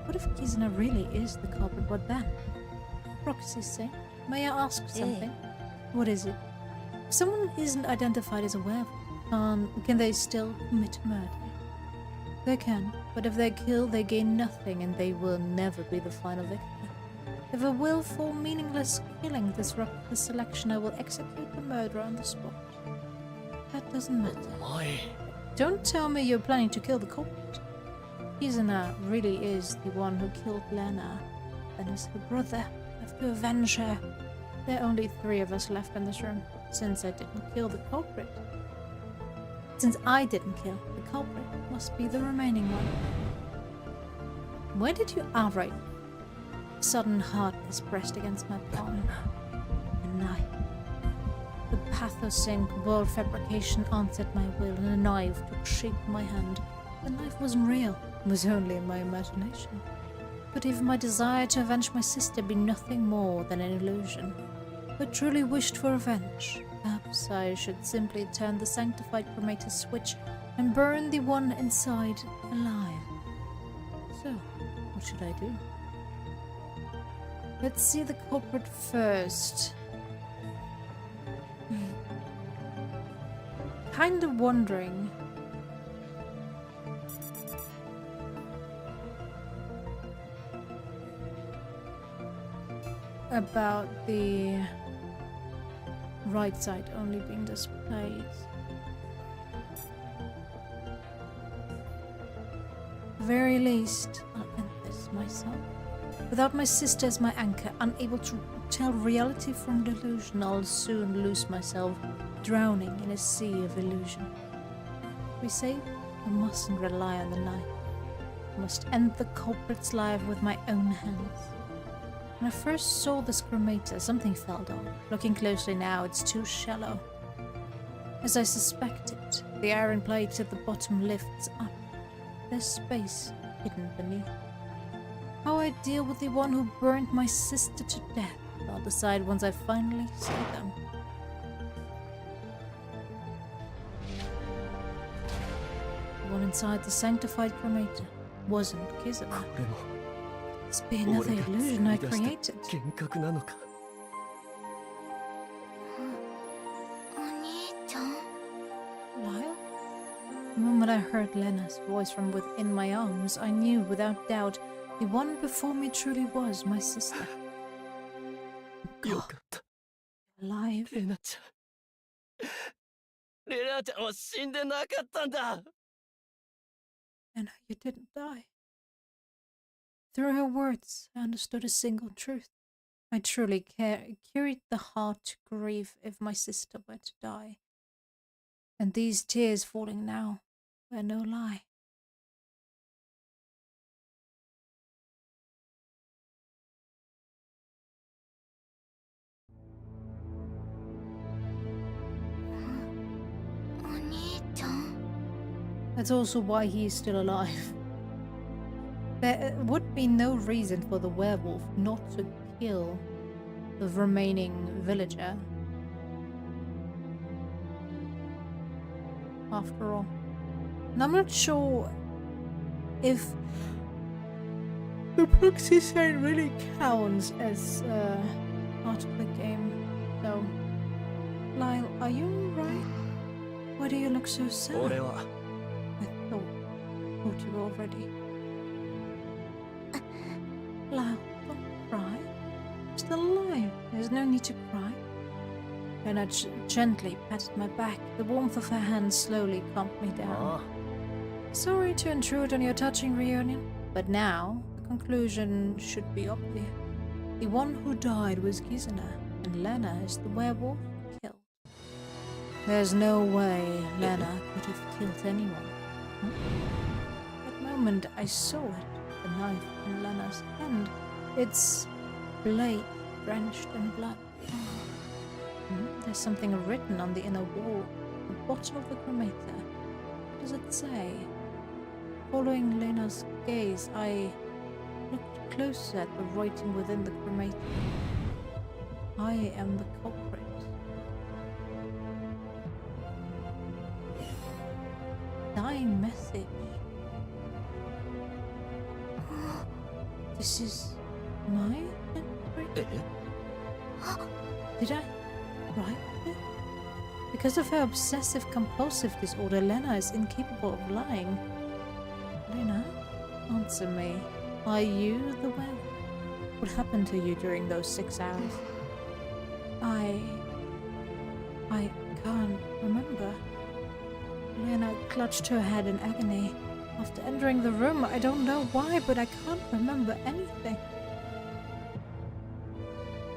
What if Kizuna really is the culprit? What then? Roxy's saying, may I ask something? What is it? If someone isn't identified as a werewolf, can they still commit murder? They can, but if they kill, they gain nothing and they will never be the final victim. If a willful, meaningless killing disrupts the selection, I will execute the murderer on the spot. That doesn't matter. Why? Don't tell me you're planning to kill the culprit. Kizuna really is the one who killed Lena. Then is her brother. I have to avenge her. There are only 3 of us left in this room, since I didn't kill the culprit. Since I didn't kill the culprit, must be the remaining one. Why did you outright? Sudden hardness pressed against my palm. A knife. The pathosync world fabrication answered my will, and a knife took shape in my hand. The knife wasn't real, it was only in my imagination. But if my desire to avenge my sister be nothing more than an illusion, but truly wished for revenge, perhaps I should simply turn the sanctified cremator switch and burn the one inside alive. So, what should I do? Let's see the culprit first. Kind of wondering. About the right side only being displayed. At the very least, I'll end this myself. Without my sister as my anchor, unable to tell reality from delusion, I'll soon lose myself, drowning in a sea of illusion. We say I mustn't rely on the knife. I must end the culprit's life with my own hands. When I first saw this cremator, something felt off. Looking closely now, it's too shallow. As I suspected, the iron plate at the bottom lifts up. There's space hidden beneath. How I deal with the one who burned my sister to death, I'll decide once I finally see them. The one inside the sanctified cremator wasn't Kizuna. Must be another illusion I created. 幻覚なのか。お兄ちゃん Lyle? The moment I heard Lena's voice from within my arms, I knew without doubt the one before me truly was my sister. よかった。 Alive? レナちゃん。レナちゃんは死んでなかったんだ。 And you didn't die. Through her words, I understood a single truth. I truly carried the heart to grieve if my sister were to die. And these tears falling now were no lie. That's also why he is still alive. There would be no reason for the werewolf not to kill the remaining villager. After all. And I'm not sure if the proxy sign really counts as a hard-to-click game. So, Lyle, are you alright? Why do you look so sad? 俺は I thought you were already. Lyle, don't cry. You're still alive. There's no need to cry. Lena gently patted my back. The warmth of her hand slowly calmed me down. ああ Sorry to intrude on your touching reunion, but now the conclusion should be obvious. The one who died was Kizuna, and Lena is the werewolf killed. There's no way Lena could have killed anyone. That moment I saw it, the knife in Lena's hand, its blade drenched in blood. There's something written on the inner wall, the bottom of the cremator. What does it say? Following Lena's gaze, I looked closer at the writing within the cremator. I am the culprit. Dying message. This is my handwriting? Did I write it? Because of her obsessive-compulsive disorder, Lena is incapable of lying. Lena, answer me. Are you the werewolf? What happened to you during those 6 hours? I can't remember. Lena clutched her head in agony. After entering the room, I don't know why, but I can't remember anything.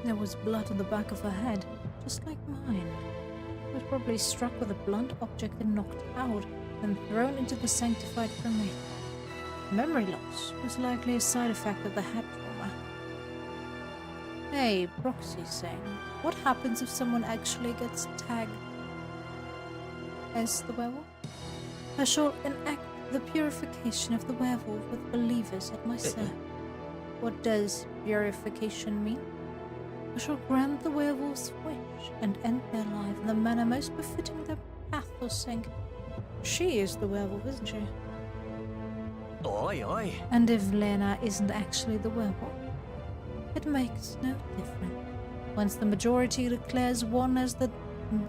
There was blood on the back of her head, just like mine. She was probably struck with a blunt object and knocked out, then thrown into the sanctified cremator. Memory loss was likely a side effect of the head trauma. Hey, Proxy Sing, what happens if someone actually gets tagged as the werewolf? I shall enact the purification of the werewolf with believers at my service. What does purification mean? I shall grant the werewolf's wish and end their life in the manner most befitting their path or sink. She is the werewolf, isn't she? おいおい And if Lena isn't actually the werewolf, it makes no difference. Once the majority declares one as the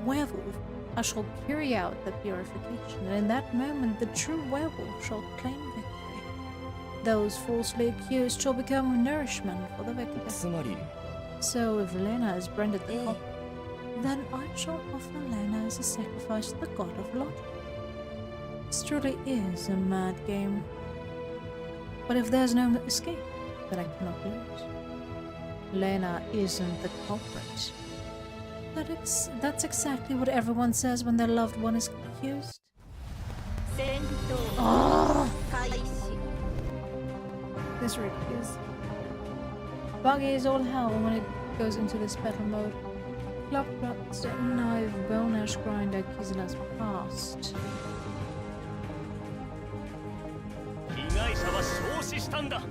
werewolf, I shall carry out the purification, and in that moment the true werewolf shall claim victory. Those falsely accused shall become nourishment for the victor. つまり So if Lena is branded the culprit, then I shall offer Lena as a sacrifice to the god of logic. This truly is a mad game. But if there's no escape, then I cannot lose. Lena isn't the culprit. That's exactly what everyone says when their loved one is accused. 戦闘 Oh, 開始 this really is buggy as all hell when it goes into this battle mode. Club knife, bone ash grinder, Kizuna's past. 被害者は焼死したんだ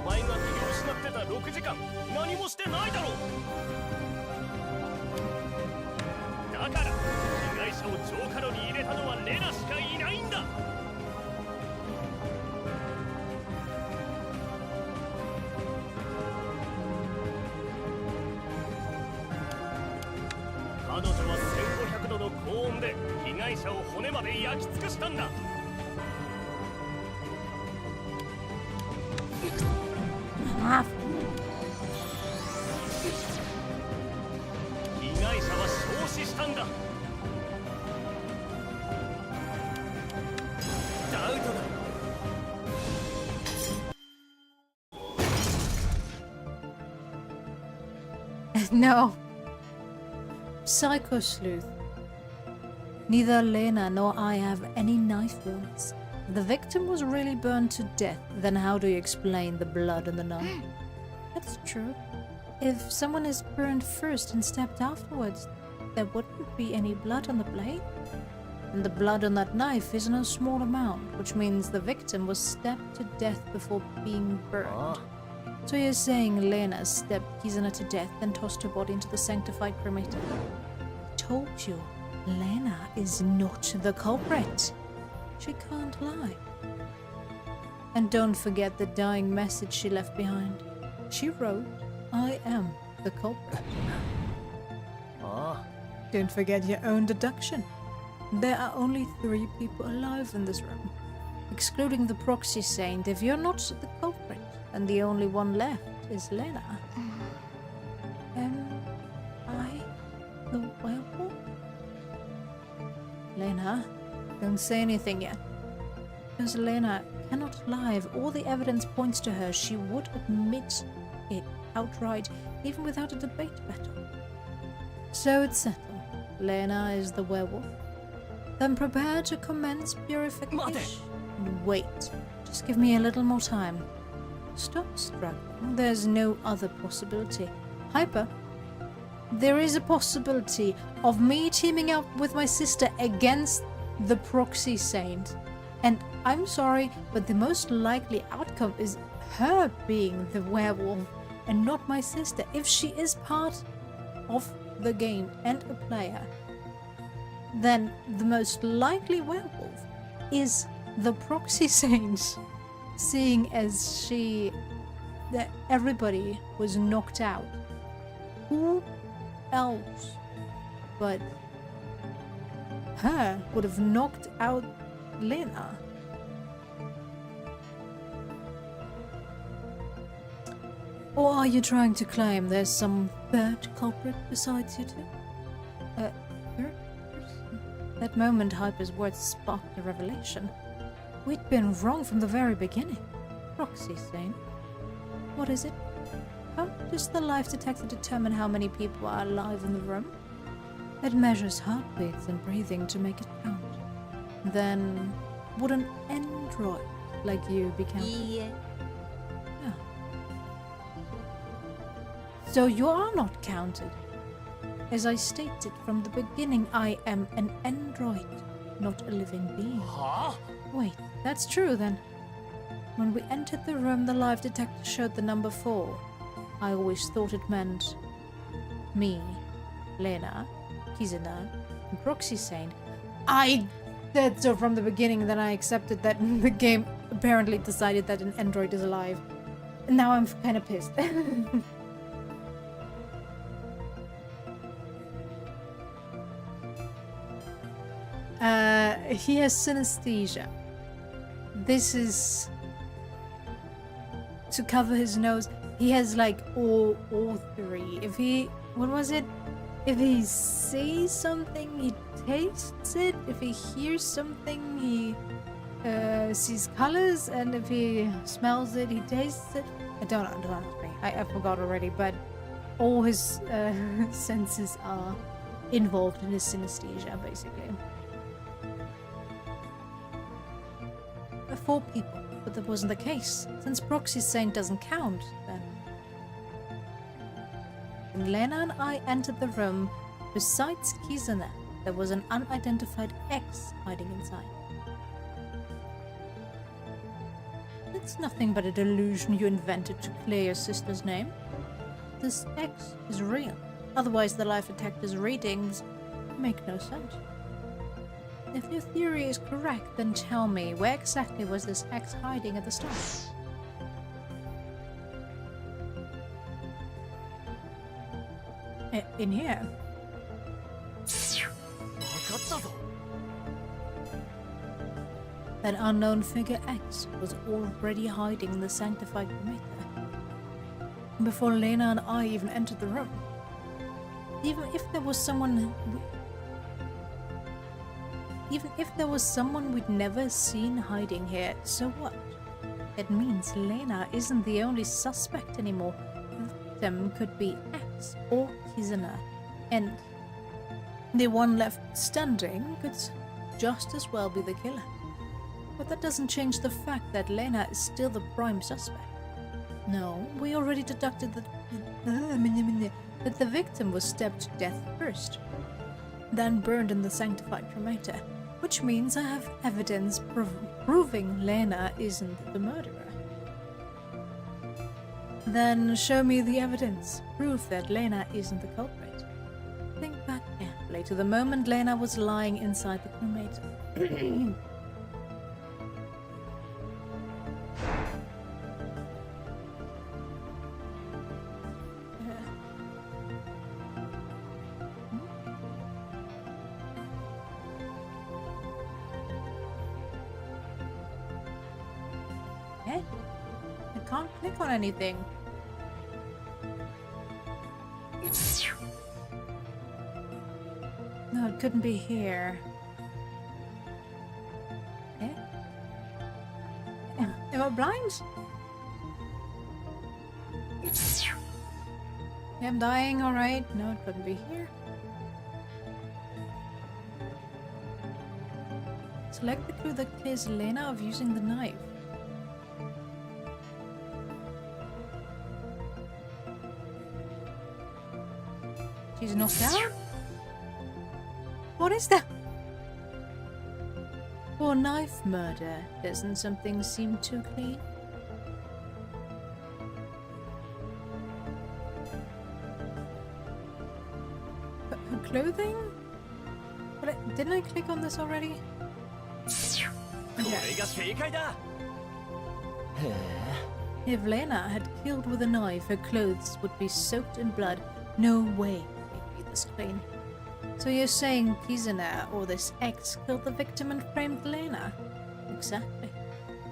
お前が気を失ってた6時間何もしてないだろうだから被害者を浄化炉に入れたのはレナしかいないんだ彼女は1500度の高温で被害者を骨まで焼き尽くしたんだ Ah, 被害者は焼死したんだダウトだ no. Psycho Sleuth. Neither Lena nor I have any knife wounds. If the victim was really burned to death, then how do you explain the blood on the knife? That's true. If someone is burned first and stabbed afterwards, there wouldn't be any blood on the blade. And the blood on that knife is in a small amount, which means the victim was stabbed to death before being burned. So you're saying Lena stabbed Kizuna to death, then tossed her body into the sanctified cremator? I told you, Lena is not the culprit. She can't lie. And don't forget the dying message she left behind. She wrote, "I am the culprit." Don't forget your own deduction. There are only 3 people alive in this room. Excluding the proxy saint, if you're not the culprit, then the only one left is Lena. Am I the werewolf? Lena, don't say anything yet. Because Lena cannot lie. If all the evidence points to her, she would admit it outright, even without a debate battle. So it's settled. Lena is the werewolf. Then prepare to commence purification. And wait. Just give me a little more time. Stop struggling. There's no other possibility. Hyper, there is a possibility of me teaming up with my sister against the proxy saint. And I'm sorry, but the most likely outcome is her being the werewolf and not my sister. If she is part of the game and a player, then the most likely werewolf is the proxy saint, seeing as that everybody was knocked out. Who else but her would have knocked out Lena? Or are you trying to claim there's some third culprit besides you two? Third person? That moment, Hyper's words sparked a revelation. We'd been wrong from the very beginning. Proxy saint. What is it? How does the life detector determine how many people are alive in the room? It measures heartbeats and breathing to make it count. Then, would an android like you be counted? Yeah. So you are not counted. As I stated from the beginning, I am an android, not a living being. Wait, that's true then. When we entered the room, the life detector showed the number 4. I always thought it meant me, Lena, Kizuna, and Proxy Saint. I said so from the beginning, then I accepted that the game apparently decided that an android is alive. And now I'm kind of pissed. He has synesthesia. This is to cover his nose. He has like all 3. If he, what was it? If he sees something, he tastes it. If he hears something, he sees colors. And if he smells it, he tastes it. I don't know. I forgot already. But all his senses are involved in his synesthesia, basically. 4 people, but that wasn't the case. Since Proxy Saint doesn't count, then. When Lena and I entered the room, besides Kizuna, there was an unidentified X hiding inside. It's nothing but a delusion you invented to clear your sister's name. This X is real. Otherwise, the life detector's readings make no sense. If your theory is correct, then tell me, where exactly was this X hiding at the start? In here. That unknown figure X was already hiding in the sanctified cremator before Lena and I even entered the room. Even if there was someone we'd never seen hiding here, so what? It means Lena isn't the only suspect anymore. The victim could be X or Kizuna, and the one left standing could just as well be the killer. But that doesn't change the fact that Lena is still the prime suspect. No, we already deducted that the victim was stabbed to death first. then burned in the sanctified cremator, which means I have evidence proving Lena isn't the murderer. Then show me the evidence, proof that Lena isn't the culprit. Think back carefully to the moment Lena was lying inside the cremator. I can't click on anything. No, it couldn't be here. Eh? Am I blind? I'm dying, alright. No, it couldn't be here. Select the clue that clears Lena of using the knife. She's knocked out? What is that? For knife murder, doesn't something seem too clean? Her clothing? But didn't I click on this already? これが正解だ。 If Lena had killed with a knife, her clothes would be soaked in blood. No way they'd be this clean. So you're saying Kizuna or this X killed the victim and framed Lena? Exactly.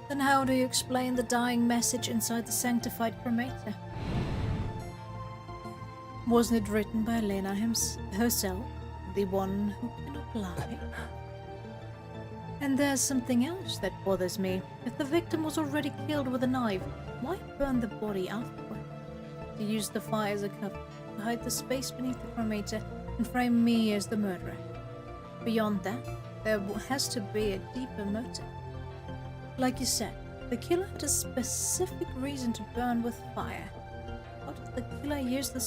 Then how do you explain the dying message inside the sanctified cremator? Wasn't it written by Lena herself, the one who cannot lie? And there's something else that bothers me. If the victim was already killed with a knife, why burn the body afterward? To use the fire as a cover, to hide the space beneath the cremator, and frame me as the murderer. Beyond that, there has to be a deeper motive. Like you said, the killer had a specific reason to burn with fire. How did the killer use the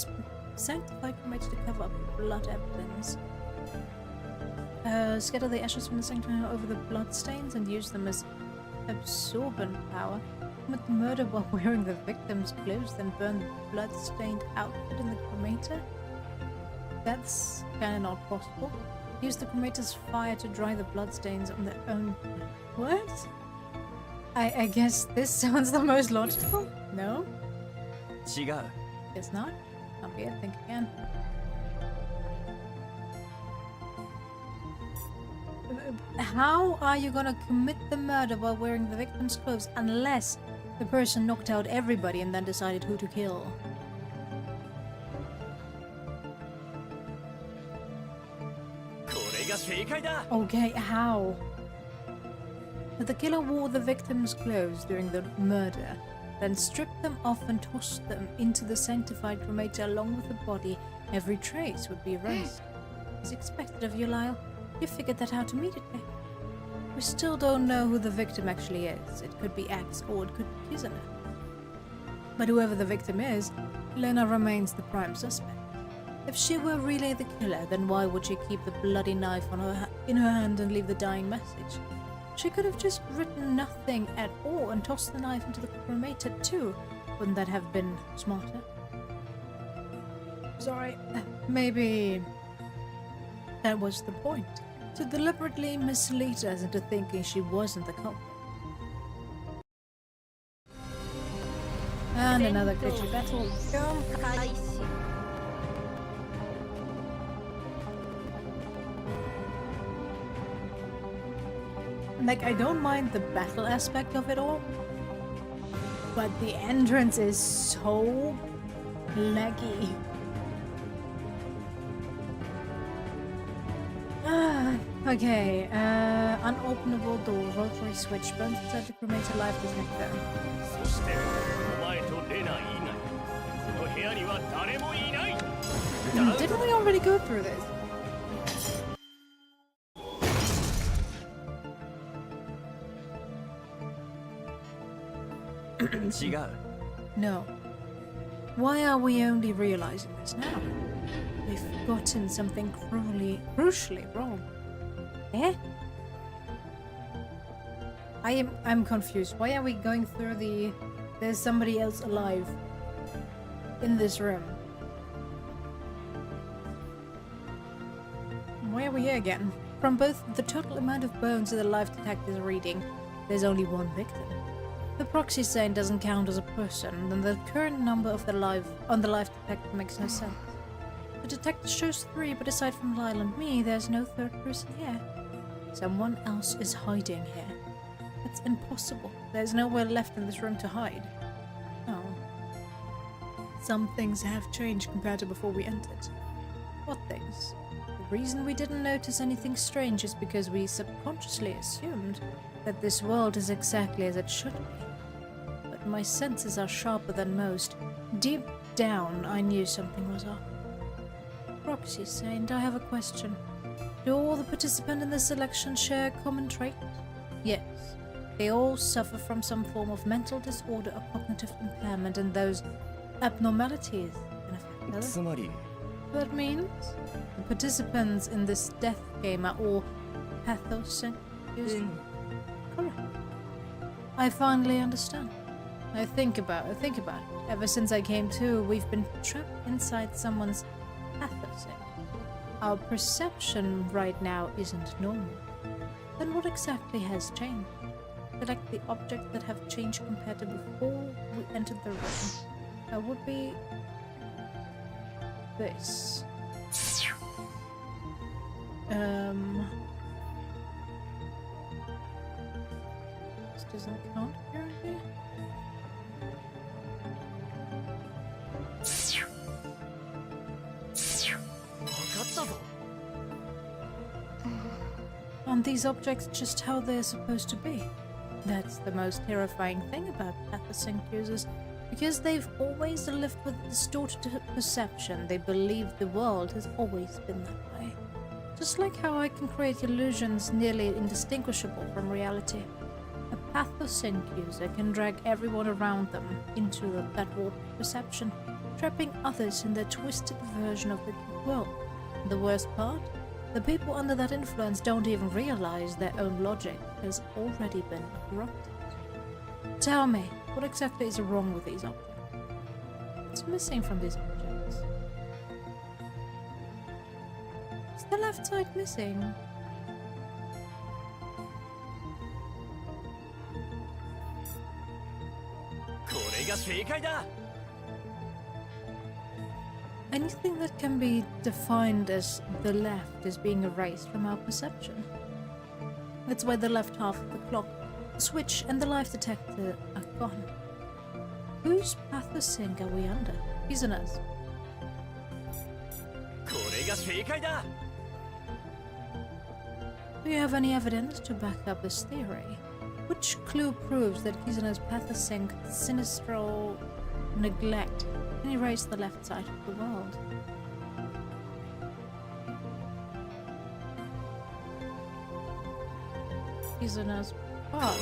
sanctified cremator to cover up blood evidence? Scatter the ashes from the sanctuary over the bloodstains and use them as absorbent power. Commit the murder while wearing the victim's clothes, then burn the blood-stained outfit in the cremator? That's kinda not possible. Use the cremator's fire to dry the bloodstains on their own. What? I guess this sounds the most logical? No? 違う。 Guess not. Can't be it. Think again. How are you gonna commit the murder while wearing the victim's clothes unless the person knocked out everybody and then decided who to kill? Okay, how? The killer wore the victim's clothes during the murder, then stripped them off and tossed them into the sanctified cremator along with the body. Every trace would be erased. As expected of you, Lyle. You figured that out immediately. We still don't know who the victim actually is. It could be X or it could be Kizuna. But whoever the victim is, Lena remains the prime suspect. If she were really the killer, then why would she keep the bloody knife in her hand and leave the dying message? She could have just written nothing at all and tossed the knife into the cremator too. Wouldn't that have been smarter? Sorry, maybe that was the point. To deliberately mislead us into thinking she wasn't the culprit. And another glitchy battle. Go. 開始 Like, I don't mind the battle aspect of it all, but the entrance is so laggy. Okay, unopenable door, rotary switch, burns inside the cremator life detector. そしてお前とレナ以外この部屋には誰もいない。 Didn't we already go through this? 違う。 No. Why are we only realizing this now? we've gotten something crucially wrong. Eh? I'm confused. Why are we going through the... There's somebody else alive in this room. Why are we here again? From both the total amount of bones and the life detector's reading, there's only one victim. The proxy saint doesn't count as a person, then the current number of the life on the life detector makes no sense. The detector shows 3, but aside from Lyle and me, there's no third person here. Someone else is hiding here. It's impossible. There's nowhere left in this room to hide. Oh. Some things have changed compared to before we entered. What things? The reason we didn't notice anything strange is because we subconsciously assumed that this world is exactly as it should be. But my senses are sharper than most. Deep down, I knew something was off. Proxy Saint, I have a question. Do all the participants in the selection share a common trait? Yes. They all suffer from some form of mental disorder or cognitive impairment, and those abnormalities can affect others. つまり That means the participants in this death game are all pathosync. Correct. I finally understand. I think about it. Ever since I came to, we've been trapped inside someone's pathosync. Our perception right now isn't normal. Then what exactly has changed? Select the objects that have changed compared to before we entered the room. That would be this. This doesn't count apparently. Aren't these objects just how they're supposed to be? That's the most terrifying thing about pathosync users. Because they've always lived with distorted perception, they believe the world has always been that way. Just like how I can create illusions nearly indistinguishable from reality. A pathosync user can drag everyone around them into that warped perception, trapping others in their twisted version of the world. And the worst part? The people under that influence don't even realize their own logic has already been corrupted. Tell me, what exactly is wrong with these objects? What's missing from these objects? Is the left side missing? Anything that can be defined as the left is being erased from our perception. That's why the left half of the clock, the switch, and the life detector are gone. Whose pathosync are we under? Prisoners. Do you have any evidence to back up this theory? Which clue proves that Kizuna's pathosync sinistral neglect can erase the left side of the world? Kizuna's past.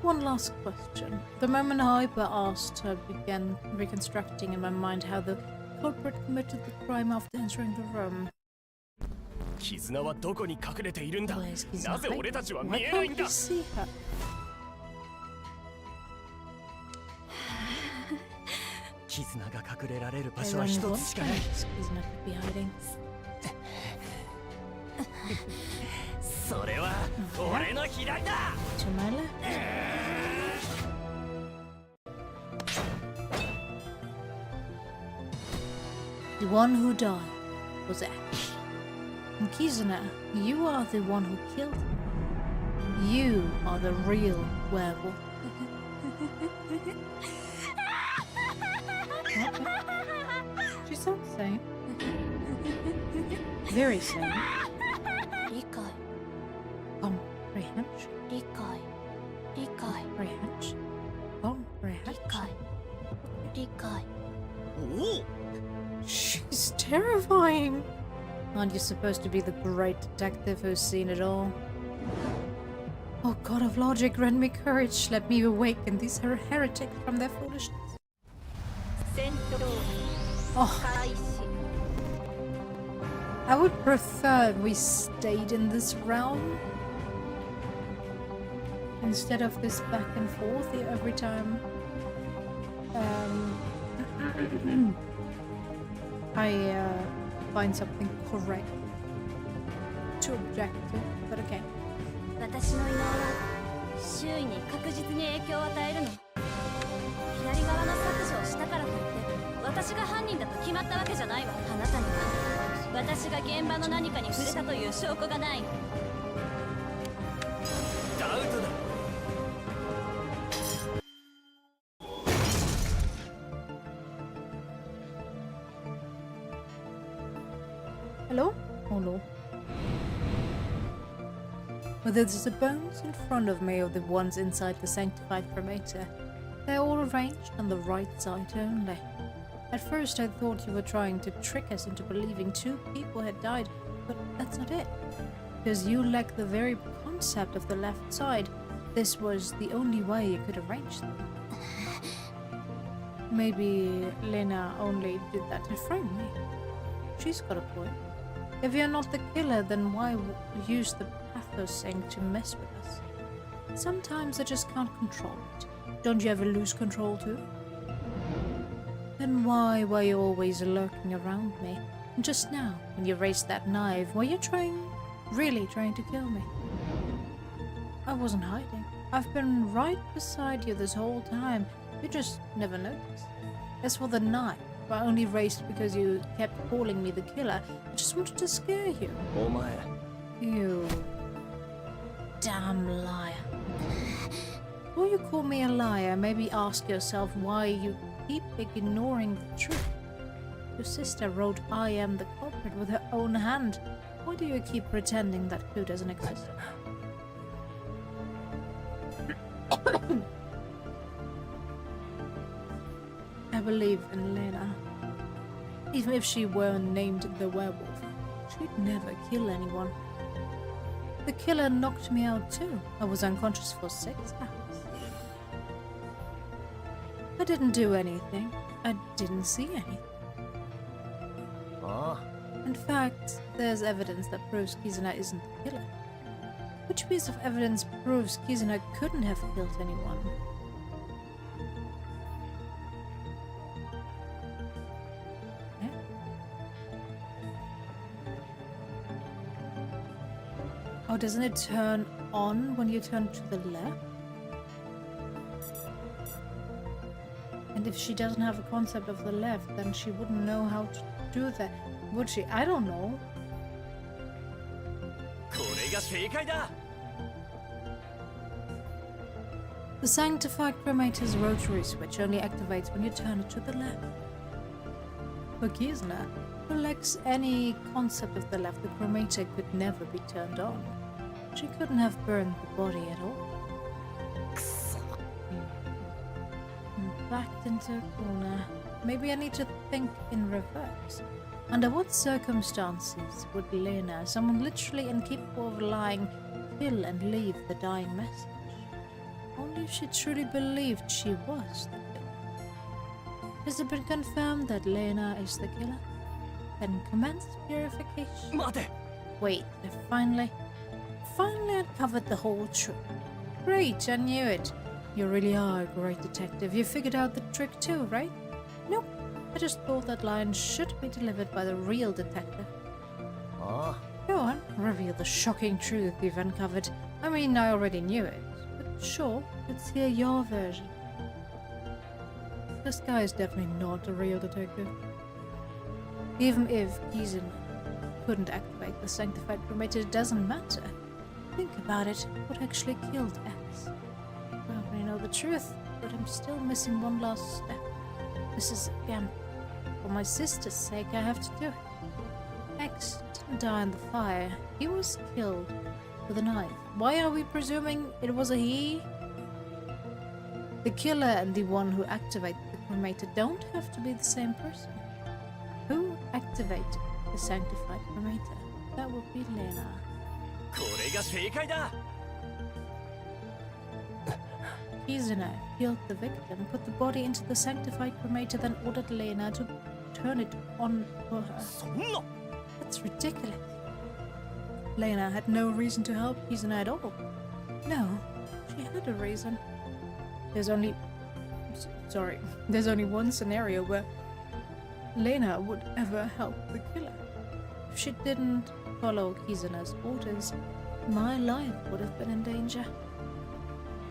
One last question. The moment Hyper asked, I began reconstructing in my mind how the culprit committed the crime after entering the room. 絆はどこに隠れているんだ Where's Kizuna? なぜ俺たちは Why 見えない can't んだ we see her? 絆が隠れられる場所 There's は only 一 one つしかない place Kizuna could be hiding. それは俺の左だ To my left. The one who died was Ash. And Kizuna, you are the one who killed him. You are the real werewolf. She sounds sane. Very sane. 理解 Comprehension. 理解理解 Comprehension. 理 Comprehension. 解理解 おお She's terrifying. Aren't you supposed to be the great detective who's seen it all? Oh God of logic, grant me courage. Let me awaken these heretics from their foolishness. Oh, 開始 I would prefer we stayed in this realm instead of this back and forth every time I find something correct to object to, but okay. 私の異能は周囲に確実に影響を与えるの。左側の削除をしたからといって私が犯人だと決まったわけじゃないわ。あなたには私が現場の何かに触れたという証拠がない。ダウトだ。 Hello? Oh no. Whether it's the bones in front of me or the ones inside the sanctified cremator, they're all arranged on the right side only. At first I thought you were trying to trick us into believing 2 people had died, but that's not it. Because you lack the very concept of the left side, this was the only way you could arrange them. Maybe Lena only did that to frame me. She's got a point. If you're not the killer, then why use the pathos ink to mess with us? Sometimes I just can't control it. Don't you ever lose control too? Then why were you always lurking around me? And just now, when you raised that knife, were you really trying to kill me? I wasn't hiding. I've been right beside you this whole time. You just never noticed. As for the knife, I only raised because you kept calling me the killer. I just wanted to scare you. お前 You damn liar. Before you call me a liar, maybe ask yourself why you keep ignoring the truth. Your sister wrote I am the culprit with her own hand. Why do you keep pretending that clue doesn't exist? I believe in Lena. Even if she were named the werewolf, she'd never kill anyone. The killer knocked me out too. I was unconscious for 6 hours. I didn't do anything. I didn't see anything. ああ In fact, there's evidence that proves Kizuna isn't the killer. Which piece of evidence proves Kizuna couldn't have killed anyone? Eh? Oh, doesn't it turn on when you turn to the left? And if she doesn't have a concept of the left, then she wouldn't know how to do that, would she? I don't know. これが正解だ。 The sanctified cremator's rotary switch only activates when you turn it to the left. For Kizuna, who lacks any concept of the left, the cremator could never be turned on. She couldn't have burned the body at all. Backed into a corner. Maybe I need to think in reverse. Under what circumstances would Lena, someone literally incapable of lying, kill and leave the dying message? Only if she truly believed she was the killer. Has it been confirmed that Lena is the killer? Then commence purification. 待て Wait, I finally uncovered the whole truth. Great, I knew it. You really are a great detective. You figured out the trick too, right? Nope. I just thought that line should be delivered by the real detective. ああ Go on, reveal the shocking truth you've uncovered. I mean, I already knew it, but sure, let's hear your version. This guy is definitely not a real detective. Even if Kizuna couldn't activate the sanctified cremator, it doesn't matter. Think about it, what actually killed X? Well, I know the truth, but I'm still missing one last step. This is a gamble. For my sister's sake, I have to do it. X didn't die in the fire. He was killed with a knife. Why are we presuming it was a he? The killer and the one who activated the cremator don't have to be the same person. Who activated the sanctified cremator? That would be Lena. これが正解だ。 Kizuna killed the victim, put the body into the sanctified cremator, then ordered Lena to turn it on for her. そんな That's ridiculous. Lena had no reason to help Kizuna at all. No, she had a reason. There's only one scenario where Lena would ever help the killer. If she didn't follow Kizuna's orders, my life would have been in danger.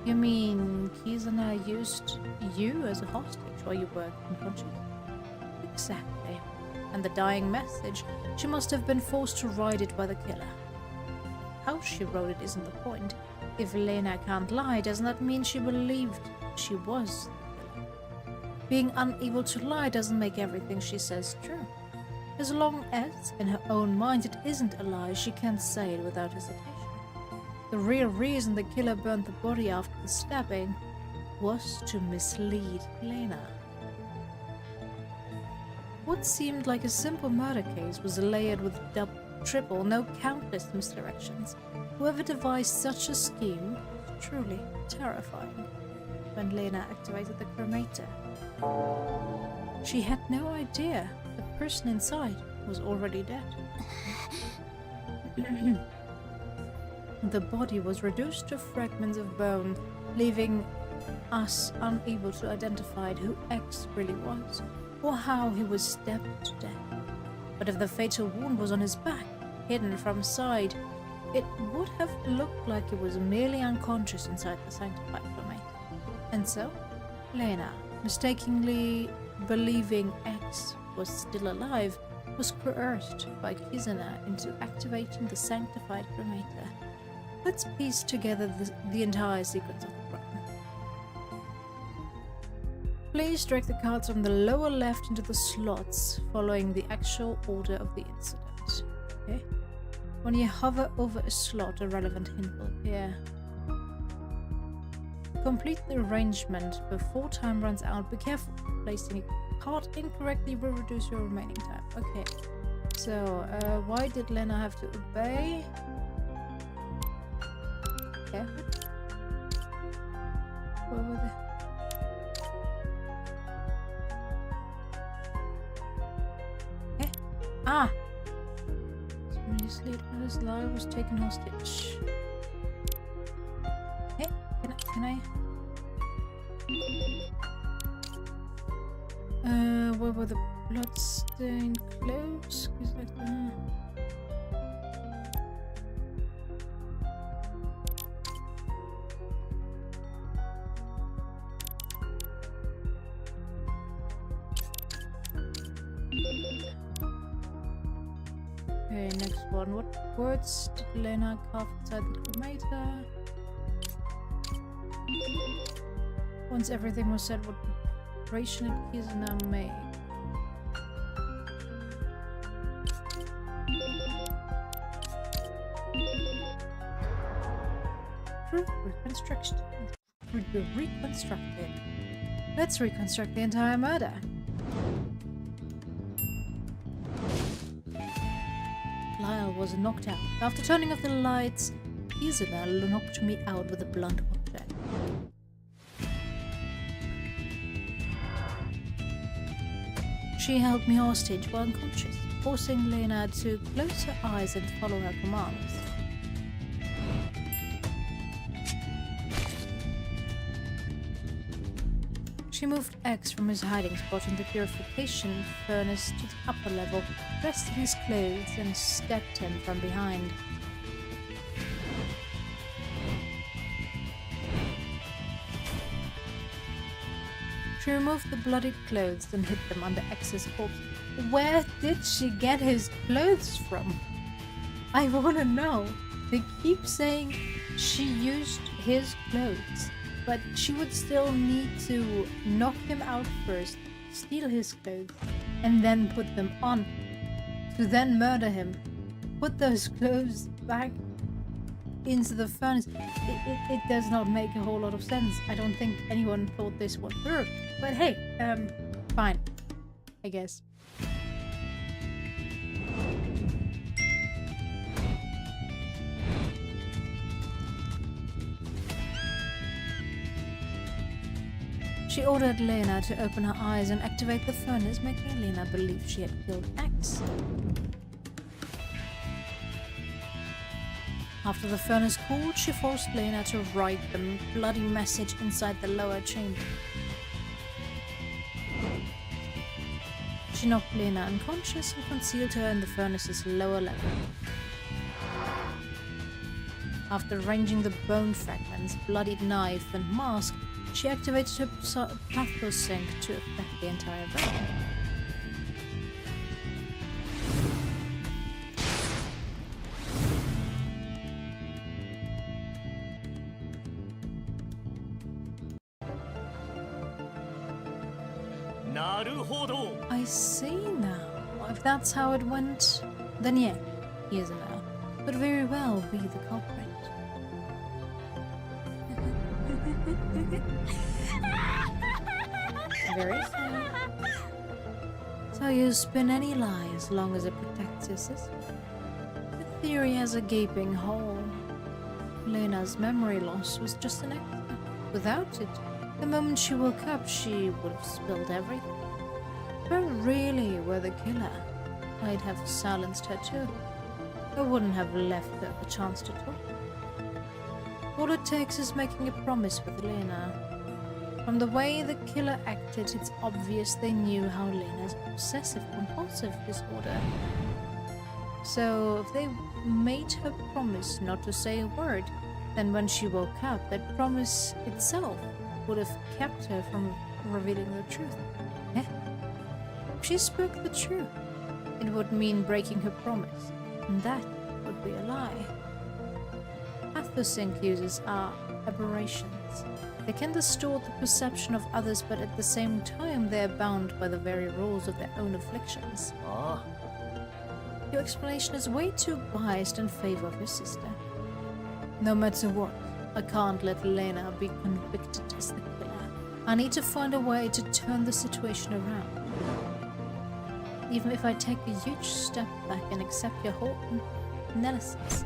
You mean Kizuna used you as a hostage while you were unconscious? Exactly. And the dying message, she must have been forced to write it by the killer. How she wrote it isn't the point. If Lena can't lie, doesn't that mean she believed she was the killer? Being unable to lie doesn't make everything she says true. As long as, in her own mind, it isn't a lie, she can say it without hesitation. The real reason the killer burned the body after the stabbing was to mislead Lena. What seemed like a simple murder case was layered with double, triple, no countless misdirections. Whoever devised such a scheme was truly terrifying. When Lena activated the cremator, she had no idea the person inside was already dead. The body was reduced to fragments of bone, leaving us unable to identify who X really was, or how he was stabbed to death. But if the fatal wound was on his back, hidden from sight, it would have looked like he was merely unconscious inside the sanctified cremator. And so, Lena, mistakenly believing X was still alive, was coerced by Kizuna into activating the sanctified cremator. Let's piece together the entire sequence of the crime. Please drag the cards from the lower left into the slots following the actual order of the incident. Okay? When you hover over a slot, a relevant hint will appear. Complete the arrangement before time runs out. Be careful. Placing a card incorrectly will reduce your remaining time. Okay. So, why did Lena have to obey? Okay. Where were they? Okay. Ah! Somebody's leader's life was taken hostage. Hey, can I? Where were the bloodstained clothes? Okay, next one. What words did Lena carve inside the cremator? Once everything was said, what preparation did Kizuna make? Reconstructed. Let's reconstruct the entire murder. Lyle was knocked out. After turning off the lights, Kizuna knocked me out with a blunt object. She held me hostage while unconscious, forcing Lena to close her eyes and follow her commands. She moved X from his hiding spot in the purification furnace to the upper level, dressed in his clothes, and stabbed him from behind. She removed the bloodied clothes and hid them under X's corpse. Where did she get his clothes from? I wanna know. They keep saying she used his clothes, but she would still need to knock him out first, steal his clothes, and then put them on, to then murder him. Put those clothes back into the furnace. It does not make a whole lot of sense. I don't think anyone thought this one through. But hey, fine, I guess. She ordered Lena to open her eyes and activate the furnace, making Lena believe she had killed Axe. After the furnace cooled, she forced Lena to write the bloody message inside the lower chamber. She knocked Lena unconscious and concealed her in the furnace's lower level. After arranging the bone fragments, bloodied knife, and mask, she activated her pathosync to affect the entire realm. I see now. If that's how it went, then yeah, he is a no. Could very well be the culprit. Very sad. So you spin any lie as long as it protects your sister. The theory has a gaping hole. Lena's memory loss was just an accident. Without it, the moment she woke up, she would have spilled everything. If I really were the killer, I'd have silenced her too. I wouldn't have left her a chance to talk. All it takes is making a promise with Lena. From the way the killer acted, it's obvious they knew how Lena's obsessive-compulsive disorder. So if they made her promise not to say a word, then when she woke up, that promise itself would have kept her from revealing the truth. Eh? If she spoke the truth, it would mean breaking her promise, and that would be a lie. Pathosync users are aberrations. They can distort the perception of others, but at the same time they are bound by the very rules of their own afflictions. Your explanation is way too biased in favor of your sister. No matter what, I can't let Lena be convicted as the killer. I need to find a way to turn the situation around. Even if I take a huge step back and accept your whole analysis,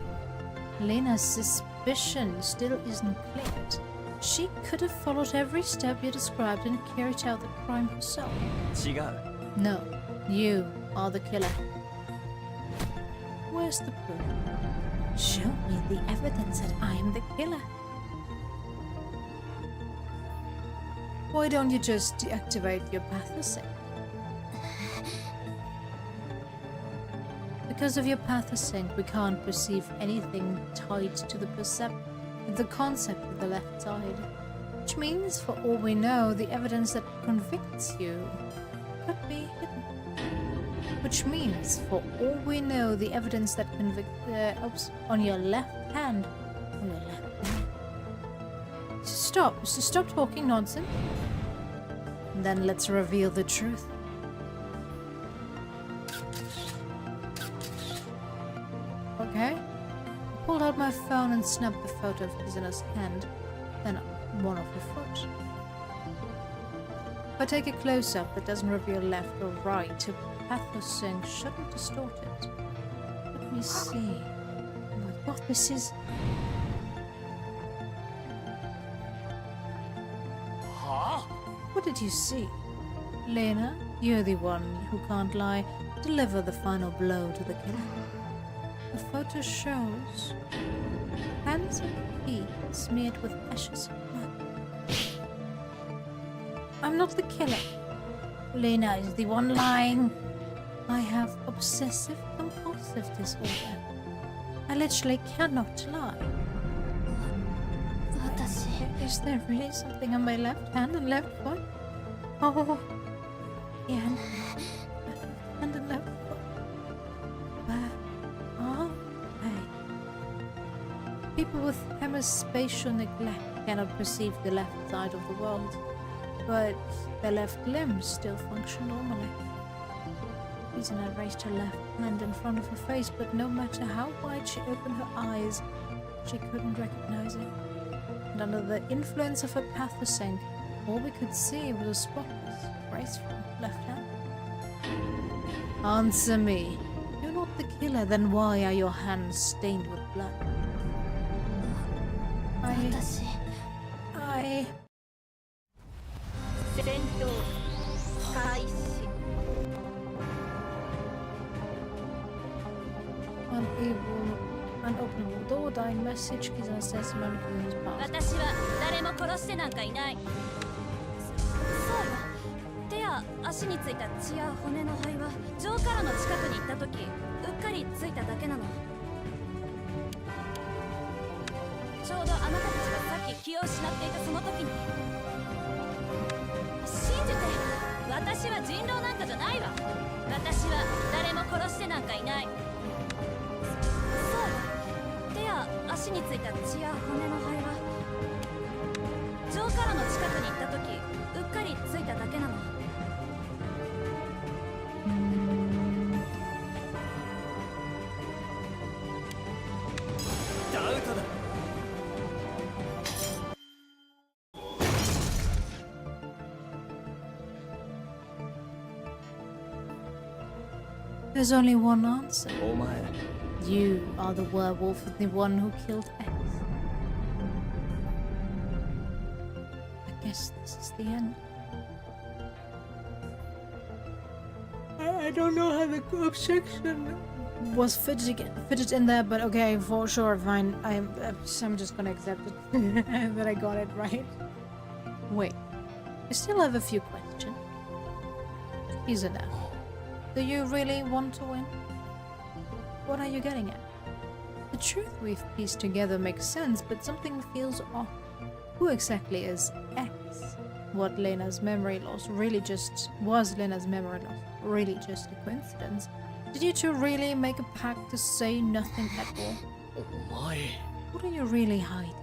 Lena's suspicion still isn't cleared. She could have followed every step you described and carried out the crime herself. No, you are the killer. Where's the proof? Show me the evidence that I am the killer. Why don't you just deactivate your pathosync? Because of your pathosync, we can't perceive anything tied to the concept of the left side. Which means, for all we know, the evidence that convicts you could be hidden. Which means, for all we know, the evidence that convicts on your left hand. On your left hand. Stop talking nonsense. And then let's reveal the truth. Okay. I pulled out my phone and snapped the photo of Kizuna's hand, then one of her foot. If I take a close-up that doesn't reveal left or right, a pathosync shouldn't distort it. Let me see. Oh my god, this is... What did you see? Lena, you're the one who can't lie. Deliver the final blow to the killer. The photo shows hands and feet smeared with ashes of blood. I'm not the killer. Lena is the one lying. I have obsessive-compulsive disorder. I literally cannot lie. Is there really something on my left hand and left foot? Oh, yeah, and the left foot. Where are they? People with hemispatial neglect cannot perceive the left side of the world, but their left limbs still function normally. Kizuna raised her left hand in front of her face, but no matter how wide she opened her eyes, she couldn't recognize it. And under the influence of her pathosync, all we could see was a spotless, graceful left hand. Answer me. You're not the killer, then why are your hands stained with blood? 戦闘開始 Unopenable door, dying message, Kizuna says Monica has passed. 私は誰も殺してなんかいないそうよ手や足についた血や骨の灰はジョーカラの近くに行った時うっかりついただけなのちょうどあなたたちがさっき気を失っていたその時に信じて私は人狼なんかじゃないわ私は誰も殺してなんかいないそうよ手や足についた血や骨の灰はジョーカラの近くに行った時うっかりついただけなのダウトだ There's only one answer. お前 You are the werewolf, the one who killed X. I guess this is the end. I don't know how the objection was fitted in there, but okay, for sure, fine. I'm just gonna accept it that I got it right. Wait, I still have a few questions. Kizuna, do you really want to win? What are you getting at? The truth we've pieced together makes sense, but something feels off. Who exactly is X? Was Lena's memory loss really just a coincidence? Did you two really make a pact to say nothing at all? お前 What are you really hiding?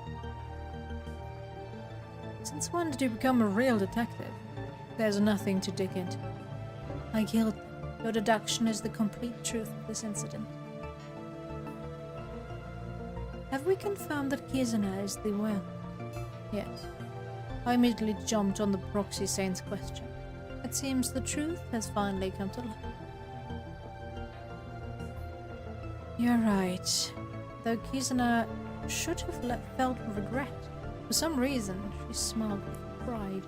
Since when did you become a real detective? There's nothing to dig into. I killed them. Your deduction is the complete truth of this incident. Have we confirmed that Kizuna is the werewolf? Yes. I immediately jumped on the proxy saint's question. It seems the truth has finally come to light. You're right. Though Kizuna should have felt regret. For some reason, she smiled with pride.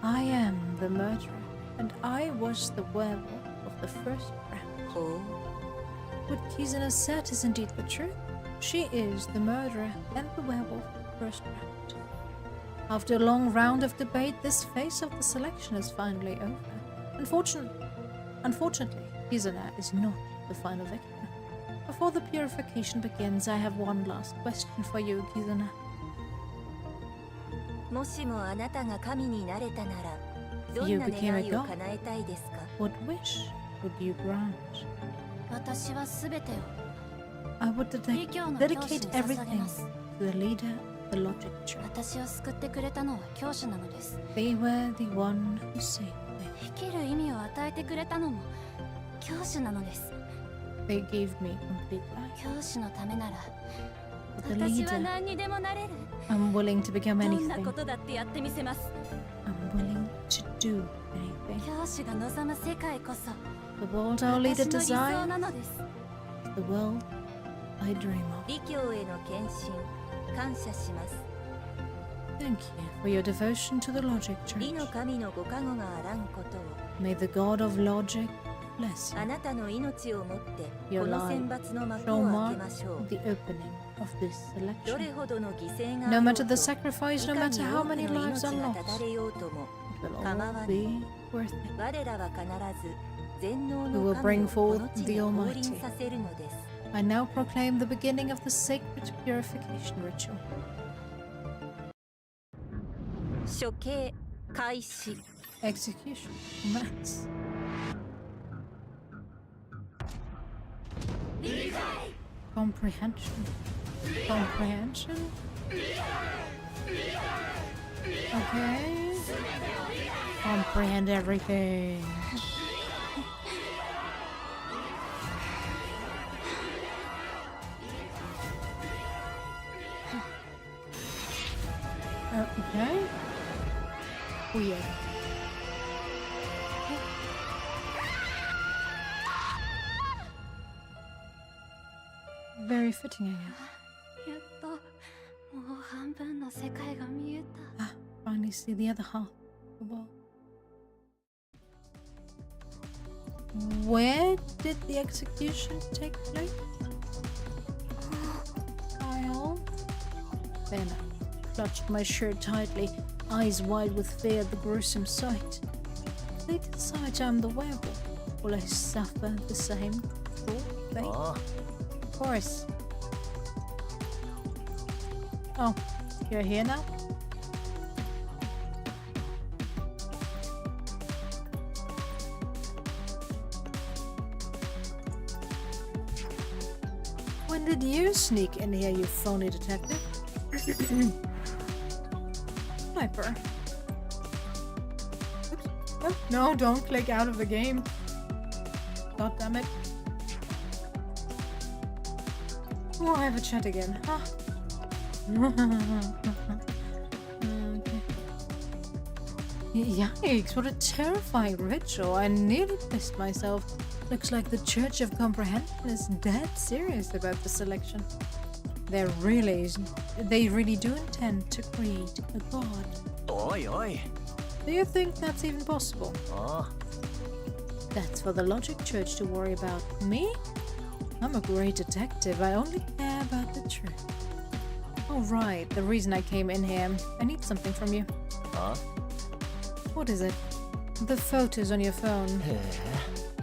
I am the murderer, and I was the werewolf of the first round. Oh. What Kizuna said is indeed the truth. She is the murderer and the werewolf of the first round. After a long round of debate, this phase of the selection is finally over. Unfortunately, Kizuna is not the final victor. Before the purification begins, I have one last question for you, Kizuna. もしもあなたが神になれたならどん You な became 願 a いを god. 叶えたいですか What wish would you grant? 私はすべてを I would 李教の教師 dedicate に捧げ everything ます to the leader of the logic tree. 私を救ってくれたのは教師なのです They were the one who saved me. 生きる意味を与えてくれたのも教師なのです They gave me complete life. 教師のためなら But the 私は leader, 何にでもなれる I'm willing to become どんな anything. ことだってやってみせます I'm willing to do anything. 教師が望む世界こそ The world our leader 私の理想 desires, なのです the world I dream of. 李教への献身感謝します Thank you for your devotion to the logic 李 church. の神のご加護があらんことを May the God of logic bless あ you. なたの命をもって Your この life 選抜の幕 shall を開 mark けましょう the opening of this どれ selection. ほどの犠牲が No あろう matter と the sacrifice, い no かに matter 多 how く many の lives 命 are が lost, 絶たれようとも it will 構わ all ぬ be worth it. 我らは必ず全能 We の will 神 bring をこ forth の地 the に降 Almighty. 臨させるのです I now proclaim the beginning of the sacred purification ritual. 処刑開始 Execution. Max. Comprehension. Comprehension? Okay. Comprehend everything. Okay. Weird. Very fitting, I guess. やっともう半分の世界が見えた Ah, finally see the other half. Well, where did the execution take place? Kyle? Then I clutched my shirt tightly, eyes wide with fear at the gruesome sight. If they decide I'm the werewolf, will I suffer the same cruel fate? Of course. Oh, you're here now? When did you sneak in here, you phony detective? Sniper. Oops. Oh, no, don't click out of the game. God damn it. Oh, I have a chat again. Huh? Okay. Yikes, what a terrifying ritual. I nearly pissed myself. Looks like the Church of Comprehension is dead serious about the selection. They really do intend to create a god. Oi, oi. Do you think that's even possible? Ah, That's for the Logic Church to worry about. Me? I'm a great detective. I only care about the truth. Oh right, the reason I came in here. I need something from you. huh? What is it? The photos on your phone.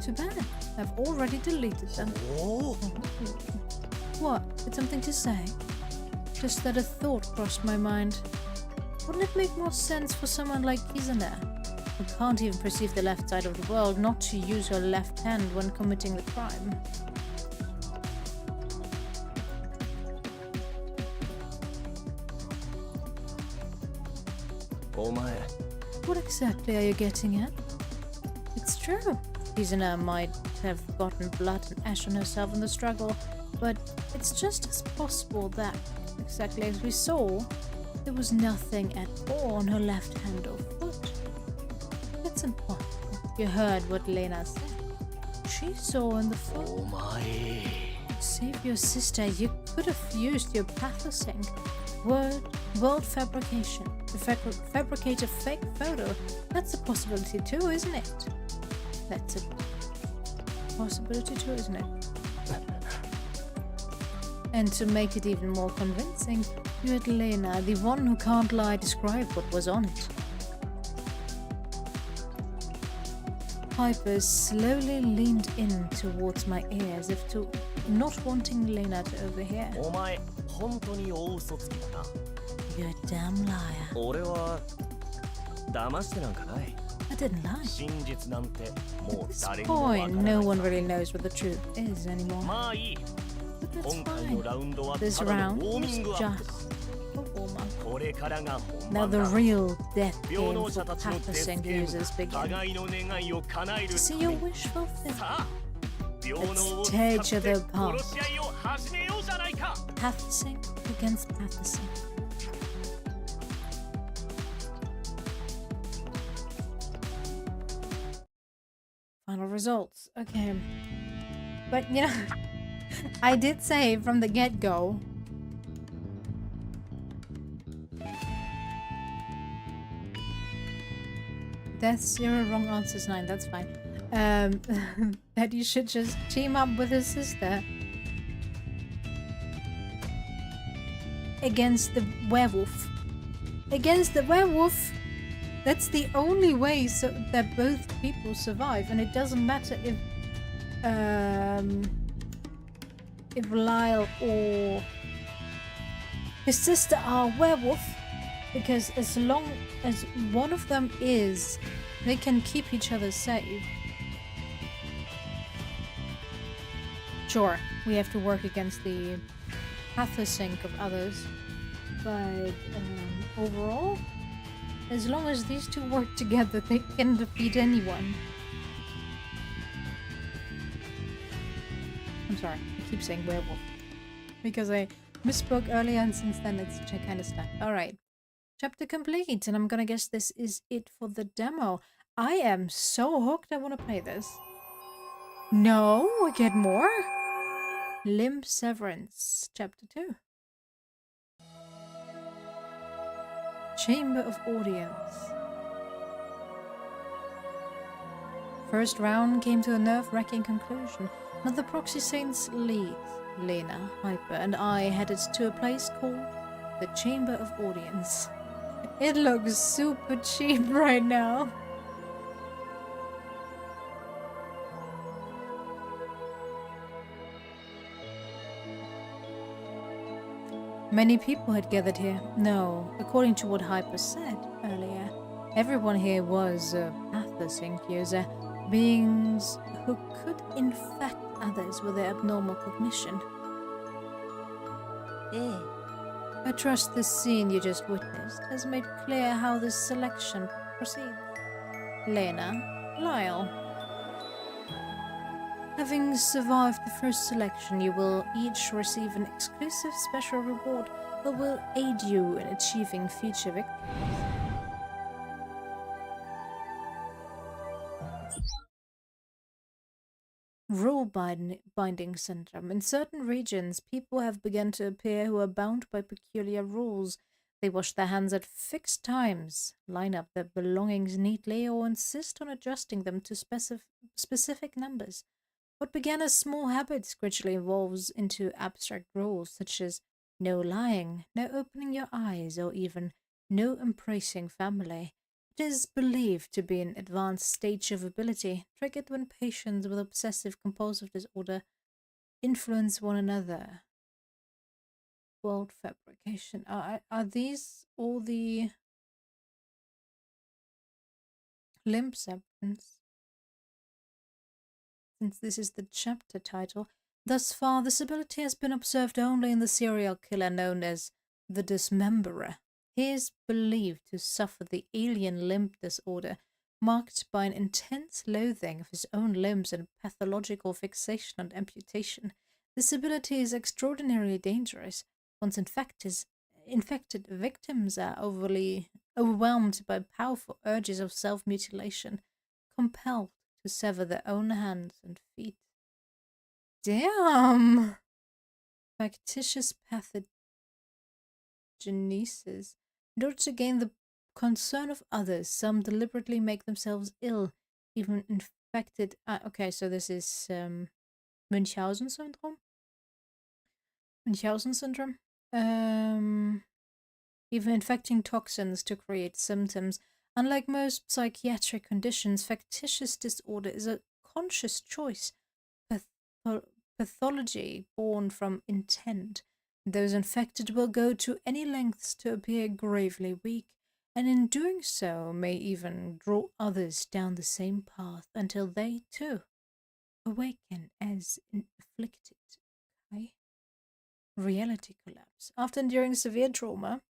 Too bad. I've already deleted them. Oh, What? Did something to say? Just that a thought crossed my mind. Wouldn't it make more sense for someone like Kizuna, who can't even perceive the left side of the world, not to use her left hand when committing the crime? omae. What exactly are you getting at? It's true. Kizuna might have gotten blood and ash on herself in the struggle, but it's just as possible that, exactly as we saw, there was nothing at all on her left hand or foot. It's impossible. You heard what Lena said. She saw in the foot. Omae. Save your sister, you could have used your pathosync. World fabrication. To fabricate a fake photo. That's a possibility too, isn't it? That's a possibility too, isn't it? And to make it even more convincing, you had Lena, the one who can't lie, describe what was on it. Piper slowly leaned in towards my ear as if to not wanting Lena to overhear. お前、本当に大嘘つきだな。 You're a damn liar. 俺は騙してなんかない。 I didn't lie. 真実なんて At もう this 誰にもわから point, ない no さ。 one really knows what the truth is anymore. まあいい。 But that's 今回の fine. ラウンドは This ただの round ウォーミ was ングアップだ。 just a warm-up. これからが本 Now 番 the だ。 real death 平 game 等 for 者たちのデス pathosync ゲーム users が begin. 互いの願いを叶える To see た your めに wish fulfilled. さあ平等を Let's 使 tear っ each て other apart. 殺し合いを始めようじゃないか。 Pathosync against pathosync. Final results. Okay. But, you know, I did say from the get-go. That's 0, wrong answers 9, that's fine. That you should just team up with his sister against the werewolf. Against the werewolf! That's the only way so that both people survive, and it doesn't matter if Lyle or his sister are a werewolf, because as long as one of them is, they can keep each other safe. Sure, we have to work against the pathosync of others, but overall, as long as these two work together, they can defeat anyone. I'm sorry, I keep saying werewolf. Because I misspoke earlier and since then it's kind of stuck. Alright. Chapter complete, and I'm gonna guess this is it for the demo. I am so hooked, I want to play this. No, we get more? Limb Severance, Chapter 2. Chamber of Audience. first round came to a nerve-wracking conclusion. One of the Proxy Saints leads, Lena, Hyper, and I headed to a place called the Chamber of Audience. It looks super cheap right now. Many people had gathered here. No, according to what Hyper said earlier, everyone here was Pathos user, beings who could infect others with their abnormal cognition. I trust the scene you just witnessed has made clear how this selection proceeds. Lena, Lyle. Having survived the first selection, you will each receive an exclusive special reward that will aid you in achieving future victories. Rule-binding syndrome. In certain regions, people have begun to appear who are bound by peculiar rules. They wash their hands at fixed times, line up their belongings neatly, or insist on adjusting them to specific numbers. What began as small habits gradually evolves into abstract rules, such as no lying, no opening your eyes, or even no embracing family. It is believed to be an advanced stage of ability, triggered when patients with obsessive-compulsive disorder influence one another. World fabrication. Are these all the limb severance? Since this is the chapter title, thus far this ability has been observed only in the serial killer known as the Dismemberer. He is believed to suffer the alien limb disorder, marked by an intense loathing of his own limbs and pathological fixation on amputation. This ability is extraordinarily dangerous. Once infected victims are overwhelmed by powerful urges of self-mutilation, compelled to sever their own hands and feet. Damn! Factitious pathogenesis. In order to gain the concern of others, some deliberately make themselves ill, even infected. Okay, so this is Munchausen syndrome. Munchausen syndrome. Even infecting toxins to create symptoms. Unlike most psychiatric conditions, factitious disorder is a conscious choice, pathology born from intent. Those infected will go to any lengths to appear gravely weak, and in doing so may even draw others down the same path until they, too, awaken as afflicted. Okay? Reality collapse. After enduring severe trauma,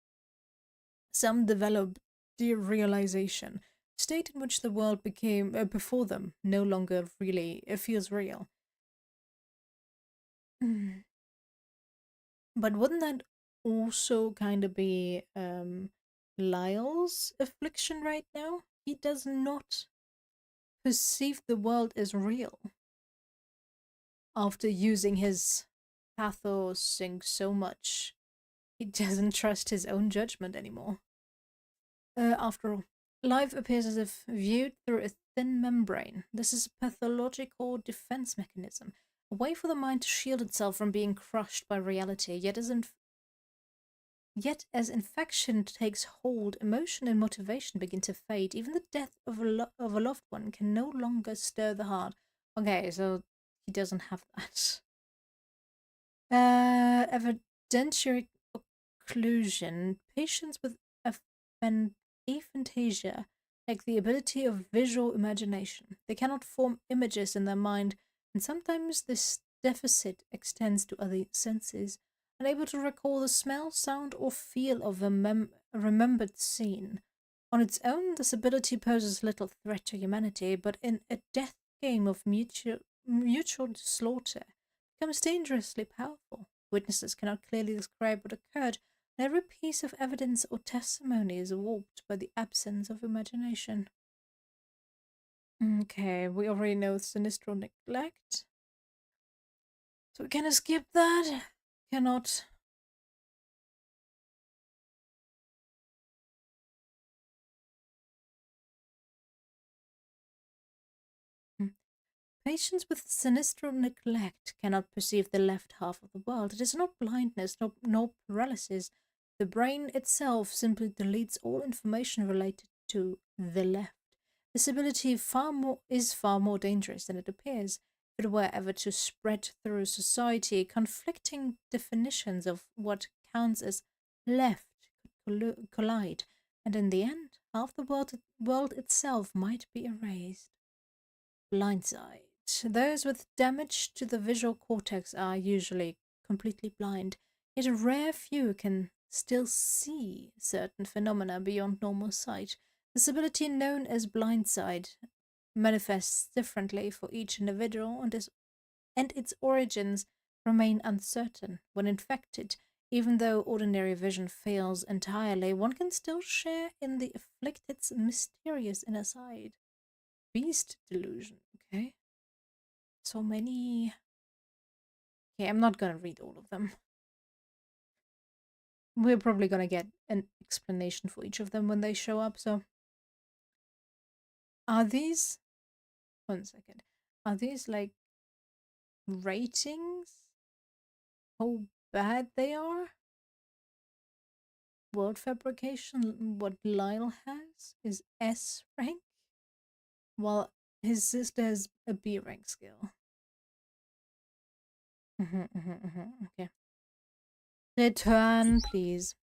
some develop derealization, a state in which the world became before them no longer really feels real. But wouldn't that also kind of be Lyle's affliction right now? He does not perceive the world as real after using his pathosing so much. He doesn't trust his own judgment anymore. After all, life appears as if viewed through a thin membrane. This is a pathological defense mechanism, a way for the mind to shield itself from being crushed by reality. Yet as infection takes hold, emotion and motivation begin to fade. Even the death of a loved one can no longer stir the heart. Okay, so he doesn't have that. Evidentiary occlusion. Patients with aphantasia lack the ability of visual imagination. They cannot form images in their mind, and sometimes this deficit extends to other senses, unable to recall the smell, sound, or feel of a remembered scene. On its own, this ability poses little threat to humanity, but in a death game of mutual slaughter, becomes dangerously powerful. Witnesses cannot clearly describe what occurred, and every piece of evidence or testimony is warped by the absence of imagination. Okay, we already know sinistral neglect. So we can skip that. Cannot. Patients with sinister neglect cannot perceive the left half of the world. It is not blindness, nor paralysis. The brain itself simply deletes all information related to the left. This ability is far more dangerous than it appears. If it were ever to spread through society, conflicting definitions of what counts as left could collide, and in the end, half the world itself might be erased. Blindside. Those with damage to the visual cortex are usually completely blind, yet a rare few can still see certain phenomena beyond normal sight. This ability, known as blindside, manifests differently for each individual, and its origins remain uncertain. When infected, even though ordinary vision fails entirely, one can still share in the afflicted's mysterious inner side. Beast delusion, okay? So many. Okay, I'm not gonna read all of them. We're probably gonna get an explanation for each of them when they show up, so. Are these. 1 second. Are these like ratings? How bad they are? World fabrication, what Lyle has, is S rank, while his sister has a B rank skill. Okay. Return, please.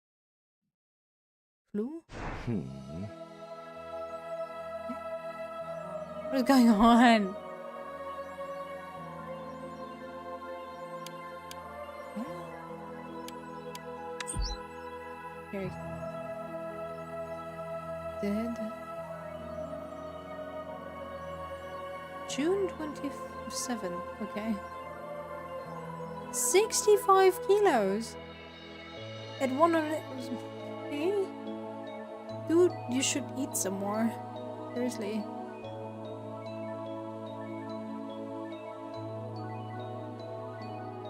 Flu? What is going on? Okay. Dead. June 27th, okay. 65 kilos at 100. Okay. Dude, you should eat some more. Seriously.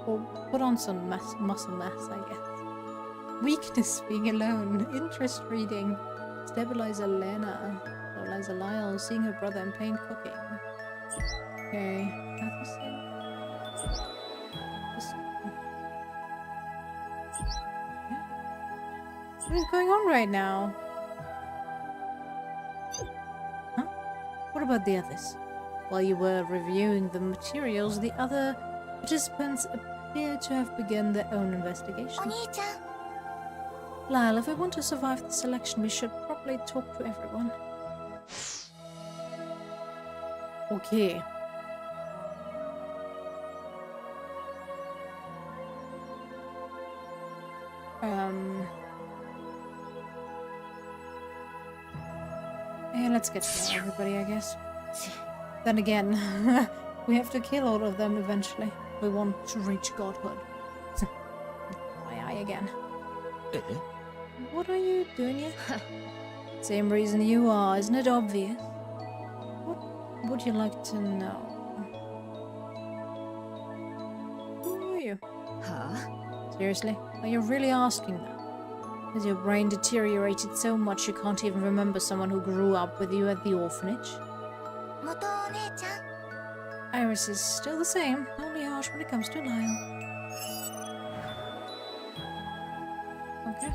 Or put on some muscle mass, I guess. Weakness, being alone. Interest, reading. Stabilizer Lena. Stabilizer Lyle, seeing her brother in pain, cooking. Okay. What is going on right now? Huh? What about the others? While you were reviewing the materials, the other participants appear to have begun their own investigation. お兄ちゃん Lyle, if we want to survive the selection, we should probably talk to everyone. Okay. Yeah, let's get to know everybody, I guess. Then again, we have to kill all of them eventually. We want to reach godhood. Eye again. What are you doing here? Same reason you are, isn't it obvious? What would you like to know? Who are you? Huh? Seriously? Are you really asking that? Has your brain deteriorated so much you can't even remember someone who grew up with you at the orphanage? 元お姉ちゃん Iris is still the same, only harsh when it comes to Lyle. Okay.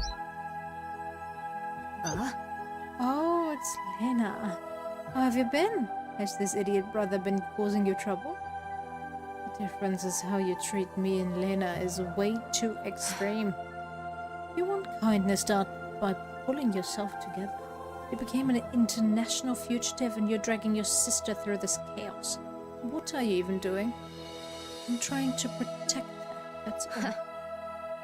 Oh, it's Lena. How have you been? Has this idiot brother been causing you trouble? The difference is how you treat me and Lena is way too extreme. You want kindness, start by pulling yourself together. You became an international fugitive and you're dragging your sister through this chaos. What are you even doing? I'm trying to protect her, that's all.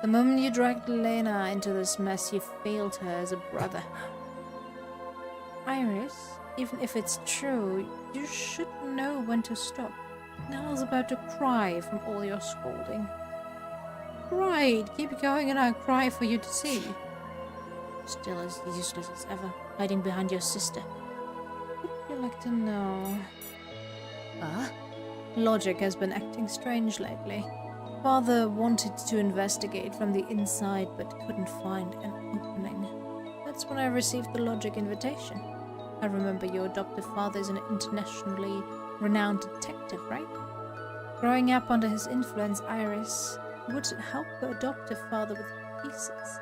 The moment you dragged Lena into this mess, you failed her as a brother. Iris, even if it's true, you should know when to stop. Nell's about to cry from all your scolding. Right, keep going and I'll cry for you to see. Still as useless as ever, hiding behind your sister. What would you like to know? Logic has been acting strange lately. Father wanted to investigate from the inside but couldn't find an opening. That's when I received the Logic invitation. I remember your adoptive father is an internationally renowned detective, right? Growing up under his influence, Iris would help her adoptive father with pieces.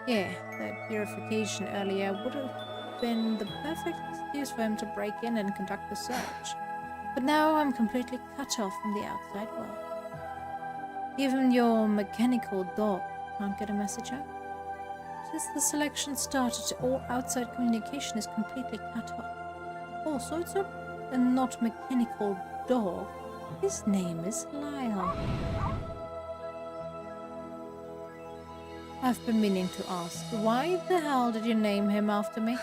Yeah, that purification earlier would have been the perfect excuse for him to break in and conduct the search. But now I'm completely cut off from the outside world. Even your mechanical dog can't get a message out. Since the selection started, all outside communication is completely cut off. Also, it's not mechanical dog. His name is Lyle. I've been meaning to ask, why the hell did you name him after me?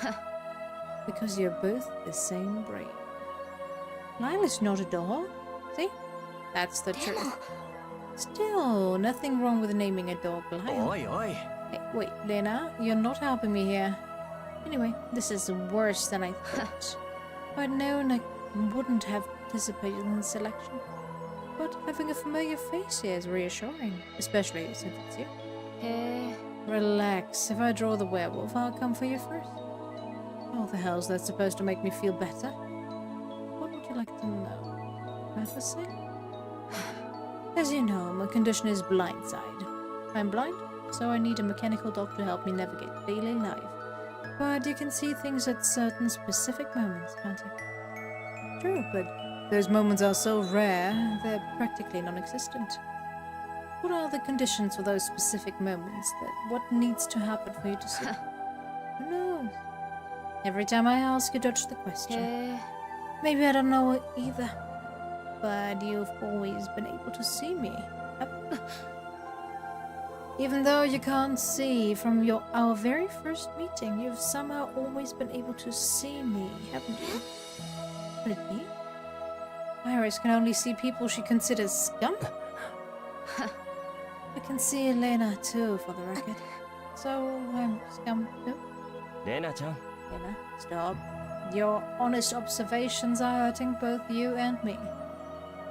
Because you're both the same breed. Lyle is not a dog. See? That's the truth. Still, nothing wrong with naming a dog Lyle. おいおい Hey, wait, Lena, you're not helping me here. Anyway, this is worse than I thought. If I'd known, I wouldn't have participated in the selection. But having a familiar face here is reassuring, especially since it's you. へえ Relax. If I draw the werewolf, I'll come for you first. How the hell's that supposed to make me feel better? What would you like to know? Prophecy? As you know, my condition is blindside. I'm blind, so I need a mechanical dog to help me navigate daily life. But you can see things at certain specific moments, can't you? True, but those moments are so rare, they're practically non-existent. What are the conditions for those specific moments? What needs to happen for you to see? Who knows? Every time I ask, you dodge the へ question. え Maybe I don't know it either. But you've always been able to see me. Even though you can't see from our very first meeting, you've somehow always been able to see me, haven't you? Could it be? Iris can only see people she considers scum. I can see Elena too, for the record. So I'm scum too. レナちゃん Lena, stop. Your honest observations are hurting both you and me.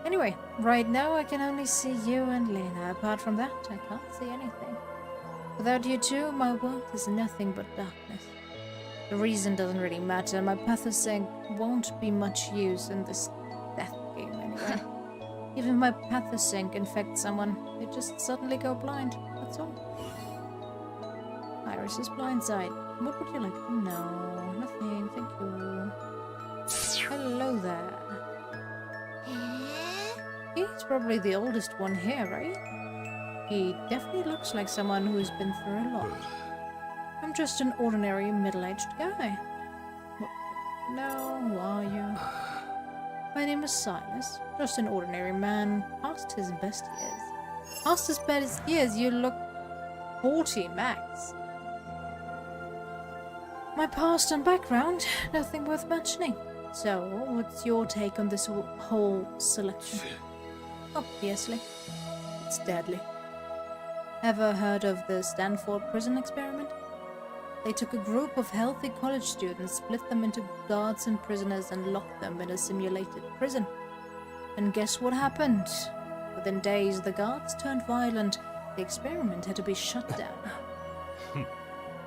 Anyway, right now I can only see you and Lena. Apart from that, I can't see anything. Without you two, my world is nothing but darkness. The reason doesn't really matter. My Pathosync won't be much use in this death game anyway. Even if my Pathosync infects someone, they just suddenly go blind. That's all. Iris is blindside. What would you like to know? Nothing, thank you. Hello there. へえ He's probably the oldest one here, right? He definitely looks like someone who's been through a lot. I'm just an ordinary middle-aged guy. What? No, who are you? My name is Silas. Just an ordinary man, past his best years. Past his best years, you look 40 max. My past and background, nothing worth mentioning. So, what's your take on this whole selection? Obviously, it's deadly. Ever heard of the Stanford prison experiment? They took a group of healthy college students, split them into guards and prisoners, and locked them in a simulated prison. And guess what happened? Within days, the guards turned violent. The experiment had to be shut down.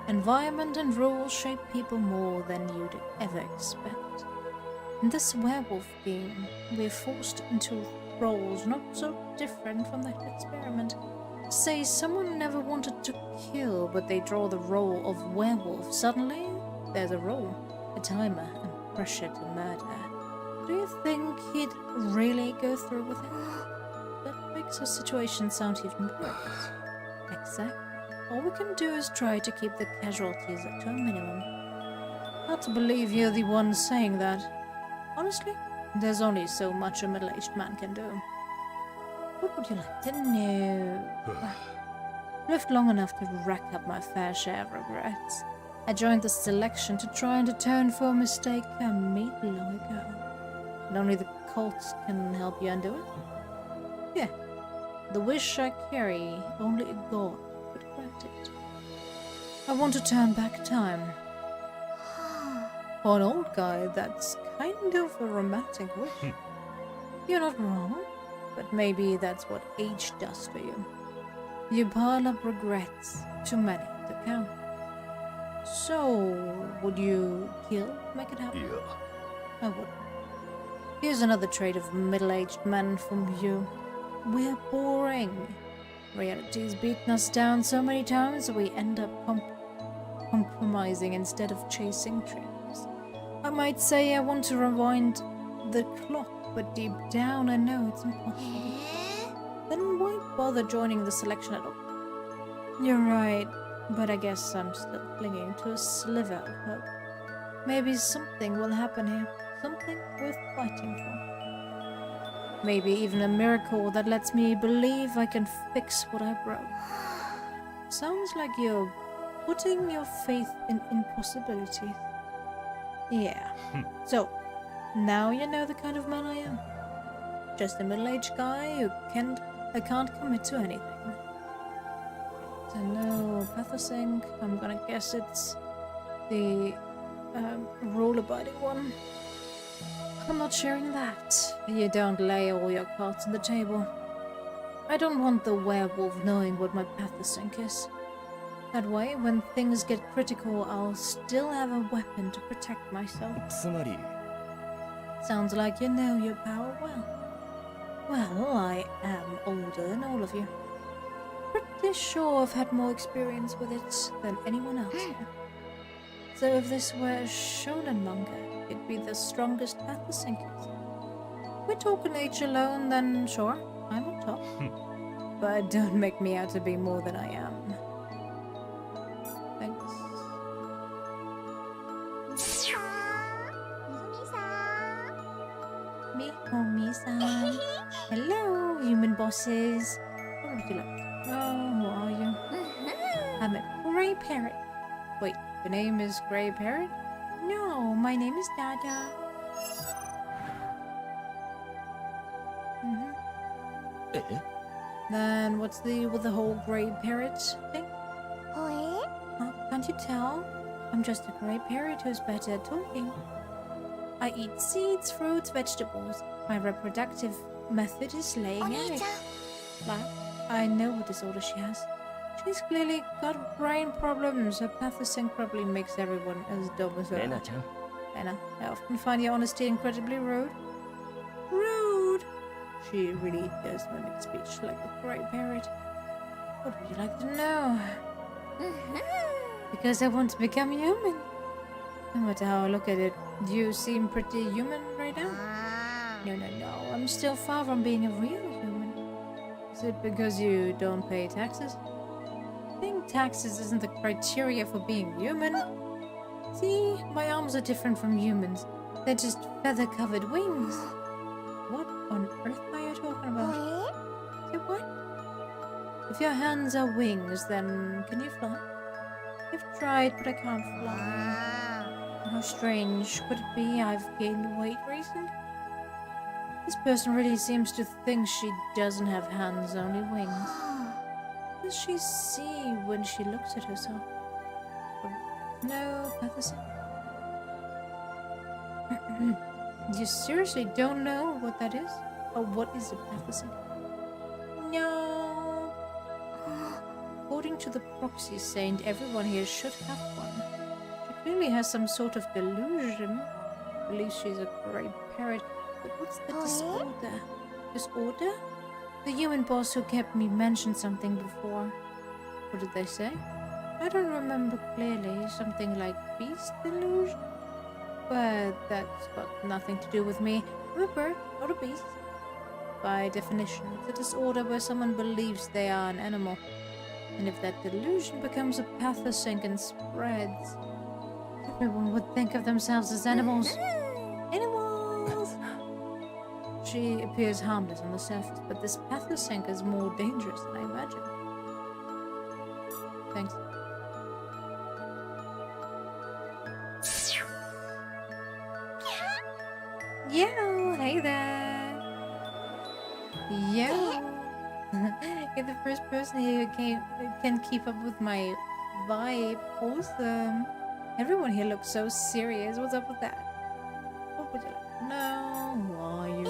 Environment and rules shape people more than you'd ever expect. In this werewolf game, we're forced into roles not so different from that experiment. Say someone never wanted to kill, but they draw the role of werewolf. Suddenly, there's a role, a timer, and pressure to murder. Do you think he'd really go through with it? That makes our situation sound even worse. Exactly. All we can do is try to keep the casualties to a minimum. Hard to believe you're the one saying that. Honestly, there's only so much a middle-aged man can do. What would you like to know? I've lived long enough to rack up my fair share of regrets. I joined the selection to try and atone for a mistake I made long ago. And only the cults can help you undo it? Yeah. The wish I carry, only a god could grant it. I want to turn back time. For an old guy, that's kind of a romantic wish. You're not wrong, but maybe that's what age does for you. You pile up regrets, too many to count. So, would you kill to make it happen? Yeah. I would. Here's another trait of middle-aged men from you. We're boring. Reality's beaten us down so many times that we end up compromising instead of chasing dreams. I might say I want to rewind the clock, but deep down I know it's impossible. Then why bother joining the selection at all? You're right, but I guess I'm still clinging to a sliver of hope. Maybe something will happen here. Something worth fighting for. Maybe even a miracle that lets me believe I can fix what I broke. Sounds like you're putting your faith in impossibilities. Yeah. So, now you know the kind of man I am. Just a middle-aged guy who can't commit to anything. So no Pathosync. I'm gonna guess it's the rule-abiding one. I'm not sharing that. You don't lay all your cards on the table. I don't want the werewolf knowing what my Pathosync is. That way, when things get critical, I'll still have a weapon to protect myself. つまり Sounds like you know your power well. Well, I am older than all of you. Pretty sure I've had more experience with it than anyone else here. So if this were a shonen manga, it'd be the strongest Pathosyncers. We're talking age alone, then sure, I'm on top. But don't make me out to be more than I am. Thanks. みずみさん Mikomi-san. Hello, human bosses. What would you like? Oh, who are you? I'm a Grey Parrot. Wait, your name is Grey Parrot? No, my name is Dada. Then what's with the whole Grey Parrot thing? ほえ Huh? Can't you tell? I'm just a Grey Parrot who's better at talking. I eat seeds, fruits, vegetables. My reproductive method is お laying 兄 eggs. ちゃん Like, I know what disorder she has. She's clearly got brain problems. Her Pathosync probably makes everyone as dumb as her. レナちゃん Anna, I often find your honesty incredibly rude. Rude! She really does mimic speech like a Grey Parrot. What would you like to know? Because I want to become human. No matter how I look at it, you seem pretty human right now. あ No, I'm still far from being a real human. Is it because you don't pay taxes? Paying taxes isn't the criteria for being human. See, my arms are different from humans. They're just feather-covered wings. What on earth are you talking ー about? ほ Say what? If your hands are wings, then can you fly? I've tried, but I can't え fly. あ How strange could it be I've gained weight recently? This person really seems to think she doesn't have hands, only wings. What does she see when she looks at herself? No, Pathosync. You seriously don't know what that is? Or what is a Pathosync? No. According to the proxy saint, everyone here should have one. She clearly has some sort of delusion. Believes she's a Grey Parrot. But what's the disorder? Disorder? The human boss who kept me mentioned something before. What did they say? I don't remember clearly. Something like beast delusion? But that's got nothing to do with me. I'm a bird, not a beast. By definition, it's a disorder where someone believes they are an animal. And if that delusion becomes a Pathosync and spreads, everyone would think of themselves as animals. Animals! She appears harmless on the surface, but this Pathosync is more dangerous than I imagined. Thanks. Yo, hey there. Yo. You're the first person here who can keep up with my vibe. Awesome. Everyone here looks so serious. What's up with that? What would you like to know? Who are you?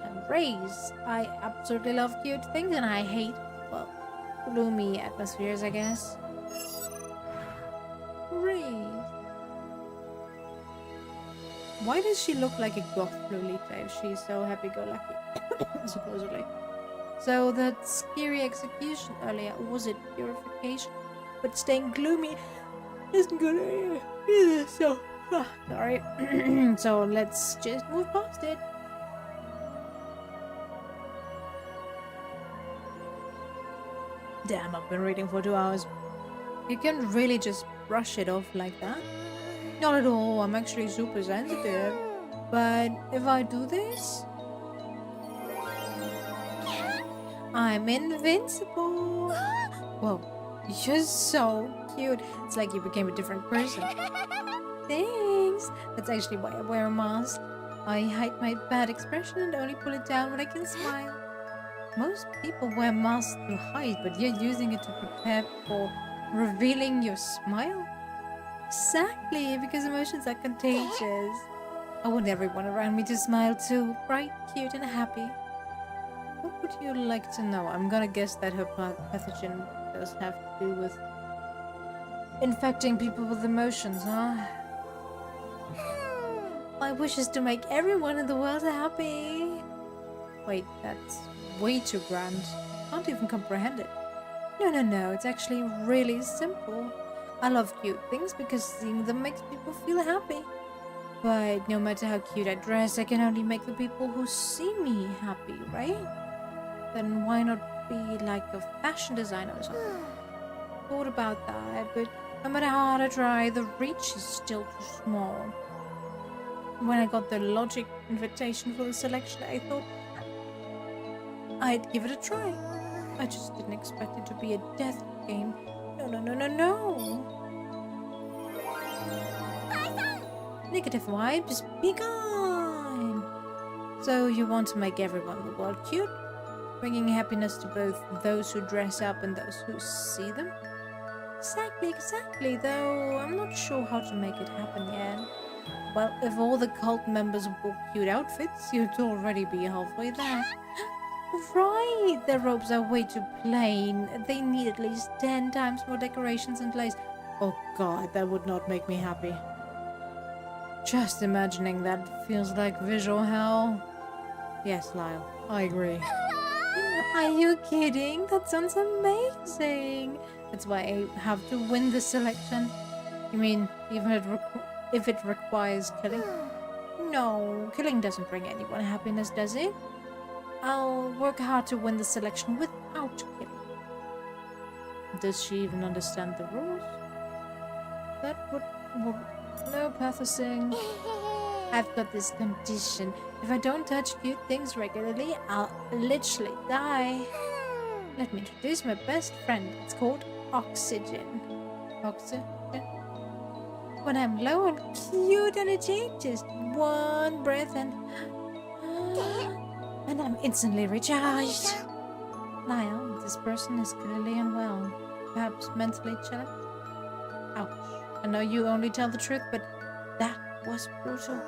I'm Raze. I absolutely love cute things and I hate, well, gloomy atmospheres, I guess. Raze. Why does she look like a goth Lolita if she's so happy-go-lucky? Supposedly. So that scary execution earlier, was it purification? But staying gloomy isn't good either, so... sorry. So let's just move past it. Damn, I've been reading for 2 hours. You can really just brush it off like that? Not at all, I'm actually super sensitive. But if I do this... I'm invincible! Whoa, you're so cute. It's like you became a different person. Thanks! That's actually why I wear a mask. I hide my bad expression and only pull it down when I can smile. Most people wear masks to hide, but you're using it to prepare for revealing your smile? Exactly, because emotions are contagious. I want everyone around me to smile too, bright, cute, and happy. What would you like to know? I'm gonna guess that her pathogen does have to do with infecting people with emotions, huh? My wish is to make everyone in the world happy. Wait, that's way too grand. Can't even comprehend it. No, it's actually really simple. I love cute things because seeing them makes people feel happy. But no matter how cute I dress, I can only make the people who see me happy, right? Then why not be like a fashion designer or something? Thought about that, but no matter how hard I try, the reach is still too small. When I got the Logic invitation for the selection, I thought I'd give it a try. I just didn't expect it to be a death game. No. Negative vibes, be gone! So you want to make everyone in the world cute? Bringing happiness to both those who dress up and those who see them? Exactly, though I'm not sure how to make it happen yet. Well, if all the cult members wore cute outfits, you'd already be halfway there. Right, their robes are way too plain. They need at least 10 times more decorations and lace. Oh god, that would not make me happy. Just imagining that feels like visual hell. Yes, Lyle, I agree. Are you kidding? That sounds amazing. That's why I have to win this selection. You mean, even if it requires killing? No, killing doesn't bring anyone happiness, does it? I'll work hard to win the selection without killing. Does she even understand the rules? That would no pathosing. I've got this condition. If I don't touch cute things regularly, I'll literally die. Let me introduce my best friend. It's called Oxygen. Oxygen? When I'm low on cute energy, just one breath and I'm instantly recharged. Lyle, this person is clearly unwell. Perhaps mentally challenged? Ouch. I know you only tell the truth, but that was brutal.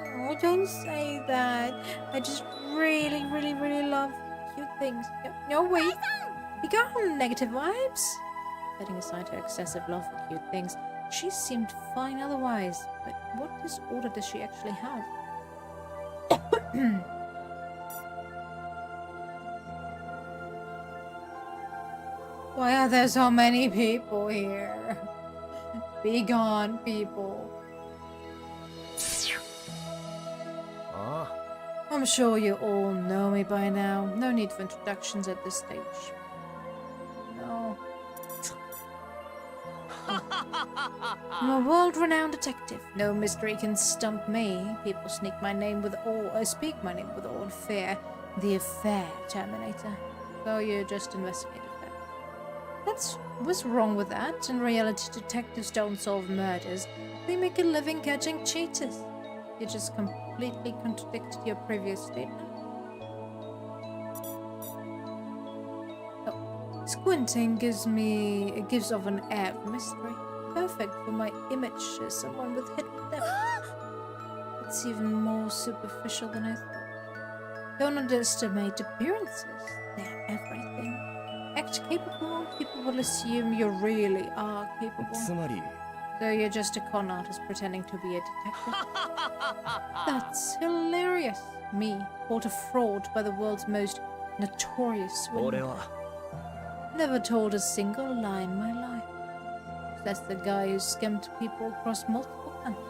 Oh, don't say that. I just really love cute things. No, wait. Be gone, negative vibes. Setting aside her excessive love for cute things, she seemed fine otherwise. But what disorder does she actually have? Why are there so many people here? Be gone, people. I'm sure you all know me by now. No need for introductions at this stage. No. I'm a world-renowned detective. No mystery can stump me. People speak my name with awe and fear. The affair, Terminator. So you just investigated that. What's wrong with that? In reality, detectives don't solve murders. They make a living catching cheaters. You just completely contradicted your previous statement. Oh, squinting gives off an air of mystery. Perfect for my image as someone with hidden depth. It's even more superficial than I thought. Don't underestimate appearances. They're everything. Act capable, people will assume you really are capable. つまり So you're just a con artist pretending to be a detective? That's hilarious. Me, caught a fraud by the world's most notorious 俺 swindler. は Never told a single lie in my life. That's the guy who scammed people across multiple countries,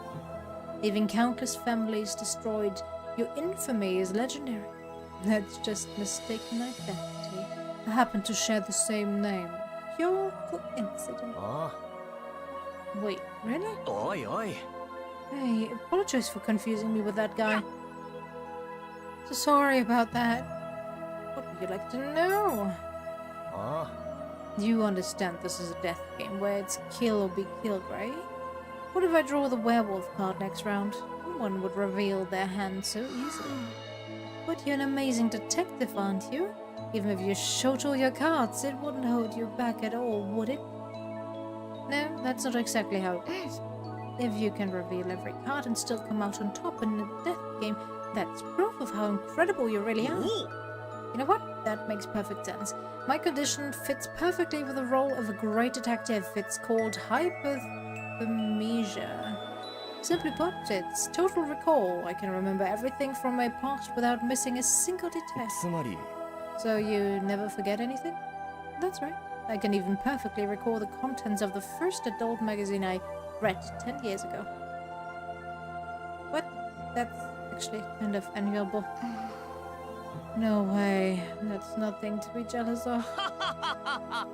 leaving countless families destroyed. Your infamy is legendary. That's just mistaken identity. I happen to share the same name. Pure coincidence. あ Wait, really? あおいおい Hey, apologize for confusing me with that guy. So sorry about that. What would you like to know? あ You understand this is a death game where it's kill or be killed, right? What if I draw the werewolf card next round? No one would reveal their hand so easily. But you're an amazing detective, aren't you? Even if you showed all your cards, it wouldn't hold you back at all, would it? No, that's not exactly how it works. If you can reveal every card and still come out on top in a death game, that's proof of how incredible you really are. You know what? That makes perfect sense. My condition fits perfectly with the role of a great detective. It's called hypothamnesia. Simply put, it's total recall. I can remember everything from my past without missing a single detail. つまり So you never forget anything? That's right. I can even perfectly recall the contents of the first adult magazine I read 10 years ago. What? That's actually kind of enviable. No way. That's nothing to be jealous of.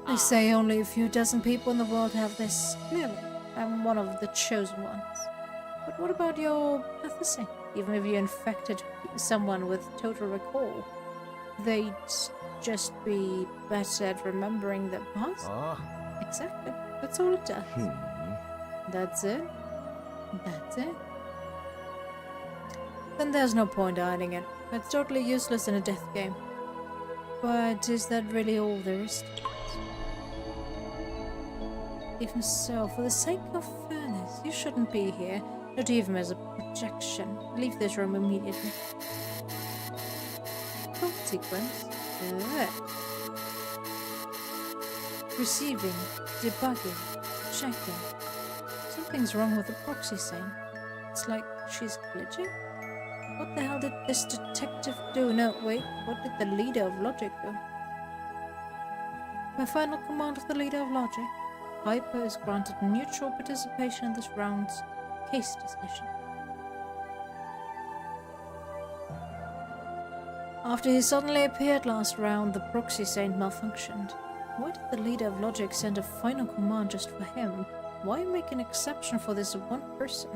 They say only a few dozen people in the world have this. Clearly, I'm one of the chosen ones. But what about your pathosy? Even if you infected someone with total recall, they'd just be better at remembering their past? あ Exactly. That's all it does. ふん That's it. That's it. Then there's no point hiding it. It's totally useless in a death game. But is that really all there is to it? Even so, for the sake of fairness, you shouldn't be here. Not even as a projection. Leave this room immediately. Thought sequence. Good. Receiving, debugging, checking. Something's wrong with the proxy saying. It's like she's glitching. What the hell did this detective do? No, wait, what did the leader of Logic do? My final command of the leader of Logic. Hyper is granted neutral participation in this round's case discussion. After he suddenly appeared last round, the proxy saint malfunctioned. Why did the leader of Logic send a final command just for him? Why make an exception for this one person?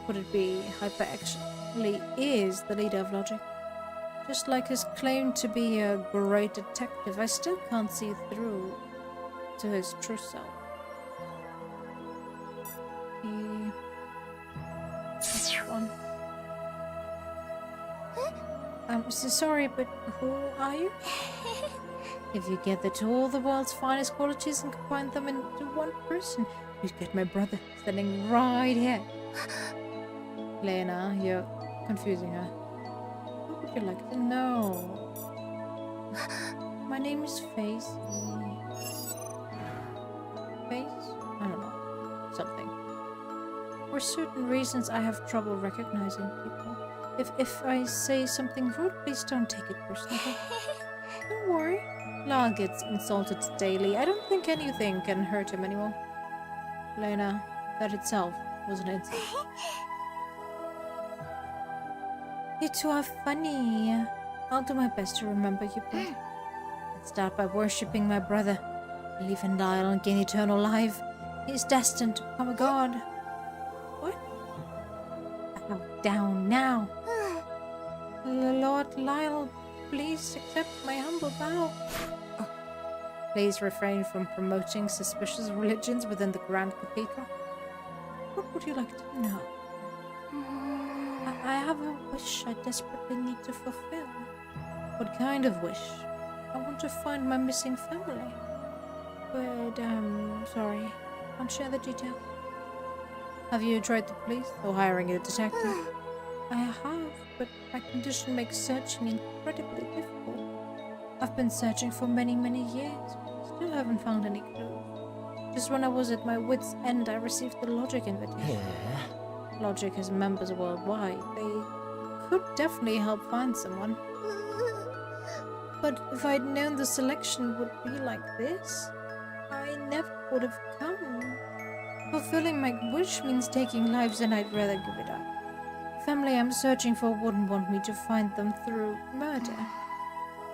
Could it be Hyper actually is the leader of Logic? Just like his claim to be a great detective, I still can't see through to his true self. This one. I'm so sorry, but who are you? If you gathered all the world's finest qualities and combined them into one person, you'd get my brother standing right here. Lena, you're confusing her. What would you like to know? My name is Face. Face? I don't know. Something. For certain reasons, I have trouble recognizing people. If I say something rude, please don't take it personally. Don't worry. Lal gets insulted daily. I don't think anything can hurt him anymore. Lena, that itself was an insult. You two are funny. I'll do my best to remember you both. Let's start by worshipping my brother. Believe in Lyle and gain eternal life. He is destined to become a god. What? Bow down now. Lord Lyle, please accept my humble bow. Please refrain from promoting suspicious religions within the Grand Cathedral. What would you like to know? I have a wish I desperately need to fulfill. What kind of wish? I want to find my missing family. But, sorry. Can't share the details. Have you tried the police or hiring a detective? I have, but my condition makes searching incredibly difficult. I've been searching for many, many years. Still haven't found any clues. Just when I was at my wit's end, I received the Logic invitation. Logic has members worldwide. They could definitely help find someone. But if I'd known the selection would be like this, I never would have come. Fulfilling my wish means taking lives, and I'd rather give it up. Family I'm searching for wouldn't want me to find them through murder.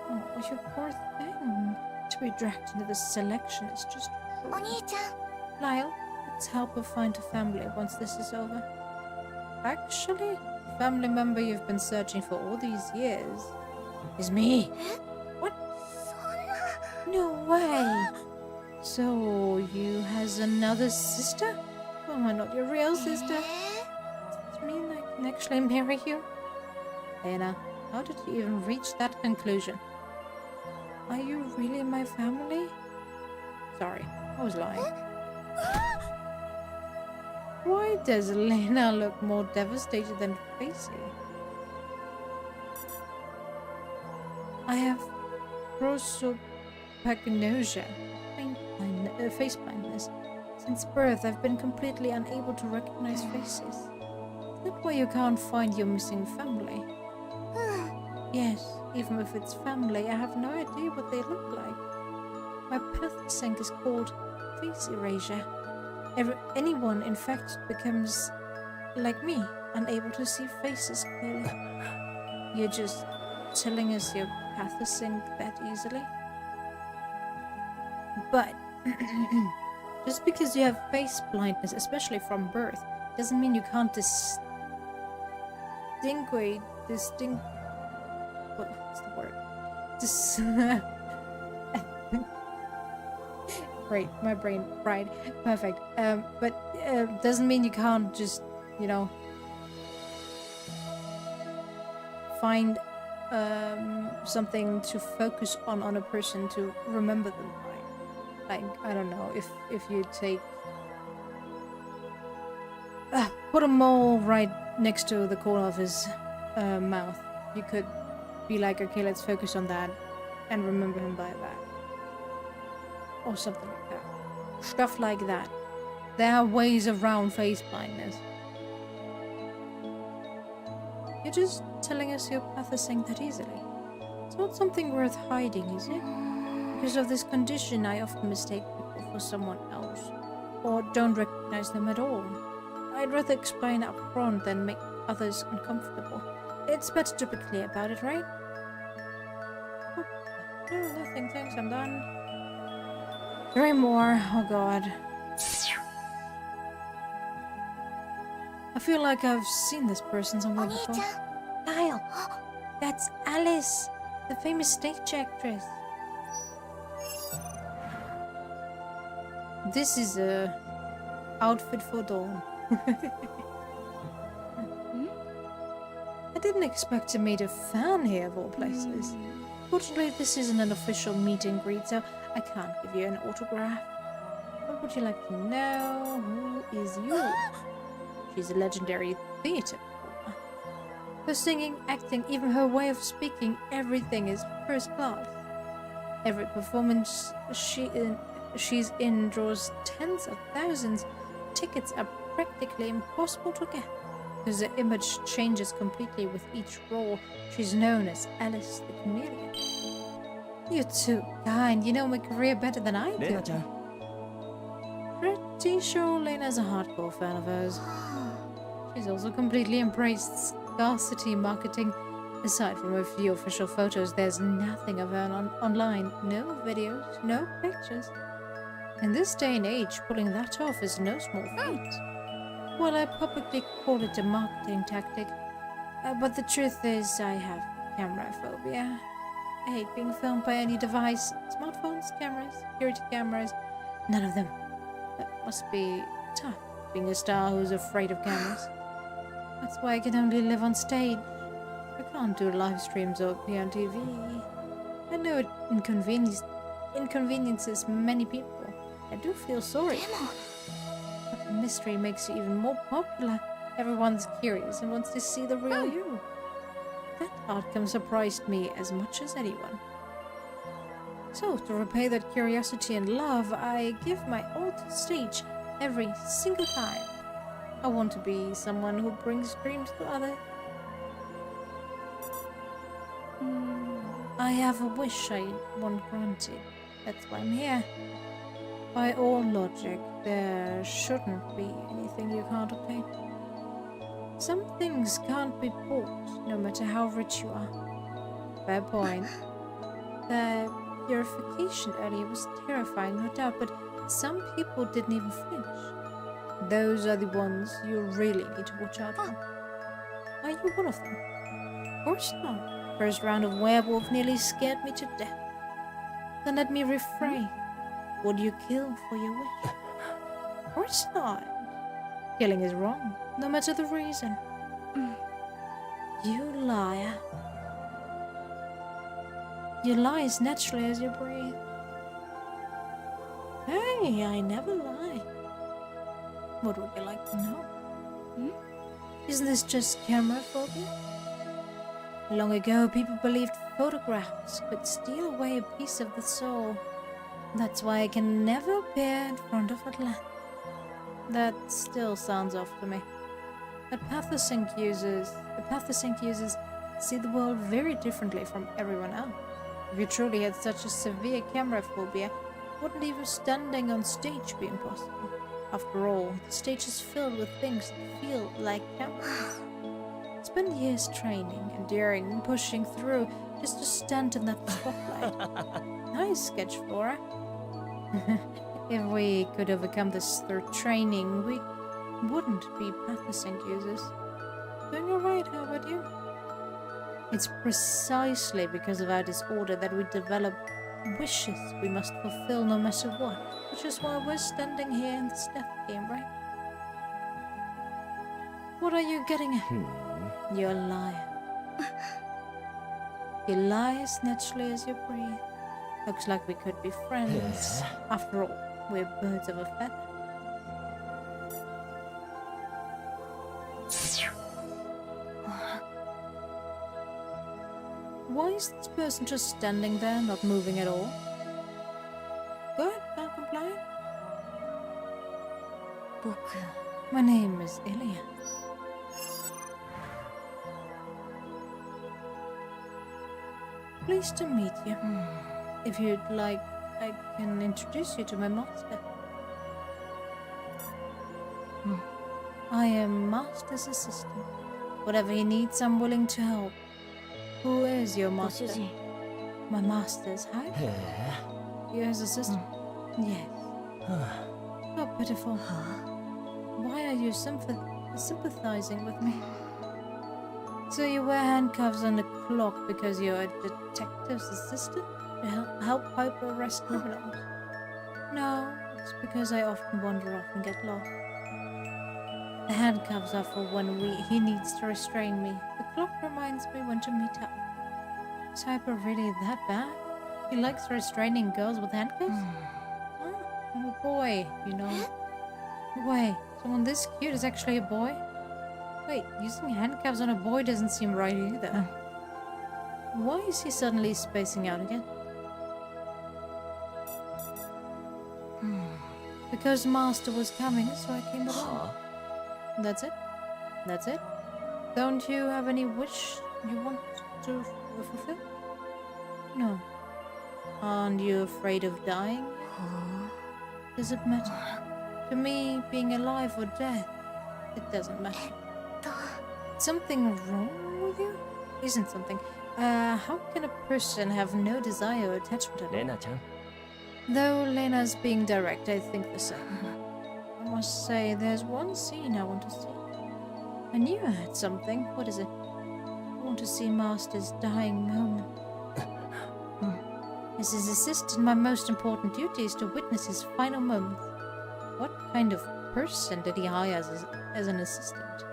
Oh, you poor thing. To be dragged into this selection is just お兄ちゃん Lyle, let's help her find a family once this is over. Actually, the family member you've been searching for all these years is me. What? No way. So, you has another sister? Oh, am I not your real sister? Does this mean I can actually marry you? Lena, how did you even reach that conclusion? Are you really my family? Sorry, I was lying. Why does Lena look more devastated than Facey? I have prosopagnosia, face blindness. Since birth, I've been completely unable to recognize faces. Is that why you can't find your missing family? Yes, even if it's family, I have no idea what they look like. My path sync is called face erasure. Anyone infected becomes like me, unable to see faces clearly. You're just telling us your path sync that easily? But just because you have face blindness, especially from birth, doesn't mean you can't what's the word? Great, my brain fried. Perfect. But doesn't mean you can't just, you know, find something to focus on a person to remember them by. Like, I don't know, if you take put a mole right next to the corner of his mouth, you could be like, okay, let's focus on that and remember him by that. Or something like that. Stuff like that. There are ways around face blindness. You're just telling us your path is saying that easily. It's not something worth hiding, is it? Because of this condition, I often mistake people for someone else, or don't recognize them at all. I'd rather explain up front than make others uncomfortable. It's better to be clear about it, right? Oh, no, nothing, thanks, I'm done. 3 more, oh god. I feel like I've seen this person somewhere before. Kyle! That's Alice, the famous stage actress. This is a outfit for Dawn. I didn't expect to meet a fan here of all places. Fortunately, this isn't an official meet and greet, so I can't give you an autograph. What would you like to know? Who is you? She's a legendary theater performer. Her singing, acting, even her way of speaking, everything is first class. Every performance she's in draws tens of thousands. Tickets are practically impossible to get, because the image changes completely with each role. She's known as Alice the Chameleon. You're too kind. You know my career better than I do. Lena-chan. Pretty sure Lena's a hardcore fan of hers. She's also completely embraced scarcity marketing. Aside from a few official photos, there's nothing of her online. No videos, no pictures. In this day and age, pulling that off is no small feat. Well, I publicly call it a marketing tactic. But the truth is, I have camera phobia. I hate being filmed by any device. Smartphones, cameras, security cameras, none of them. That must be tough, being a star who's afraid of cameras. That's why I can only live on stage. I can't do live streams or be on TV. I know it inconveniences many people. I do feel sorry. But the mystery makes you even more popular. Everyone's curious and wants to see the real you. That outcome surprised me as much as anyone. So, to repay that curiosity and love, I give my all to stage every single time. I want to be someone who brings dreams to others. I have a wish I want granted. That's why I'm here. By all logic, there shouldn't be anything you can't obtain. Some things can't be bought, no matter how rich you are. Fair point. The purification earlier was terrifying, no doubt, but some people didn't even flinch. Those are the ones you really need to watch out for. Are you one of them? Of course not. First round of werewolf nearly scared me to death. Then let me rephrase. Would you kill for your wish? Of course not. Killing is wrong, no matter the reason. You liar. You lie as naturally as you breathe. Hey, I never lie. What would you like to know? Isn't this just camera phobia? Long ago, people believed photographs could steal away a piece of the soul. That's why I can never appear in front of Atlantis. That still sounds off to me. The Pathosync users see the world very differently from everyone else. If you truly had such a severe camera phobia, wouldn't even standing on stage be impossible? After all, the stage is filled with things that feel like cameras. Spend years training, enduring, and pushing through just to stand in that spotlight. Nice sketch, Flora. If we could overcome this through training, we wouldn't be Pathosync users. Doing alright, how about you? It's precisely because of our disorder that we develop wishes we must fulfill no matter what, which is why we're standing here in this death game, right? What are you getting at? You're a liar. You lie as naturally as you breathe. Looks like we could be friends. After all, we're birds of a feather. Why is this person just standing there, not moving at all? Good, can't complain. My name is Ilya. Pleased to meet you. If you'd like, I can introduce you to my master. I am Master's assistant. Whatever he needs, I'm willing to help. Who is your master? My master's hired? You're his assistant? Yes. How pitiful. Why are you sympathizing with me? So you wear handcuffs and a clock because you're a detective's assistant? To help Piper arrest criminals? No, it's because I often wander off and get lost. The handcuffs are for when he needs to restrain me. The clock reminds me when to meet up. Is Piper really that bad? He likes restraining girls with handcuffs? I'm a boy, you know. Wait, someone this cute is actually a boy? Wait, using handcuffs on a boy doesn't seem right either. Why is he suddenly spacing out again? Because Master was coming, so I came along. That's it? That's it? Don't you have any wish you want to fulfill? No. Aren't you afraid of dying? Does it matter? To me, being alive or dead, it doesn't matter. Something wrong with you? Isn't something. How can a person have no desire or attachment at all? レナちゃん Though Lena's being direct, I think the same. I must say, there's one scene I want to see. I knew I had something. What is it? I want to see Master's dying moment. As his assistant, my most important duty is to witness his final moments. What kind of person did he hire as an assistant?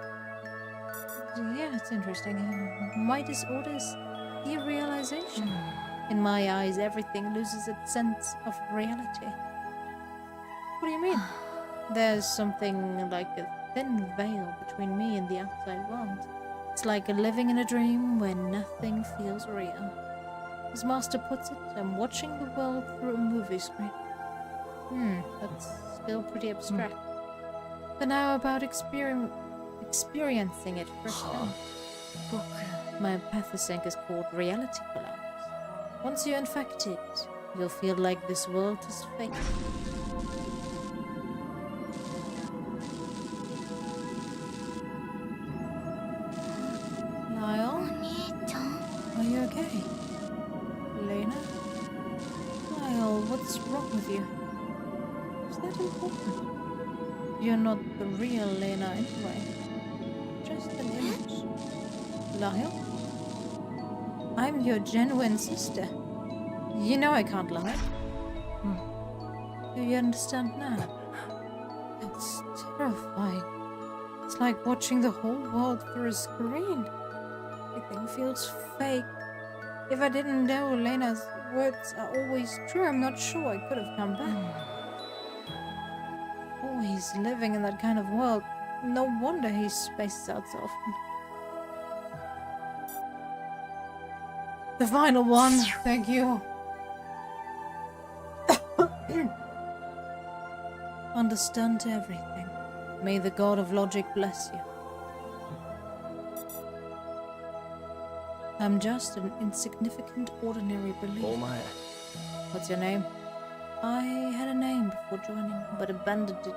Yeah, it's interesting. My disorder is derealization. In my eyes, everything loses its sense of reality. What do you mean? There's something like a thin veil between me and the outside world. It's like living in a dream where nothing feels real. As Master puts it, I'm watching the world through a movie screen. That's still pretty abstract. But now about experiencing it firsthand. My pathosync is called reality collapse. Once you're infected, you'll feel like this world is fake. Lyle, お兄ちゃん are you okay? Lena? Lyle, what's wrong with you? Is that important? You're not the real Lena anyway. Just an image. Lyle? I'm your genuine sister. You know I can't lie. Do you understand now? It's terrifying. It's like watching the whole world through a screen. Everything feels fake. If I didn't know Lena's words are always true, I'm not sure I could have come back. Always living in that kind of world. No wonder he spaces out so often. The final one, thank you. Understand everything. May the god of logic bless you. I'm just an insignificant, ordinary お believer. 前 What's your name? I had a name before joining, but abandoned it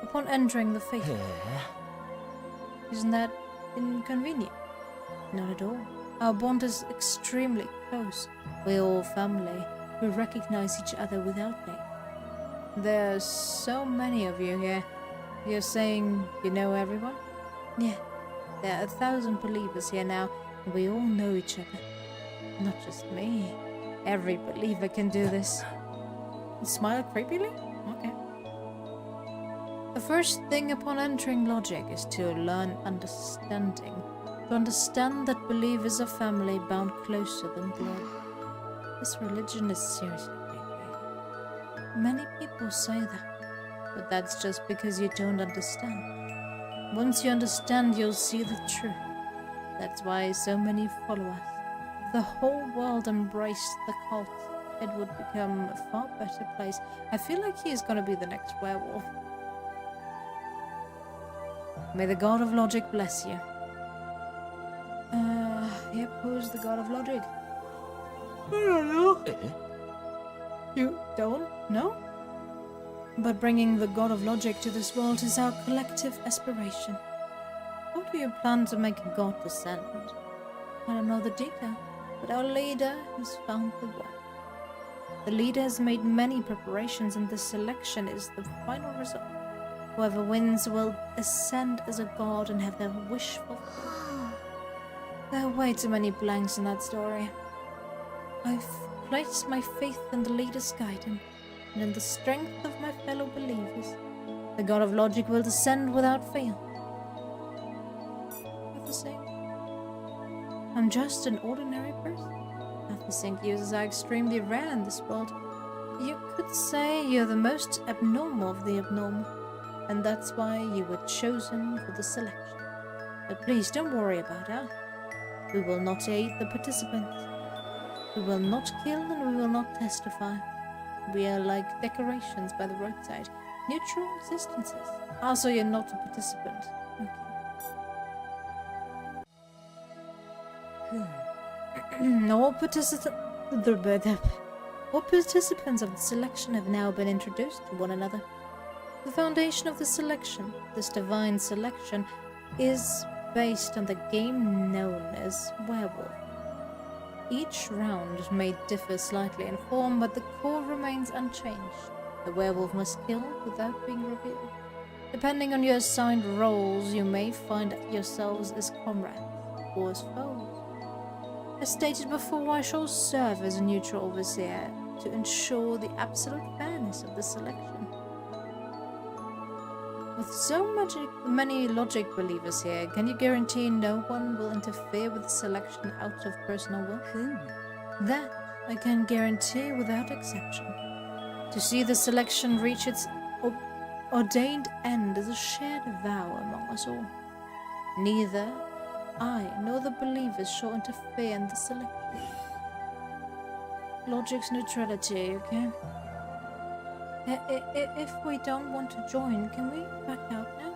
upon entering the faith. へえ Isn't that inconvenient? Not at all. Our bond is extremely close. We're all family. We recognize each other without name. There are so many of you here. You're saying you know everyone? Yeah. There are 1,000 believers here now, and we all know each other. Not just me. Every believer can do this. Smile creepily? Okay. The first thing upon entering logic is to learn understanding. To understand that believers are family bound closer than blood. This religion is seriously creepy. Many people say that, but that's just because you don't understand. Once you understand, you'll see the truth. That's why so many follow us. If the whole world embraced the cult, it would become a far better place. I feel like he is going to be the next werewolf. May the god of logic bless you. Yep, who's the god of logic? I don't know. え You don't know? But bringing the god of logic to this world is our collective aspiration. How do you plan to make a god descend? I don't know the detail, but our leader has found the way. The leader has made many preparations, and the selection is the final result. Whoever wins will ascend as a god and have their wish fulfilled. There are way too many blanks in that story. I've placed my faith in the leader's guidance and in the strength of my fellow believers. The god of logic will descend without fail. Pathosync. I'm just an ordinary person. Pathosync users are extremely rare in this world. You could say you're the most abnormal of the abnormal, and that's why you were chosen for the selection. But please don't worry about us. We will not aid the participants. We will not kill and we will not testify. We are like decorations by the roadside, neutral existences. Also, you're not a participant. Okay. All participants of the selection have now been introduced to one another. The foundation of the selection, this divine selection, is based on the game known as Werewolf. Each round may differ slightly in form, but the core remains unchanged. The werewolf must kill without being revealed. Depending on your assigned roles, you may find yourselves as comrades or as foes. As stated before, I shall serve as a neutral overseer to ensure the absolute fairness of the selection. With so many logic believers here, can you guarantee no one will interfere with the selection out of personal will? That I can guarantee without exception. To see the selection reach its ordained end is a shared vow among us all. Neither I nor the believers shall interfere in the selection. Logic's neutrality, okay? If we don't want to join, can we back out now?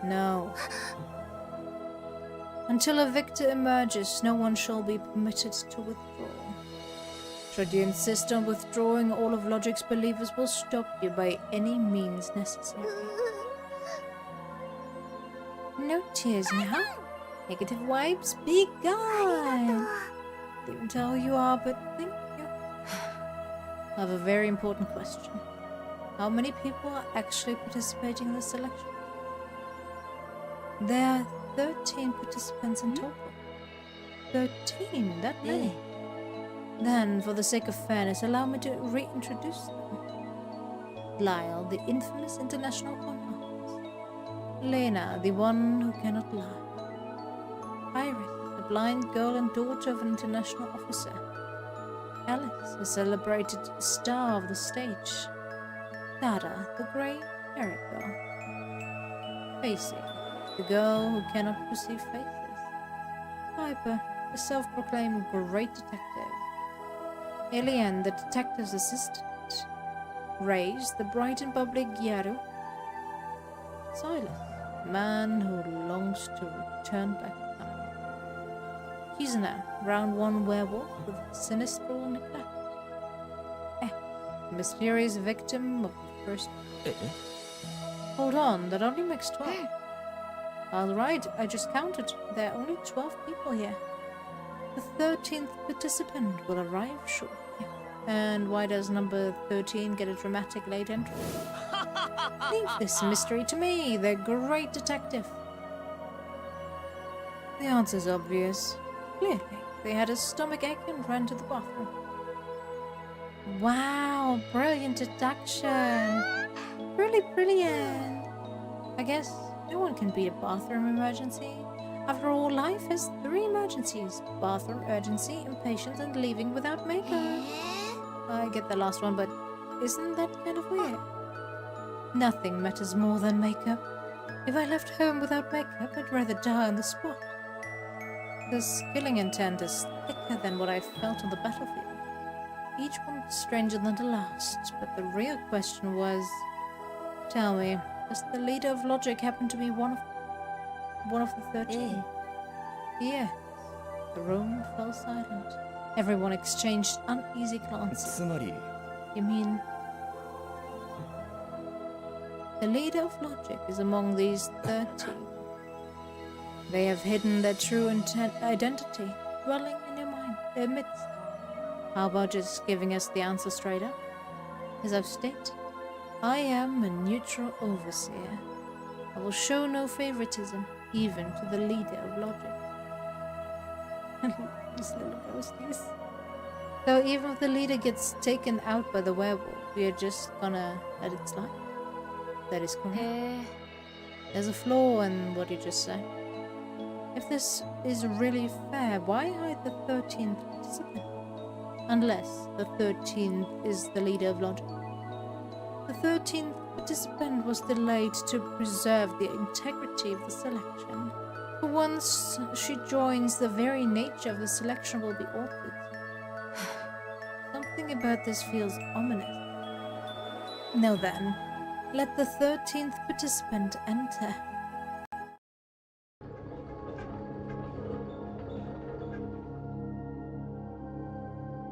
No. Until a victor emerges, no one shall be permitted to withdraw. Should you insist on withdrawing, all of Logic's believers will stop you by any means necessary. No tears now. Negative vibes, be gone. Don't tell who you are, but thank you. I have a very important question. How many people are actually participating in the selection? There are 13 participants in total. 13? That many? Then, for the sake of fairness, allow me to reintroduce them. Lyle, the infamous international contact. Lena, the one who cannot lie. Iris, the blind girl and daughter of an international officer. Alice, a celebrated star of the stage. Dada, the grey-haired girl. Facey, the girl who cannot perceive faces. Piper, a self-proclaimed great detective. Eliane, the detective's assistant. Reyes, the bright and bubbly Gyaru. Silas, a man who longs to return back to time. Kizuna, round one werewolf with sinister neglect. The mysterious victim of the first. Hold on, that only makes 12. Alright, I just counted. There are only 12 people here. The 13th participant will arrive shortly. And why does number 13 get a dramatic late entry? Leave this mystery to me, the great detective. The answer's obvious. Clearly, they had a stomach ache and ran to the bathroom. Wow, brilliant deduction. Really brilliant. I guess no one can beat a bathroom emergency. After all, life has 3 emergencies. Bathroom, urgency, impatience, and leaving without makeup. I get the last one, but isn't that kind of weird? Nothing matters more than makeup. If I left home without makeup, I'd rather die on the spot. This killing intent is thicker than what I felt on the battlefield. Each one was stranger than the last, but the real question was... Tell me, does the leader of Logic happen to be one of the 13? Yes. The room fell silent. Everyone exchanged uneasy glances. つまり You mean... The leader of Logic is among these 13. They have hidden their true identity, dwelling in your mind, their midst. How about just giving us the answer straight up? As I've stated, I am a neutral overseer. I will show no favoritism, even to the leader of Logic. These little ghosties. So even if the leader gets taken out by the werewolf, we are just gonna let it slide? That is correct. There's a flaw in what you just said. If this is really fair, why hide the 13th participant? Unless the 13th is the leader of Logic. The 13th participant was delayed to preserve the integrity of the selection. For once she joins, the very nature of the selection will be altered. Something about this feels ominous. Now then, let the 13th participant enter.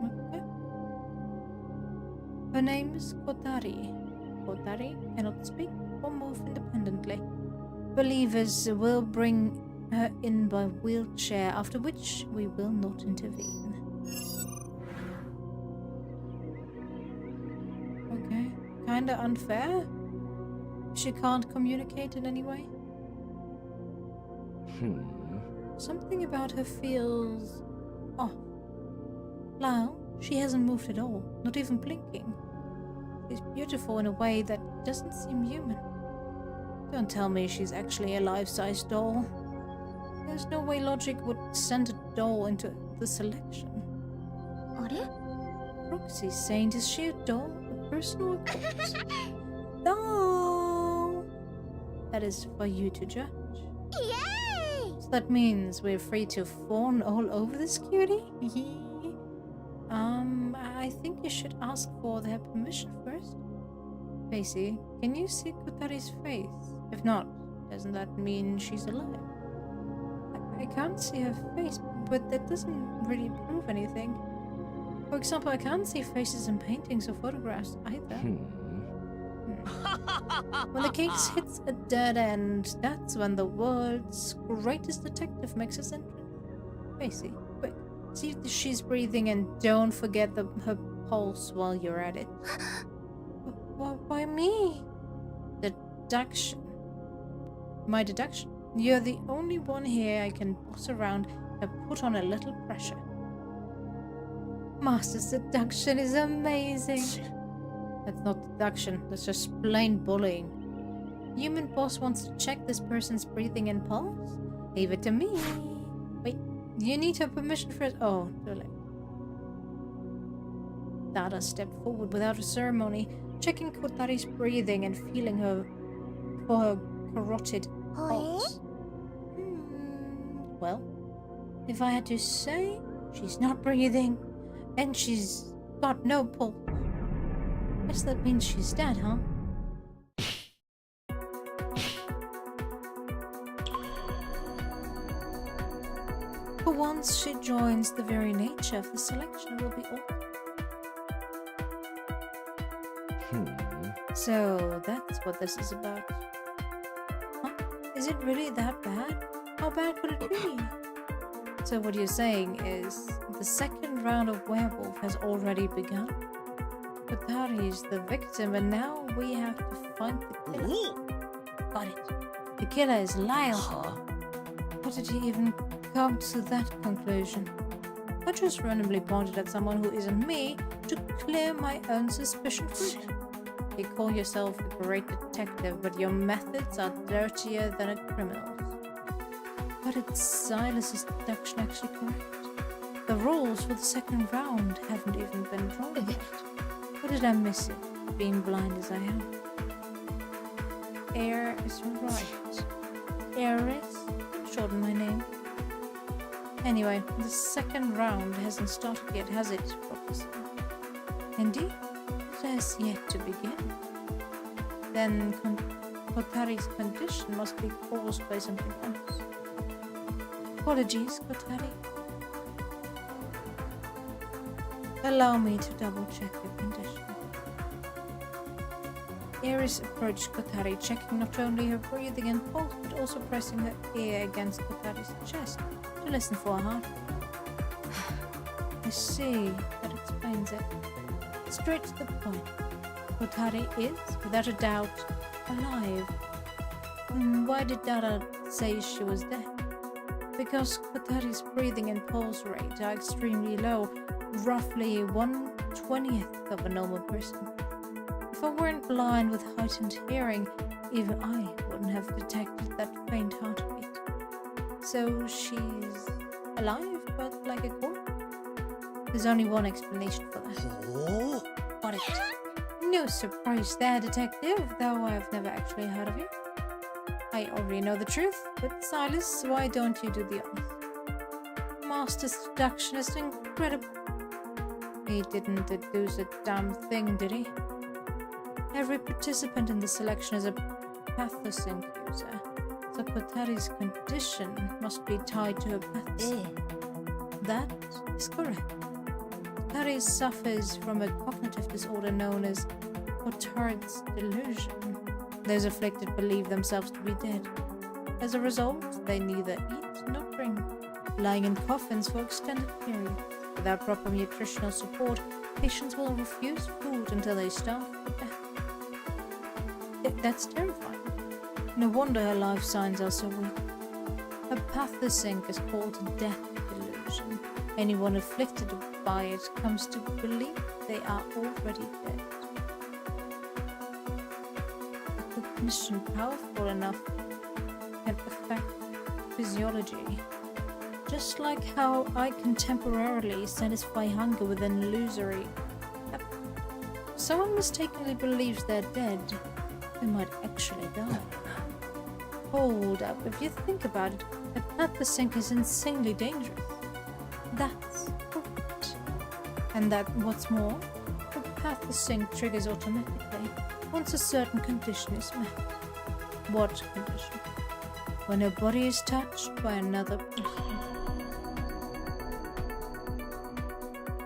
Okay. Her name is Kotari. Kotari cannot speak or move independently. Believers will bring her in by wheelchair, after which we will not intervene. Okay, kinda unfair. She can't communicate in any way. Something about her feels off. Lyle, she hasn't moved at all, not even blinking. She's beautiful in a way that doesn't seem human. Don't tell me she's actually a life-size doll. There's no way Logic would send a doll into the selection. あれ Roxy Saint, is she a doll? A personal corpse? Doll! That is for you to judge. Yay! So that means we're free to fawn all over this cutie? I think you should ask for their permission first. Pacey, can you see Kotari's face? If not, doesn't that mean she's alive? I can't see her face, but that doesn't really prove anything. For example, I can't see faces in paintings or photographs either. When the case hits a dead end, that's when the world's greatest detective makes his entrance. Pacey, quick, see if she's breathing and don't forget her pulse while you're at it. Why me? Deduction. My deduction. You're the only one here I can boss around and put on a little pressure. Master's deduction is amazing. That's not deduction, that's just plain bullying. Human boss wants to check this person's breathing and pulse? Leave it to me. Wait, you need her permission first. Oh, too late. Dada stepped forward without a ceremony, checking Kotari's breathing and feeling her for her carotid pulse. Well, if I had to say, she's not breathing, and she's got no pulse. Guess that means she's dead, huh? For once she joins, the very nature of the selection will be altered. So that's what this is about. Huh? Is it really that bad? How bad could it be? So what you're saying is the second round of werewolf has already begun? Kotari is the victim and now we have to find the killer. Got it. The killer is Lyle. How did he even come to that conclusion? I just randomly pointed at someone who isn't me to clear my own suspicion free. You call yourself a great detective, but your methods are dirtier than a criminal's. But it's Silas's deduction actually correct? The rules for the second round haven't even been drawn yet. What did I miss it, being blind as I am? Air is right. Aris? Shorten my name. Anyway, the second round hasn't started yet, has it, Professor? Indeed, it has yet to begin. Then Kotari's condition must be caused by something else. Apologies, Kotari. Allow me to double-check your condition. Aris approached Kotari, checking not only her breathing and pulse, but also pressing her ear against Kotari's chest to listen for a heartbeat. I see, that explains it. Straight to the point. Kotari is, without a doubt, alive. Why did Dada say she was dead? Because Kotari's breathing and pulse rate are extremely low, roughly 1/20th of a normal person. If I weren't blind with heightened hearing, even I wouldn't have detected that faint heartbeat. So she's alive, but like a corpse? There's only one explanation for that. Got it. No surprise there, detective, though I've never actually heard of you. I already know the truth, but Silas, why don't you do the honors? Master's deduction is incredible. He didn't deduce a damn thing, did he? Every participant in the selection is a pathosync user, so Kotari's condition must be tied to a pathosync. That is correct. Kotari suffers from a cognitive disorder known as Cotard's delusion. Those afflicted believe themselves to be dead. As a result, they neither eat nor drink, lying in coffins for extended periods. Without proper nutritional support, patients will refuse food until they starve to death. That's terrifying. No wonder her life signs are so weak. A pathosync is called death delusion. Anyone afflicted by it comes to believe they are already dead. A cognition powerful enough can affect physiology. Just like how I can temporarily satisfy hunger with an illusory. If someone mistakenly believes they're dead, they might actually die. Hold up, if you think about it, a pathosync is insanely dangerous. That's correct. And that, what's more, the Pathasync triggers automatically once a certain condition is met. What condition? When her body is touched by another person.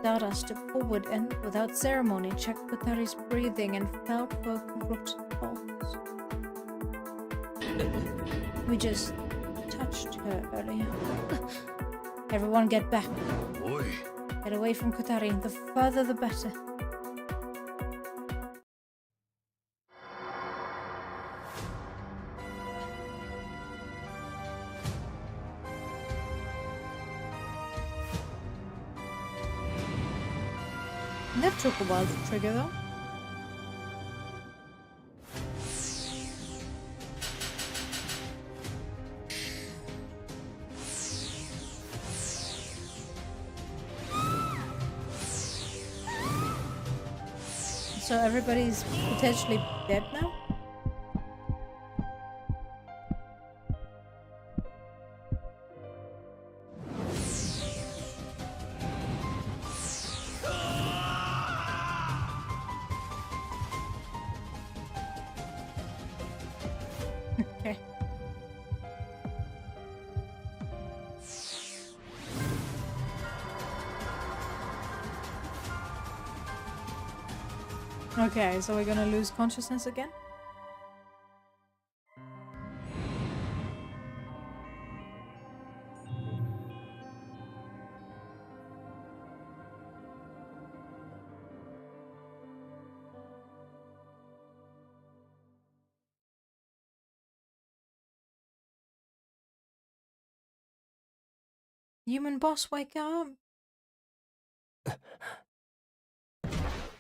Dada stepped forward and, without ceremony, checked Kotari's breathing and felt for corrupted pulse. We just touched her earlier. Everyone get back. Get away from Kotari. The further the better. That took a while to trigger though. So everybody's potentially dead now? Okay. Okay, so we're gonna lose consciousness again? Human boss, wake up!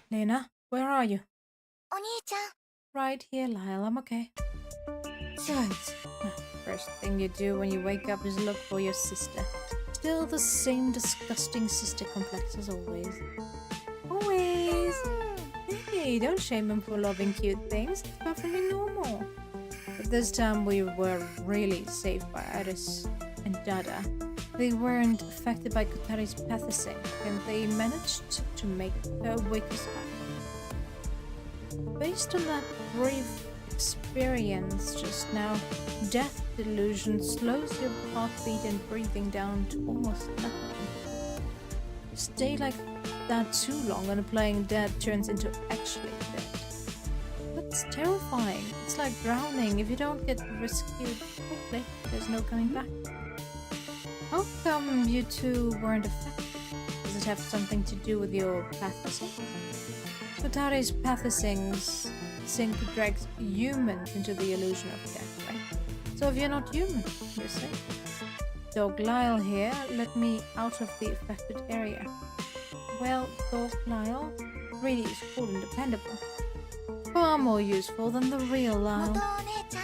Lena, where are you? お兄ちゃん Right here, Lyle. I'm okay. Right. First thing you do when you wake up is look for your sister. Still the same disgusting sister complex as always. Always! Hey, don't shame him for loving cute things. It's perfectly normal. But this time we were really saved by Iris and Dada. They weren't affected by Kotari's Pathasync, and they managed to make her wake us up. Based on that brief experience just now, death delusion slows your heartbeat and breathing down to almost nothing. Stay like that too long and playing dead turns into actually dead. That's terrifying. It's like drowning. If you don't get rescued quickly, there's no coming back. How come you two weren't affected? Does it have something to do with your Pathasync? Kotari's Pathasync drags humans into the illusion of death, right? So if you're not human, you're safe. Dog Lyle here, let me out of the affected area. Well, Dog Lyle really is cool and dependable. Far more useful than the real 元 Lyle. お姉ちゃん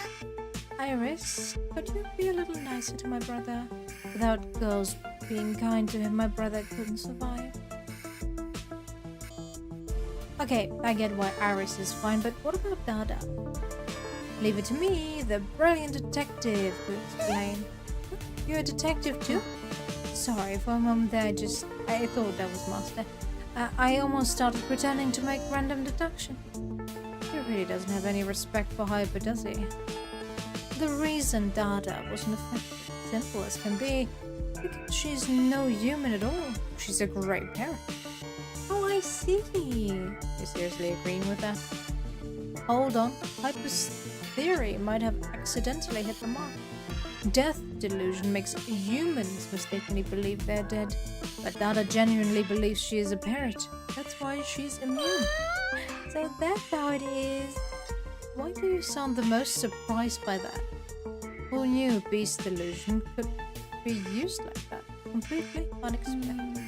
Iris, could you be a little nicer to my brother? Without girls being kind to him, my brother couldn't survive. Okay, I get why Iris is fine, but what about Dada? Leave it to me, the brilliant detective, to explain. You're a detective too? Sorry, for a moment there, I thought that was Master. I almost started pretending to make random deduction. He really doesn't have any respect for Hyper, does he? The reason Dada wasn't affected, simple as can be, because she's no human at all. She's a great parent. Oh, I see. You're seriously agreeing with that? Hold on. Hyper's theory might have accidentally hit the mark. Death delusion makes humans mistakenly believe they're dead, but Dada genuinely believes she is a parrot. That's why she's immune. So that's how it is. Why do you sound the most surprised by that? Who knew beast delusion could be used like that? Completely unexpected.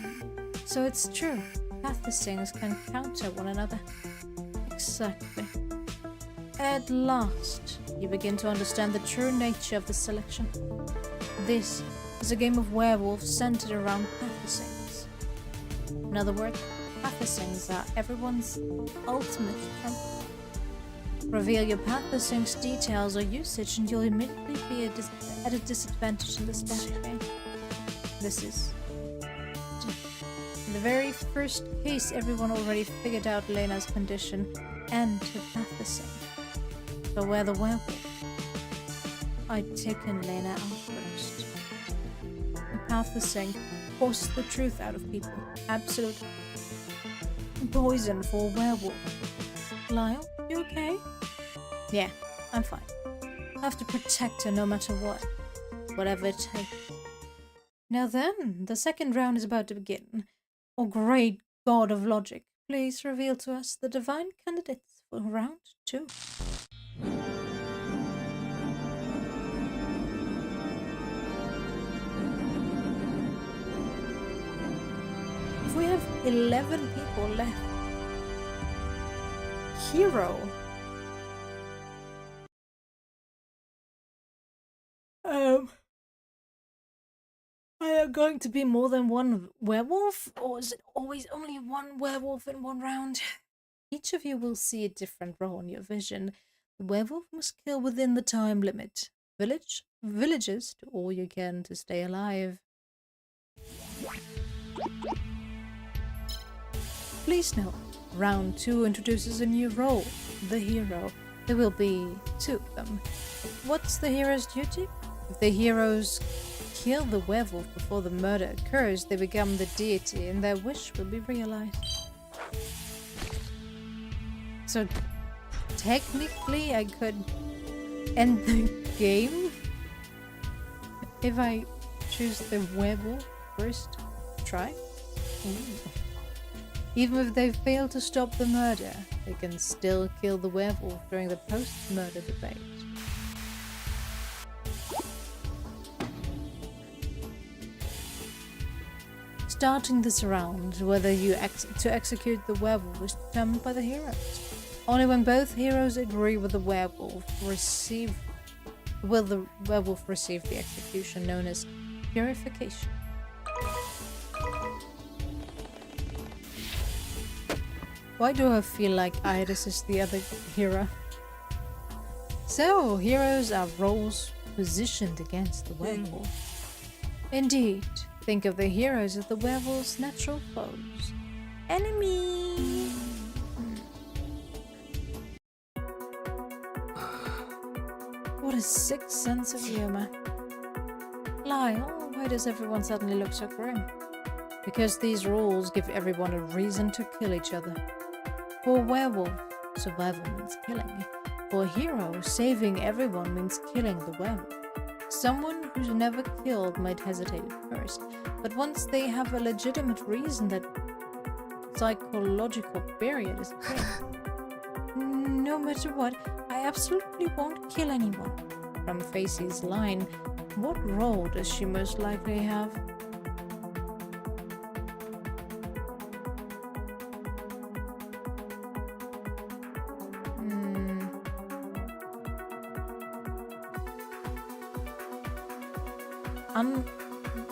So it's true. Pathasyncs can counter one another. Exactly. At last, you begin to understand the true nature of the selection. This is a game of werewolves centered around Pathasyncs. In other words, Pathasyncs are everyone's ultimate champion. Reveal your Pathasyncs details or usage and you'll immediately be at a disadvantage in this battle game. This is the very first case, everyone already figured out Lena's condition and hypnothising. So where the werewolf? I'd taken Lena out first. Hypnothising forces the truth out of people. Absolute poison for a werewolf. Lyle, you okay? Yeah, I'm fine. I have to protect her no matter what. Whatever it takes. Now then, the second round is about to begin. Oh great god of logic, please reveal to us the divine candidates for round 2. If we have 11 people left. Hero. Are there going to be more than one werewolf? Or is it always only one werewolf in one round? Each of you will see a different role in your vision. The werewolf must kill within the time limit. Villagers do all you can to stay alive. Please note, round 2 introduces a new role, the hero. There will be 2 of them. What's the hero's duty? If the heroes kill the werewolf before the murder occurs, they become the deity and their wish will be realized. So, technically I could end the game if I choose the werewolf first try? Ooh. Even if they fail to stop the murder, they can still kill the werewolf during the post-murder debate. Starting this round, whether you to execute the werewolf is determined by the heroes. Only when both heroes agree with the werewolf will the werewolf receive the execution known as purification. Why do I feel like Iris is the other hero? So, heroes are roles positioned against the werewolf. Indeed, think of the heroes as the werewolf's natural foes. Enemy! What a sick sense of humor. Lyle, why does everyone suddenly look so grim? Because these rules give everyone a reason to kill each other. For a werewolf, survival means killing. For a hero, saving everyone means killing the werewolf. Someone who's never killed might hesitate at first, but once they have a legitimate reason, that psychological barrier is clear. No matter what, I absolutely won't kill anyone. From Facey's line, what role does she most likely have?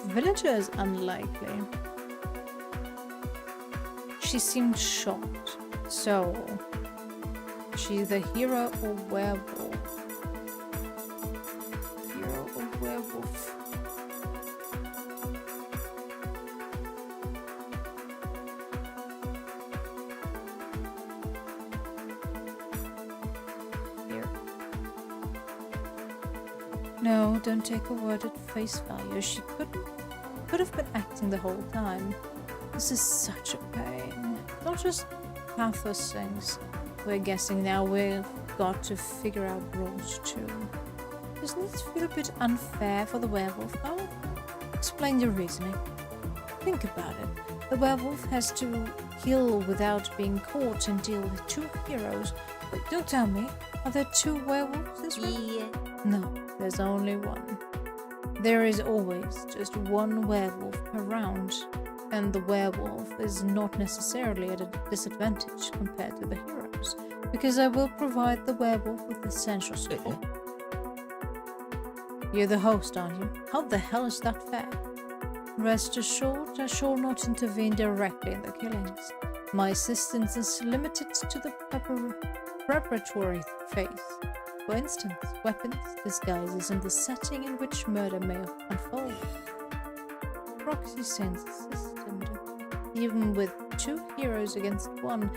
Villager is unlikely. She seemed shocked. So, she's the hero or werewolf? Hero or werewolf? Here. No, don't take a word at face value. She could have been acting the whole time. This is such a pain. Not just pathos things. We're guessing now. We've got to figure out rules too. Doesn't it feel a bit unfair for the werewolf though? Explain your reasoning. Think about it. The werewolf has to kill without being caught and deal with 2 heroes. Wait, don't tell me. Are there 2 werewolves this round? No, there's only 1. There is always just 1 werewolf per round, and the werewolf is not necessarily at a disadvantage compared to the heroes, because I will provide the werewolf with essential support. You're the host, aren't you? How the hell is that fair? Rest assured, I shall not intervene directly in the killings. My assistance is limited to the preparatory phase. For instance, weapons, disguises, and the setting in which murder may unfold. Proxy sense system. Even with 2 heroes against 1,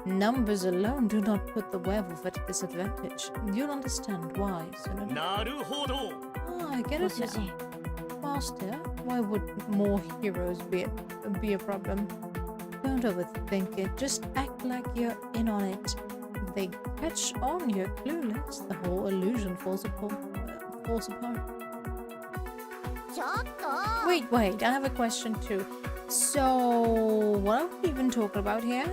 numbers alone do not put the werewolf at a disadvantage. You'll understand why soon enough. なるほど Ah, I get it now. Master, why would more heroes be a problem? Don't overthink it. Just act like you're in on it. If they catch on you're clueless, the whole illusion falls apart. ちょっと Wait, I have a question too. So, what are we even talking about here?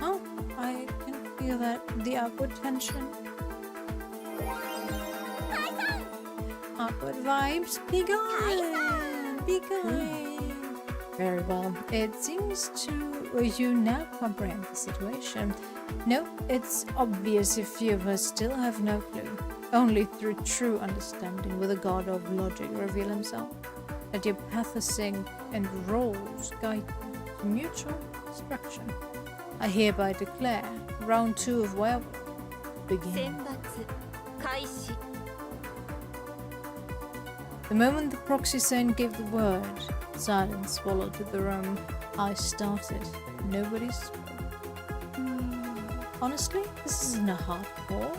Oh, I can feel that the awkward tension. Awkward vibes. Be gone. Be kind. Very well. It seems you now comprehend the situation. No, it's obvious if you of us still have no clue. Only through true understanding will the god of logic reveal himself. Let your pathosync and roles guide you to mutual destruction. I hereby declare round 2 of Werewolf begin. 選抜開始 The moment the proxy saint gave the word, silence swallowed through the room. I started. Nobody spoke. Honestly, this isn't a hardcore.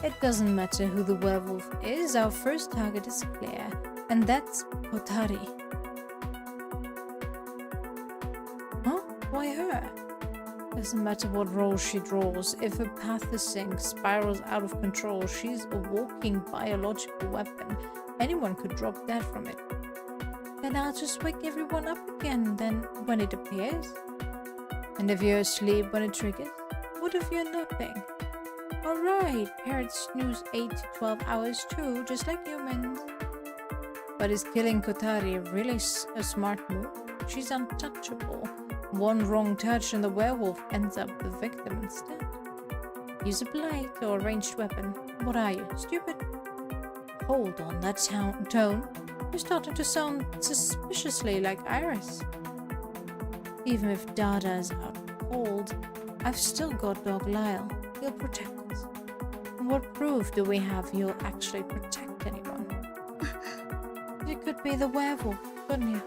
It doesn't matter who the werewolf is, our first target is clear, and that's Kotari. Huh? Why her? Doesn't matter what role she draws. If her pathosync spirals out of control, she's a walking biological weapon. Anyone could drop that from it. Then I'll just wake everyone up again then when it appears. And if you're asleep when it triggers, what if you're napping? Alright, parrots snooze 8 to 12 hours too, just like humans. But is killing Kotari really a smart move? She's untouchable. One wrong touch and the werewolf ends up the victim instead. Use a blade or a ranged weapon. What are you, stupid? Hold on that tone. You're starting to sound suspiciously like Iris. Even if Dada's out cold, I've still got Dog Lyle. He'll protect us. What proof do we have you'll actually protect anyone? You could be the werewolf, couldn't you?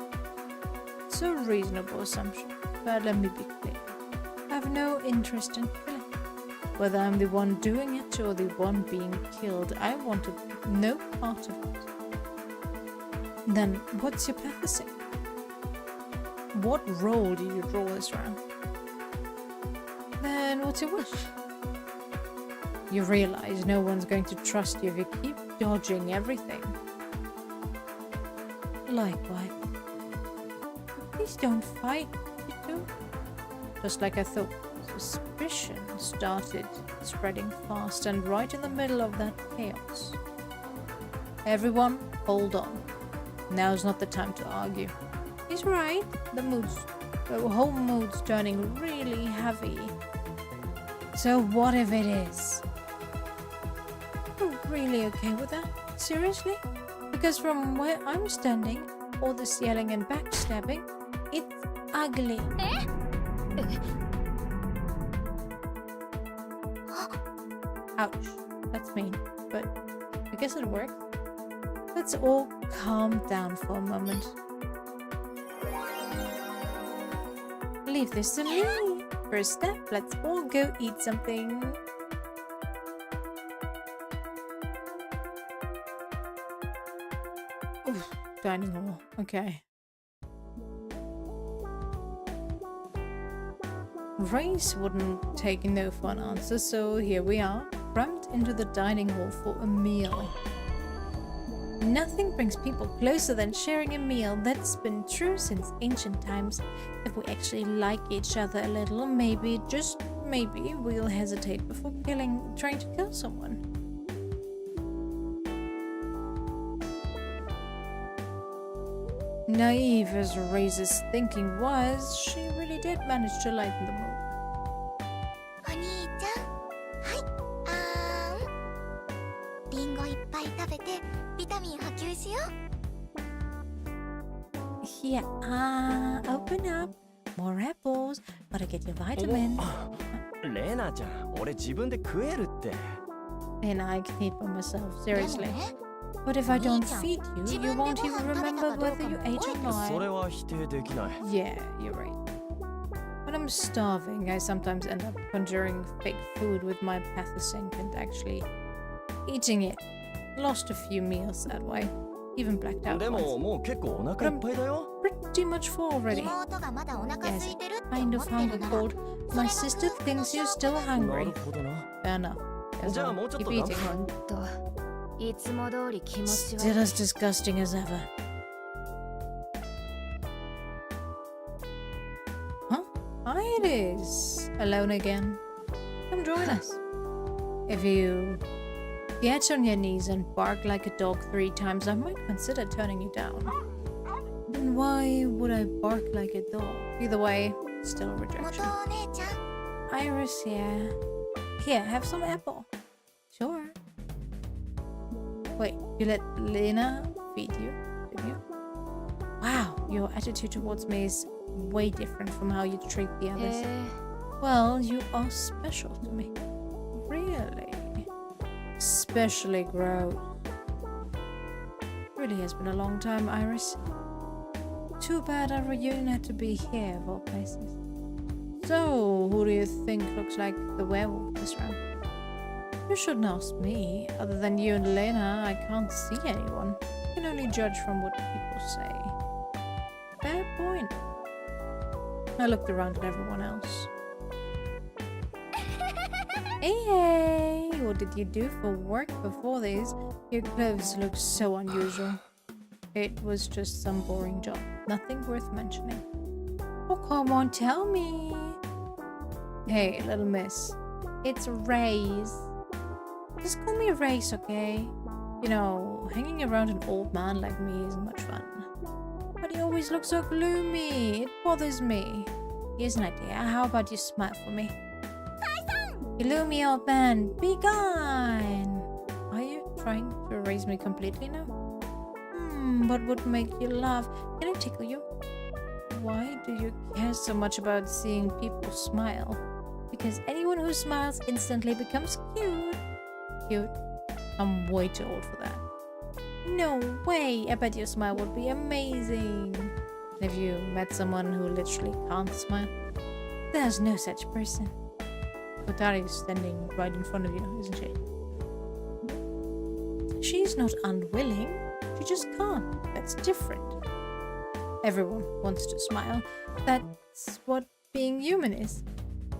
It's a reasonable assumption, but let me be clear. I have no interest in killing. Whether I'm the one doing it or the one being killed, I wanted no part of it. Then what's your pathosync? What role do you draw this round? Then what's your wish? You realize no one's going to trust you if you keep dodging everything. Likewise. Please don't fight, you two. Just like I thought, suspicion started spreading fast and right in the middle of that chaos. Everyone, hold on. Now's not the time to argue. He's right. The whole mood's turning really heavy. So what if it is? You're really okay with that? Seriously? Because from where I'm standing, all this yelling and backstabbing, it's ugly. Ouch. That's mean, but I guess it worked. Let's all calm down for a moment. Leave this to me. First step, let's all go eat something. Oof, dining hall. Okay. Race wouldn't take no for an answer, so here we are, crammed into the dining hall for a meal. Nothing brings people closer than sharing a meal. That's been true since ancient times. If we actually like each other a little, maybe, just maybe, we'll hesitate before trying to kill someone. Naive as Raise's thinking was, she really did manage to lighten the mood. お兄ちゃんはいリンゴいっぱい食べてビタミン補給しよう Yeah, open up. More apples. Gotta get your vitamins. レナちゃん俺自分で食えるって And I can eat by myself, でも seriously. ね But if I don't Nii-chan, feed you, you 自分で won't ご even 飯食べた remember かどう whether か you も ate 覚え or てそれ not. は否定できない Yeah, you're right. When I'm starving, I sometimes end up conjuring fake food with my pathosync and actually eating it. Lost a few meals that way. Even blacked out でも once. もう結構お腹いっぱいだよ Pretty much full already. 妹がまだお腹 Yes, 空いてるって kind 思 of ってる hunger なら cold. My sister thinks you're still な hungry. るほどな Fair enough. Yes, じゃあ I'll もうちょっ keep と eating. といつも通り気持ちは Still as disgusting as ever. Huh? Hi, it is. Alone again. Come join us. If you get on your knees and bark like a dog 3 times, I might consider turning you down. Then why would I bark like a dog? Either way, still 元 rejection. お姉ちゃん Iris here. Here, have some apple. Sure. Wait, you let Lena feed you, didn't you? Wow, your attitude towards me is way different from how you treat the へ others. え Well, you are special to me. Really? Especially gross. Really has been a long time, Iris. Too bad our reunion had to be here of all places. So, who do you think looks like the werewolf this round? You shouldn't ask me. Other than you and Lena, I can't see anyone. You can only judge from what people say. Fair point. I looked around at everyone else. Hey, what did you do for work before this? Your clothes look so unusual. It was just some boring job. Nothing worth mentioning. Oh, come on, tell me. Hey, little miss. It's Raze. Just call me Race, okay? You know, hanging around an old man like me isn't much fun. But he always looks so gloomy. It bothers me. Here's an idea. How about you smile for me? Gloomy old man, be gone! Are you trying to erase me completely now? What would make you laugh? Can I tickle you? Why do you care so much about seeing people smile? Because anyone who smiles instantly becomes cute. Cute? I'm way too old for that. No way! I bet your smile would be amazing. Have you met someone who literally can't smile? There's no such person. Kotari is standing right in front of you, isn't she? She's not unwilling. She just can't. That's different. Everyone wants to smile. That's what being human is.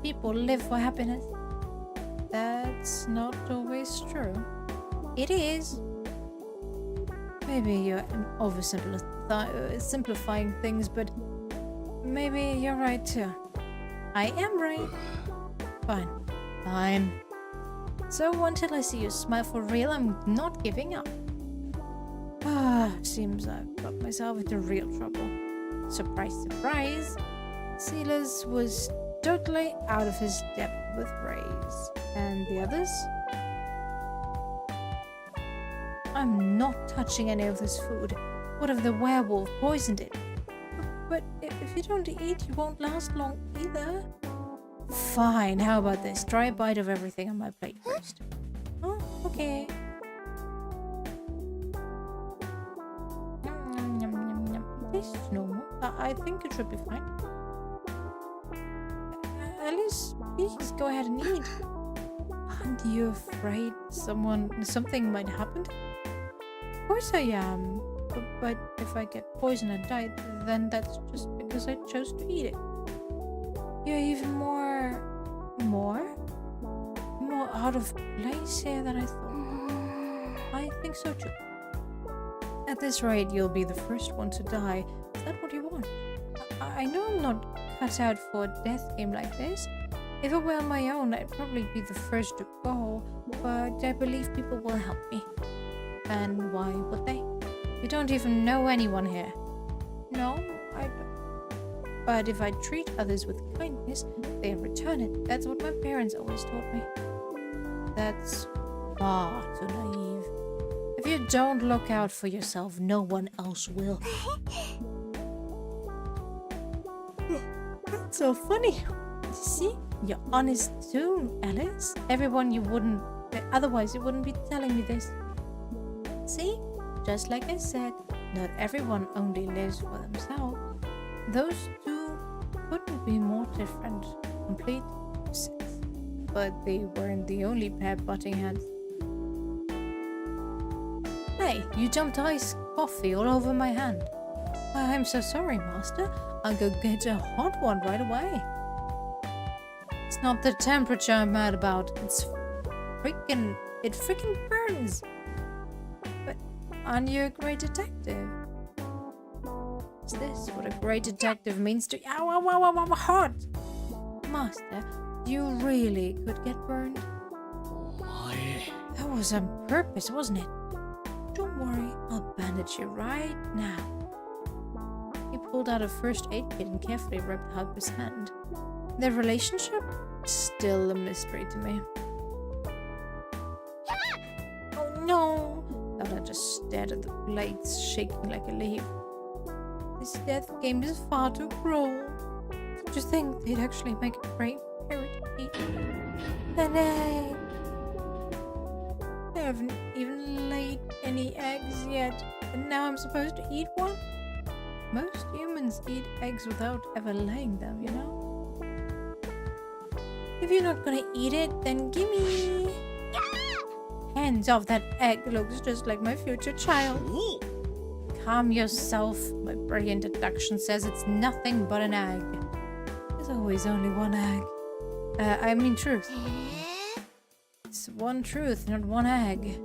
People live for happiness. That's not always true. It is. Maybe you're simplifying things, but maybe you're right too. I am right. Fine. Fine. So until I see you smile for real, I'm not giving up. Seems I've got myself into real trouble. Surprise, surprise. Silas was totally out of his depth with Raze. And the others? I'm not touching any of this food. What if the werewolf poisoned it? But if you don't eat, you won't last long either. Fine, how about this? Try a bite of everything on my plate first. Oh, okay. Yum, yum, yum, yum. It tastes normal. I think it should be fine. Alice, please go ahead and eat. Aren't you afraid something might happen? Of course I am. But if I get poisoned and die, then that's just because I chose to eat it. You're even more out of place here than I thought. I think so too. At this rate, you'll be the first one to die. Is that what you want? I know I'm not cut out for a death game like this. If it were on my own, I'd probably be the first to go, but I believe people will help me. And why would they? You don't even know anyone here. No, I don't. But if I treat others with kindness, they return it. That's what my parents always taught me. That's far too naive. If you don't look out for yourself, no one else will. That's so funny. See? You're honest too, Alice. Otherwise you wouldn't be telling me this. See? just like I said, not everyone only lives for themselves. Those two couldn't be more different. Complete opposites. But they weren't the only pair butting heads. Hey, you dumped iced coffee all over my hand. I'm so sorry, Master. I'll go get a hot one right away. It's not the temperature I'm mad about. It freaking burns. But aren't you a great detective? Is this what a great detective means to you? Ow, ow, ow, ow, ow, hot! Master, you really could get burned? お前 That was on purpose, wasn't it? Don't worry, I'll bandage you right now. He pulled out a first aid kit and carefully rubbed Hug's hand. Their relationship? Still a mystery to me. Oh no! Laura just stared at the blades, shaking like a leaf. This death game is far too cruel. Did you think they'd actually make a great parrot eat an egg? I haven't even laid any eggs yet, and now I'm supposed to eat one? Most humans eat eggs without ever laying them, you know? If you're not gonna eat it, then gimme! Hands off that egg, looks just like my future child. Calm yourself. My brilliant deduction says it's nothing but an egg. There's always only one egg. I mean truth. It's one truth, not one egg.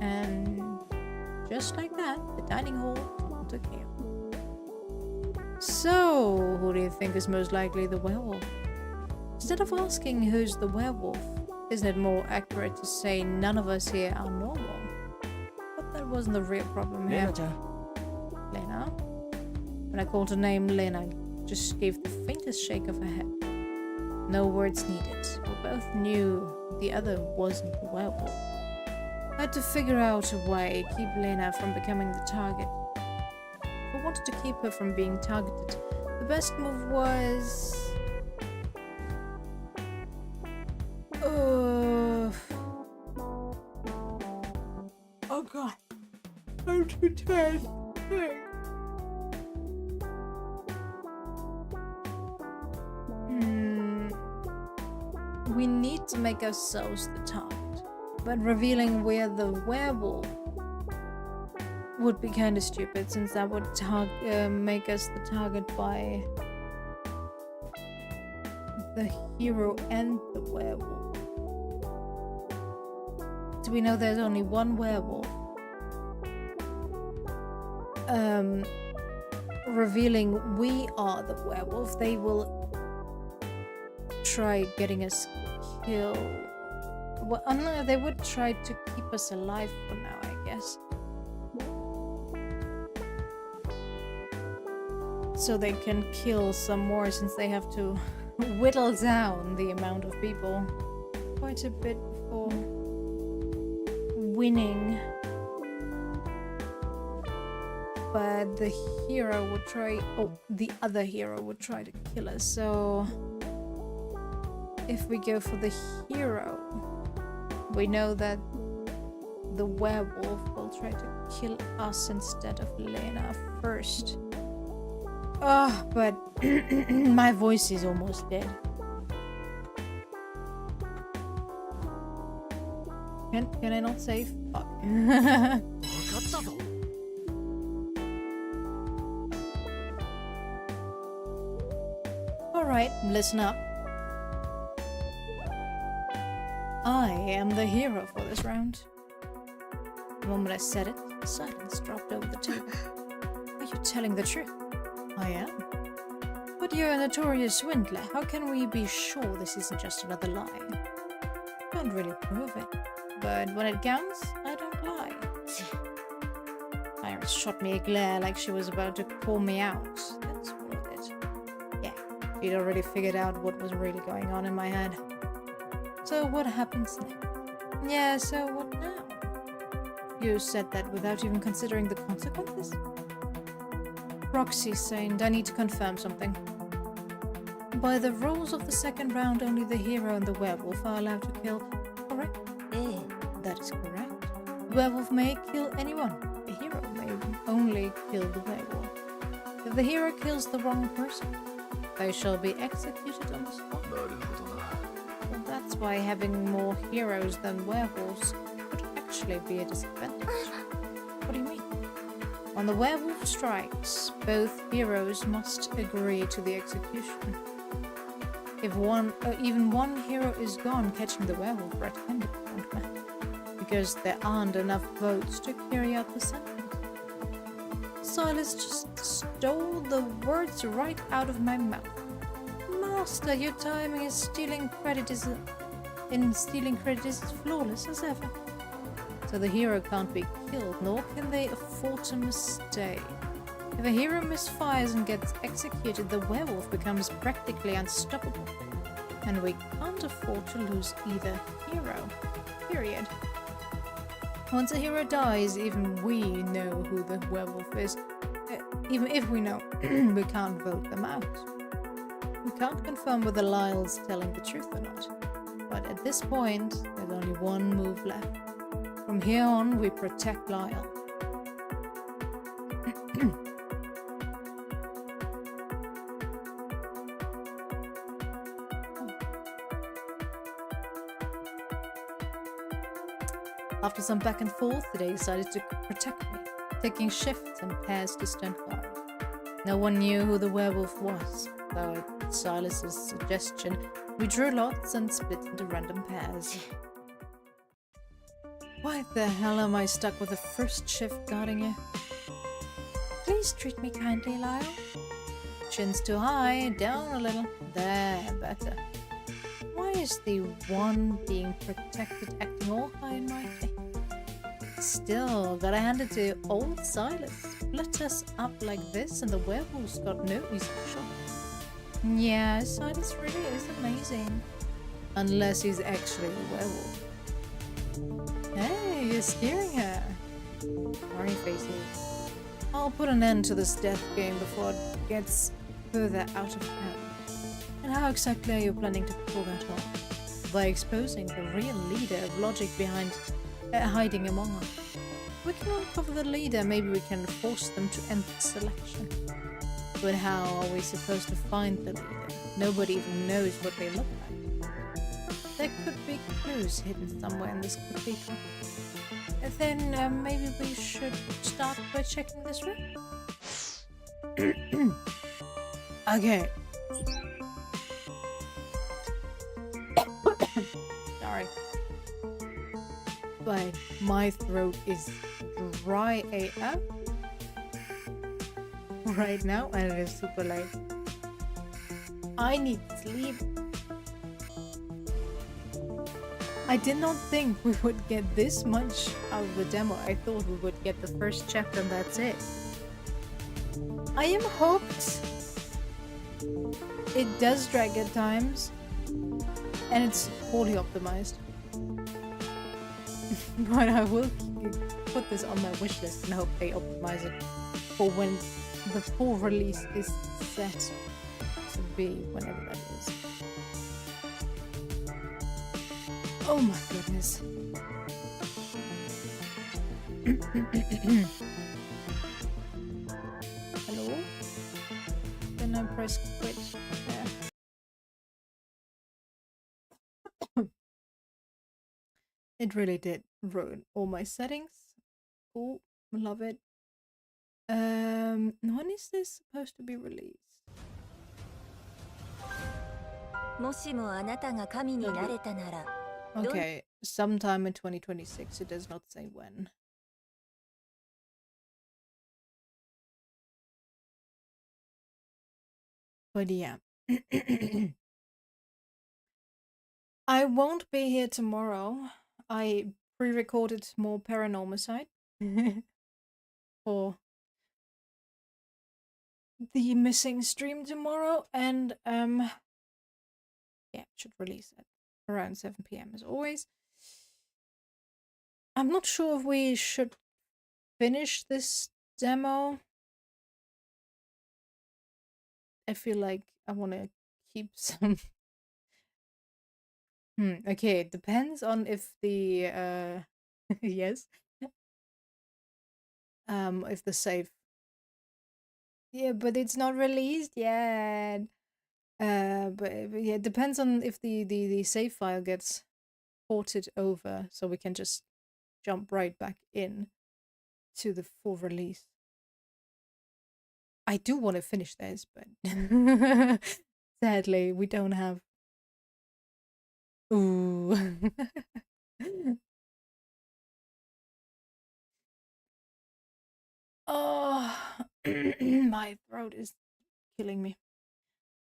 And just like that, the dining hall took care. So, who do you think is most likely the werewolf? Instead of asking who's the werewolf, isn't it more accurate to say none of us here are normal? But that wasn't the real problem here. レナちゃん Lena? When I called her name, Lena just gave the faintest shake of her head. No words needed. We both knew the other wasn't the werewolf. I had to figure out a way to keep Lena from becoming the target. If I wanted to keep her from being targeted, the best move was... Oh god. I'm too tired. We need to make ourselves the target. But revealing we're the werewolf would be kind of stupid, since that would make us the target by the hero and the werewolf. So we know there's only one werewolf. Revealing we are the werewolf, they will try getting us killed. Well, no, they would try to keep us alive for now, I guess. So they can kill some more, since they have to whittle down the amount of people quite a bit before winning. But the hero would try... Oh, the other hero would try to kill us, so... If we go for the hero, we know that the werewolf will try to kill us instead of Lena first. Oh, but my voice is almost dead. Can I not say fuck? 分かったぞ Alright, listen up. I am the hero for this round. The moment I said it, silence dropped over the table. Are you telling the truth? I am. But you're a notorious swindler. How can we be sure this isn't just another lie? Can't really prove it. But when it counts, I don't lie. Iris shot me a glare like she was about to call me out. That's what it did. Yeah, she'd already figured out what was really going on in my head. So what happens next? Yeah, so what now? You said that without even considering the consequences? Roxy Saint, I need to confirm something. By the rules of the second round, only the hero and the werewolf are allowed to kill, correct? Eh, That is correct. werewolf may kill anyone. A hero may only kill the werewolf. If the hero kills the wrong person, they shall be executed on the spot. Well, that's why having more heroes than werewolves could actually be a disadvantage. What do you mean? When the werewolf strikes, both heroes must agree to the execution. If even one hero is gone, catching the werewolf red-handed won't matter, because there aren't enough votes to carry out the sentence. Silas just stole the words right out of my mouth. Master, your timing in stealing credit is flawless as ever. So the hero can't be killed, nor can they afford a mistake. If a hero misfires and gets executed, the werewolf becomes practically unstoppable. And we can't afford to lose either hero. Period. Once a hero dies, even we know who the werewolf is. Even if we know, we can't vote them out. We can't confirm whether Lyle's telling the truth or not. But at this point, there's only one move left. From here on, we protect Lyle. After some back and forth, they decided to protect me, taking shifts and pairs to stand guard. No one knew who the werewolf was, though at Silas's suggestion, we drew lots and split into random pairs. Why the hell am I stuck with the first shift guarding you? Please treat me kindly, Lyle. Chin's too high, down a little. There, better. Why is the one being protected acting all high and mighty? Still, gotta hand it to old Silas. Split us up like this and the werewolf's got no easy shot. Yeah, Silas really is amazing. Unless he's actually a werewolf. Hey, you're scaring her. Sorry, faces. I'll put an end to this death game before it gets further out of hand. And how exactly are you planning to pull that off? By exposing the real leader of logic behind hiding among us. We can uncover the leader, maybe we can force them to end the selection. But how are we supposed to find the leader? Nobody even knows what they look like. There could be clues hidden somewhere in this cathedral. Then maybe we should start by checking this room? Okay. Sorry. But my throat is dry AF right now and it is super late. I need sleep. I did not think we would get this much out of the demo. I thought we would get the first chapter and that's it. I am hooked. It does drag at times. And it's poorly optimized. But I will put this on my wishlist and hope they optimize it for when the full release is set to be, whenever that is. Oh my goodness. Hello? Then I press quit. Yeah. It really did ruin all my settings. Cool. Love it. When is this supposed to be released? もしもあなたが神になれたなら Okay, sometime in 2026. It does not say when. But yeah. I won't be here tomorrow. I pre-recorded more Paranormicide for the missing stream tomorrow, and yeah, should release at around 7 PM as always. I'm not sure if we should finish this demo. I feel like I want to keep some. Okay, it depends on if the yes, if the save. Yeah, but it's not released yet. But yeah, it depends on if the save file gets ported over, so we can just jump right back in to the full release. I do want to finish this, but sadly, we don't have. Ooh. Oh, my throat is killing me.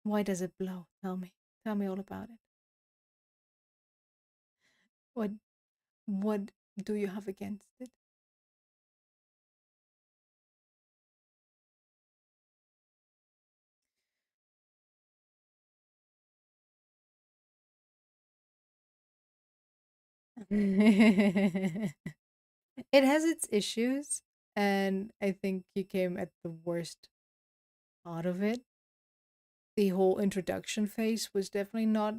Why does it blow? Tell me. Tell me all about it. What do you have against it? It has its issues, and I think you came at the worst part of it. The whole introduction phase was definitely not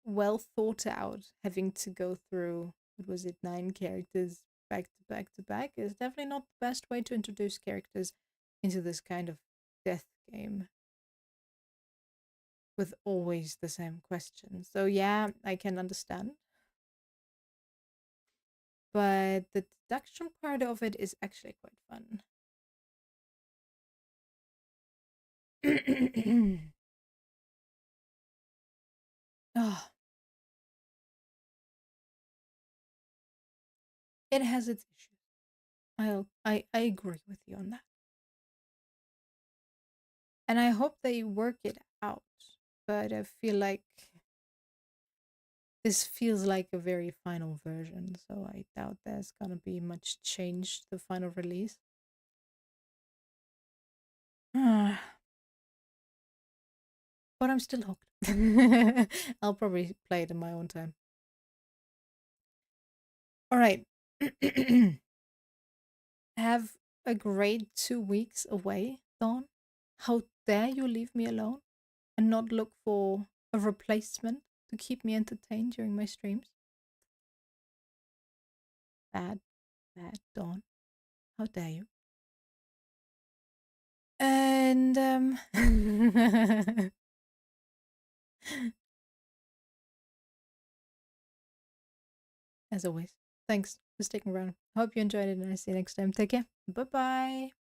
well thought out. Having to go through, what was it, 9 characters back to back to back is definitely not the best way to introduce characters into this kind of death game with always the same questions. So yeah, I can understand. But the deduction part of it is actually quite fun. Oh, it has its issues. I agree with you on that. And I hope they work it out. But I feel like this feels like a very final version, so I doubt there's gonna be much change to the final release. But I'm still hooked. I'll probably play it in my own time. Alright. Have a great 2 weeks away, Dawn. How dare you leave me alone and not look for a replacement to keep me entertained during my streams? Bad, Dawn. How dare you? And as always, thanks for sticking around. Hope you enjoyed it, and I see you next time. Take care. Bye bye.